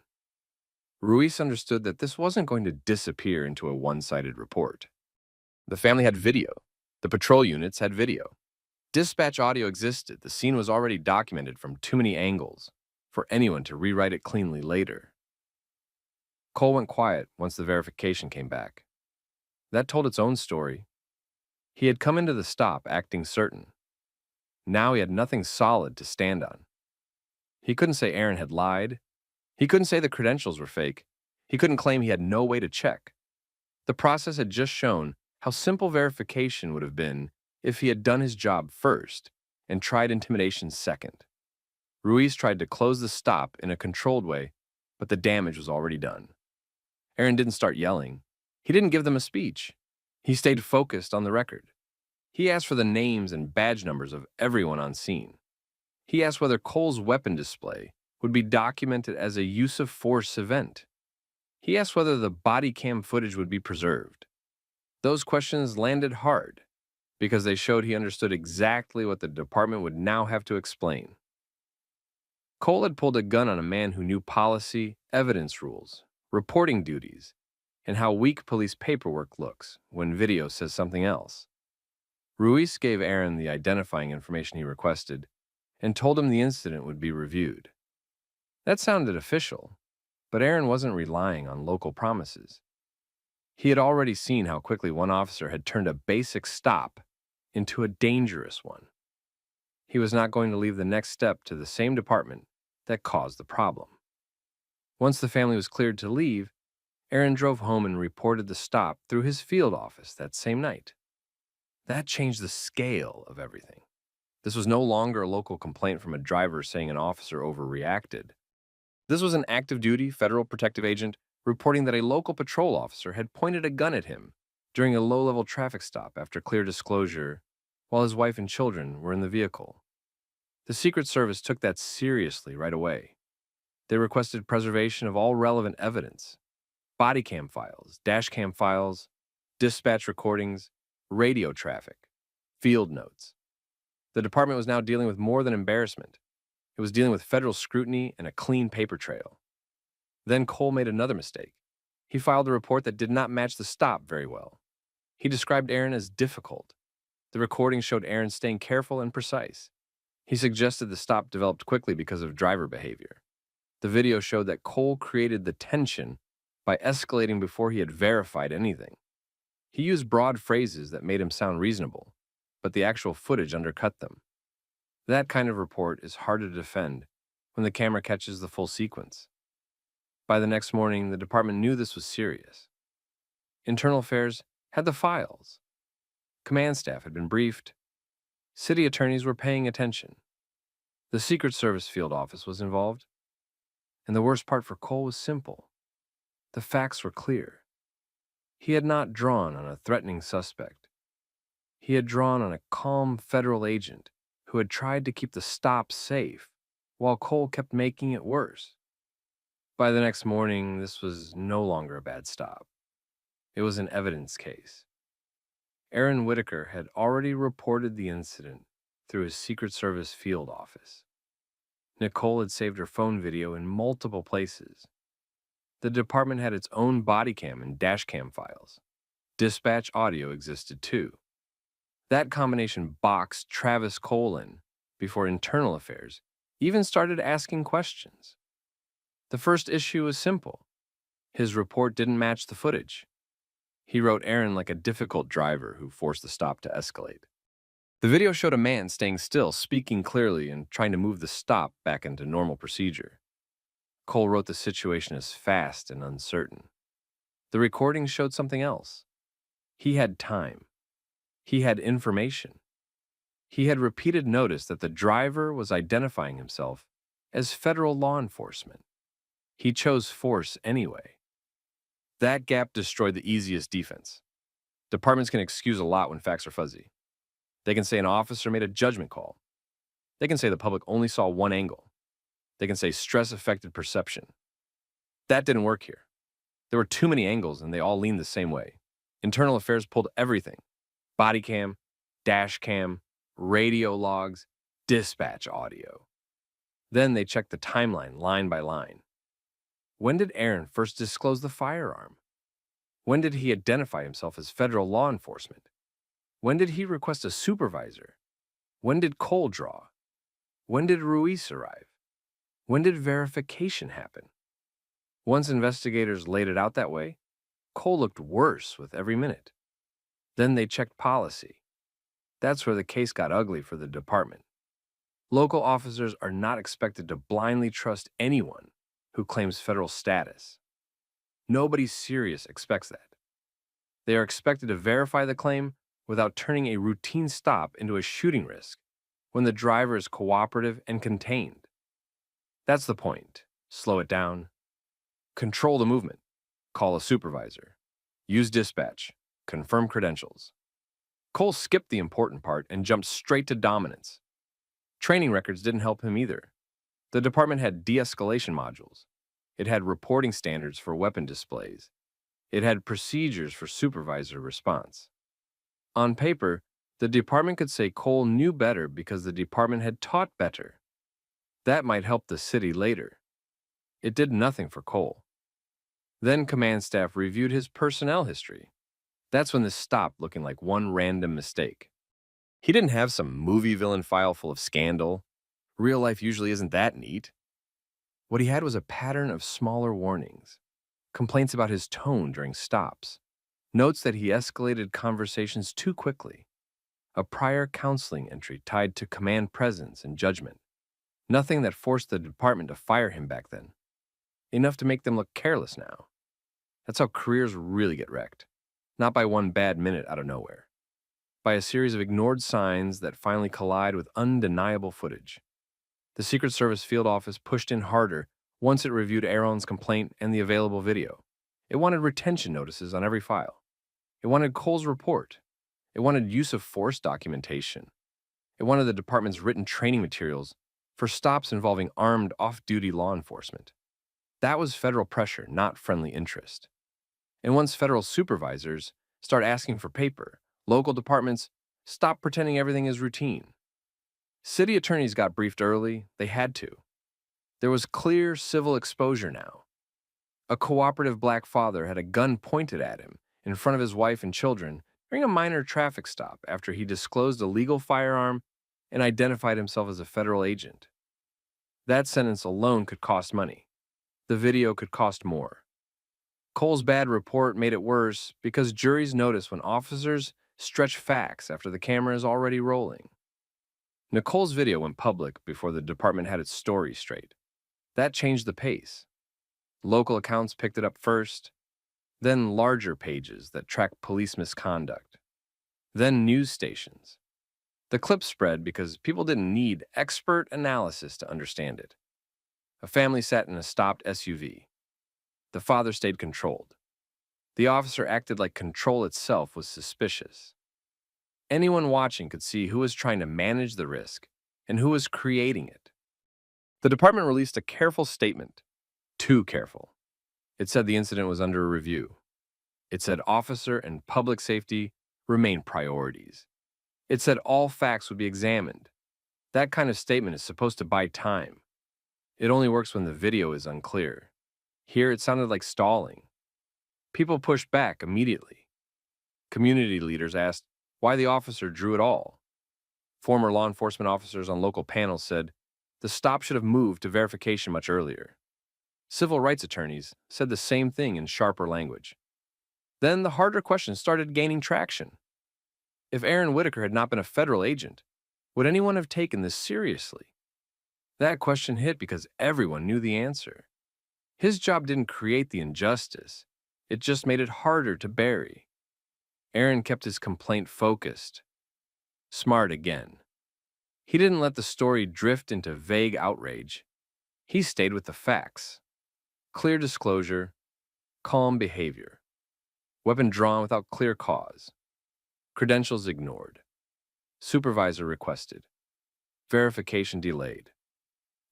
Ruiz understood that this wasn't going to disappear into a one-sided report. The family had video. The patrol units had video. Dispatch audio existed. The scene was already documented from too many angles for anyone to rewrite it cleanly later. Cole went quiet once the verification came back. That told its own story. He had come into the stop acting certain. Now he had nothing solid to stand on. He couldn't say Aaron had lied. He couldn't say the credentials were fake. He couldn't claim he had no way to check. The process had just shown how simple verification would have been if he had done his job first and tried intimidation second. Ruiz tried to close the stop in a controlled way, but the damage was already done. Aaron didn't start yelling. He didn't give them a speech. He stayed focused on the record. He asked for the names and badge numbers of everyone on scene. He asked whether Cole's weapon display would be documented as a use of force event. He asked whether the body cam footage would be preserved. Those questions landed hard because they showed he understood exactly what the department would now have to explain. Cole had pulled a gun on a man who knew policy, evidence rules, reporting duties, and how weak police paperwork looks when video says something else. Ruiz gave Aaron the identifying information he requested and told him the incident would be reviewed. That sounded official, but Aaron wasn't relying on local promises. He had already seen how quickly one officer had turned a basic stop into a dangerous one. He was not going to leave the next step to the same department that caused the problem. Once the family was cleared to leave, Aaron drove home and reported the stop through his field office that same night. That changed the scale of everything. This was no longer a local complaint from a driver saying an officer overreacted. This was an active-duty federal protective agent reporting that a local patrol officer had pointed a gun at him during a low-level traffic stop after clear disclosure while his wife and children were in the vehicle. The Secret Service took that seriously right away. They requested preservation of all relevant evidence: body cam files, dash cam files, dispatch recordings, radio traffic, field notes. The department was now dealing with more than embarrassment. It was dealing with federal scrutiny and a clean paper trail. Then Cole made another mistake. He filed a report that did not match the stop very well. He described Aaron as difficult. The recording showed Aaron staying careful and precise. He suggested the stop developed quickly because of driver behavior. The video showed that Cole created the tension by escalating before he had verified anything. He used broad phrases that made him sound reasonable, but the actual footage undercut them. That kind of report is hard to defend when the camera catches the full sequence. By the next morning, the department knew this was serious. Internal Affairs had the files. Command staff had been briefed. City attorneys were paying attention. The Secret Service field office was involved. And the worst part for Cole was simple. The facts were clear. He had not drawn on a threatening suspect. He had drawn on a calm federal agent who had tried to keep the stop safe while Cole kept making it worse. By the next morning, this was no longer a bad stop. It was an evidence case. Aaron Whitaker had already reported the incident through his Secret Service field office. Nicole had saved her phone video in multiple places. The department had its own body cam and dash cam files. Dispatch audio existed too. That combination boxed Travis Cole in before Internal Affairs even started asking questions. The first issue was simple. His report didn't match the footage. He wrote Aaron like a difficult driver who forced the stop to escalate. The video showed a man staying still, speaking clearly, and trying to move the stop back into normal procedure. Cole wrote the situation as fast and uncertain. The recording showed something else. He had time. He had information. He had repeated notice that the driver was identifying himself as federal law enforcement. He chose force anyway. That gap destroyed the easiest defense. Departments can excuse a lot when facts are fuzzy. They can say an officer made a judgment call. They can say the public only saw one angle. They can say stress affected perception. That didn't work here. There were too many angles and they all leaned the same way. Internal Affairs pulled everything: body cam, dash cam, radio logs, dispatch audio. Then they checked the timeline line by line. When did Aaron first disclose the firearm? When did he identify himself as federal law enforcement? When did he request a supervisor? When did Cole draw? When did Ruiz arrive? When did verification happen? Once investigators laid it out that way, Cole looked worse with every minute. Then they checked policy. That's where the case got ugly for the department. Local officers are not expected to blindly trust anyone who claims federal status. Nobody serious expects that. They are expected to verify the claim without turning a routine stop into a shooting risk when the driver is cooperative and contained. That's the point. Slow it down. Control the movement. Call a supervisor. Use dispatch. Confirm credentials. Cole skipped the important part and jumped straight to dominance. Training records didn't help him either. The department had de-escalation modules. It had reporting standards for weapon displays. It had procedures for supervisor response. On paper, the department could say Cole knew better because the department had taught better. That might help the city later. It did nothing for Cole. Then command staff reviewed his personnel history. That's when this stopped looking like one random mistake. He didn't have some movie villain file full of scandal. Real life usually isn't that neat. What he had was a pattern of smaller warnings, complaints about his tone during stops, notes that he escalated conversations too quickly, a prior counseling entry tied to command presence and judgment. Nothing that forced the department to fire him back then. Enough to make them look careless now. That's how careers really get wrecked. Not by one bad minute out of nowhere. By a series of ignored signs that finally collide with undeniable footage. The Secret Service field office pushed in harder once it reviewed Aaron's complaint and the available video. It wanted retention notices on every file. It wanted Cole's report. It wanted use of force documentation. It wanted the department's written training materials for stops involving armed off-duty law enforcement. That was federal pressure, not friendly interest. And once federal supervisors start asking for paper, local departments stop pretending everything is routine. City attorneys got briefed early. They had to. There was clear civil exposure now. A cooperative black father had a gun pointed at him in front of his wife and children during a minor traffic stop after he disclosed a legal firearm and identified himself as a federal agent. That sentence alone could cost money. The video could cost more. Cole's bad report made it worse because juries notice when officers stretch facts after the camera is already rolling. Nicole's video went public before the department had its story straight. That changed the pace. Local accounts picked it up first, then larger pages that tracked police misconduct, then news stations. The clip spread because people didn't need expert analysis to understand it. A family sat in a stopped SUV. The father stayed controlled. The officer acted like control itself was suspicious. Anyone watching could see who was trying to manage the risk and who was creating it. The department released a careful statement. Too careful. It said the incident was under review. It said officer and public safety remain priorities. It said all facts would be examined. That kind of statement is supposed to buy time. It only works when the video is unclear. Here it sounded like stalling. People pushed back immediately. Community leaders asked why the officer drew at all. Former law enforcement officers on local panels said the stop should have moved to verification much earlier. Civil rights attorneys said the same thing in sharper language. Then the harder questions started gaining traction. If Aaron Whitaker had not been a federal agent, would anyone have taken this seriously? That question hit because everyone knew the answer. His job didn't create the injustice. It just made it harder to bury. Aaron kept his complaint focused. Smart again. He didn't let the story drift into vague outrage. He stayed with the facts. Clear disclosure, Calm behavior. Weapon drawn without clear cause. Credentials ignored. Supervisor requested. Verification delayed.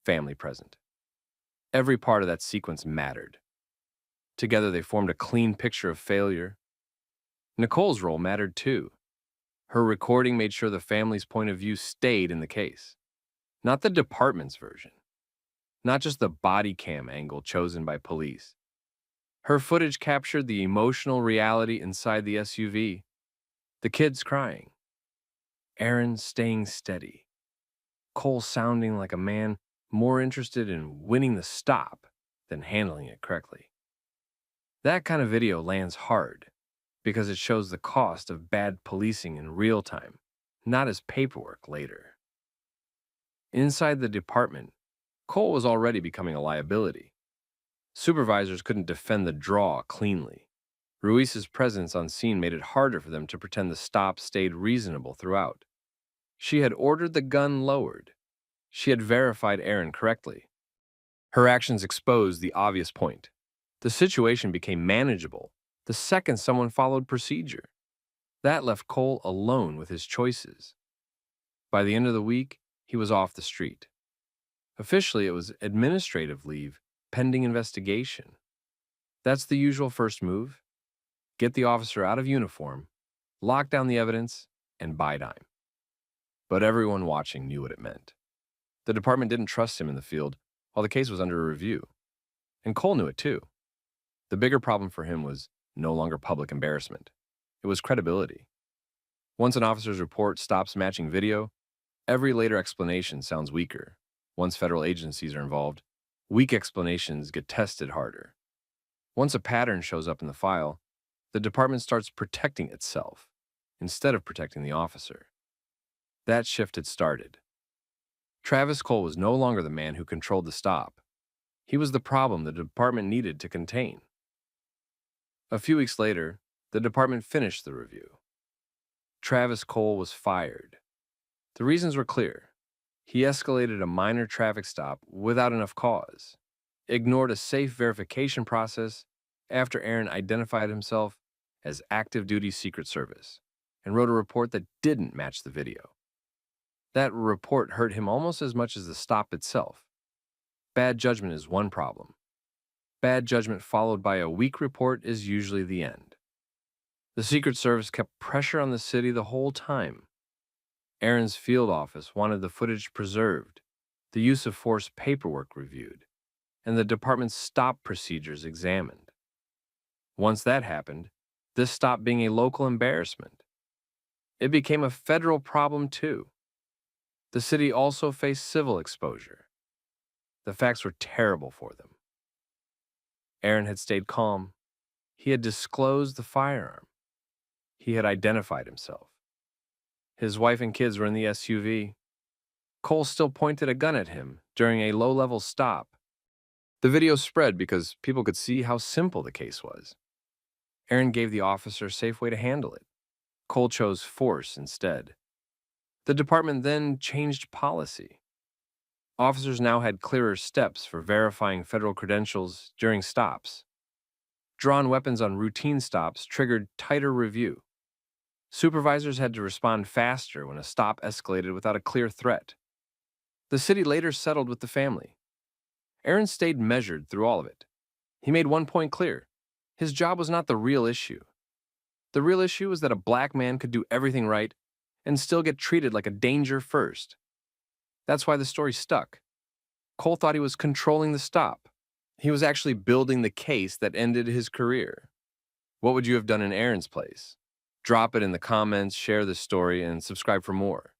Family present. Every part of that sequence mattered. Together they formed a clean picture of failure. Nicole's role mattered too. Her recording made sure the family's point of view stayed in the case, not the department's version, not just the body cam angle chosen by police. Her footage captured the emotional reality inside the SUV. The kids crying. Aaron staying steady. Cole sounding like a man more interested in winning the stop than handling it correctly. That kind of video lands hard because it shows the cost of bad policing in real time, not as paperwork later. Inside the department, Cole was already becoming a liability. Supervisors couldn't defend the draw cleanly. Ruiz's presence on scene made it harder for them to pretend the stop stayed reasonable throughout. She had ordered the gun lowered. She had verified Aaron correctly. Her actions exposed the obvious point. The situation became manageable the second someone followed procedure. That left Cole alone with his choices. By the end of the week, he was off the street. Officially, it was administrative leave pending investigation. That's the usual first move. Get the officer out of uniform, lock down the evidence, and buy time. But everyone watching knew what it meant. The department didn't trust him in the field while the case was under review. And Cole knew it too. The bigger problem for him was no longer public embarrassment. It was credibility. Once an officer's report stops matching video, every later explanation sounds weaker. Once federal agencies are involved, weak explanations get tested harder. Once a pattern shows up in the file, the department starts protecting itself instead of protecting the officer. That shift had started. Travis Cole was no longer the man who controlled the stop. He was the problem the department needed to contain. A few weeks later, the department finished the review. Travis Cole was fired. The reasons were clear. He escalated a minor traffic stop without enough cause, ignored a safe verification process after Aaron identified himself as active duty Secret Service, and wrote a report that didn't match the video. That report hurt him almost as much as the stop itself. Bad judgment is one problem. Bad judgment followed by a weak report is usually the end. The Secret Service kept pressure on the city the whole time. Aaron's field office wanted the footage preserved, the use of force paperwork reviewed, and the department's stop procedures examined. Once that happened, this stopped being a local embarrassment. It became a federal problem too. The city also faced civil exposure. The facts were terrible for them. Aaron had stayed calm. He had disclosed the firearm. He had identified himself. His wife and kids were in the SUV. Cole still pointed a gun at him during a low-level stop. The video spread because people could see how simple the case was. Aaron gave the officer a safe way to handle it. Cole chose force instead. The department then changed policy. Officers now had clearer steps for verifying federal credentials during stops. Drawn weapons on routine stops triggered tighter review. Supervisors had to respond faster when a stop escalated without a clear threat. The city later settled with the family. Aaron stayed measured through all of it. He made one point clear. His job was not the real issue. The real issue was that a black man could do everything right and still get treated like a danger first. That's why the story stuck. Cole thought he was controlling the stop. He was actually building the case that ended his career. What would you have done in Aaron's place? Drop it in the comments, share this story, and subscribe for more.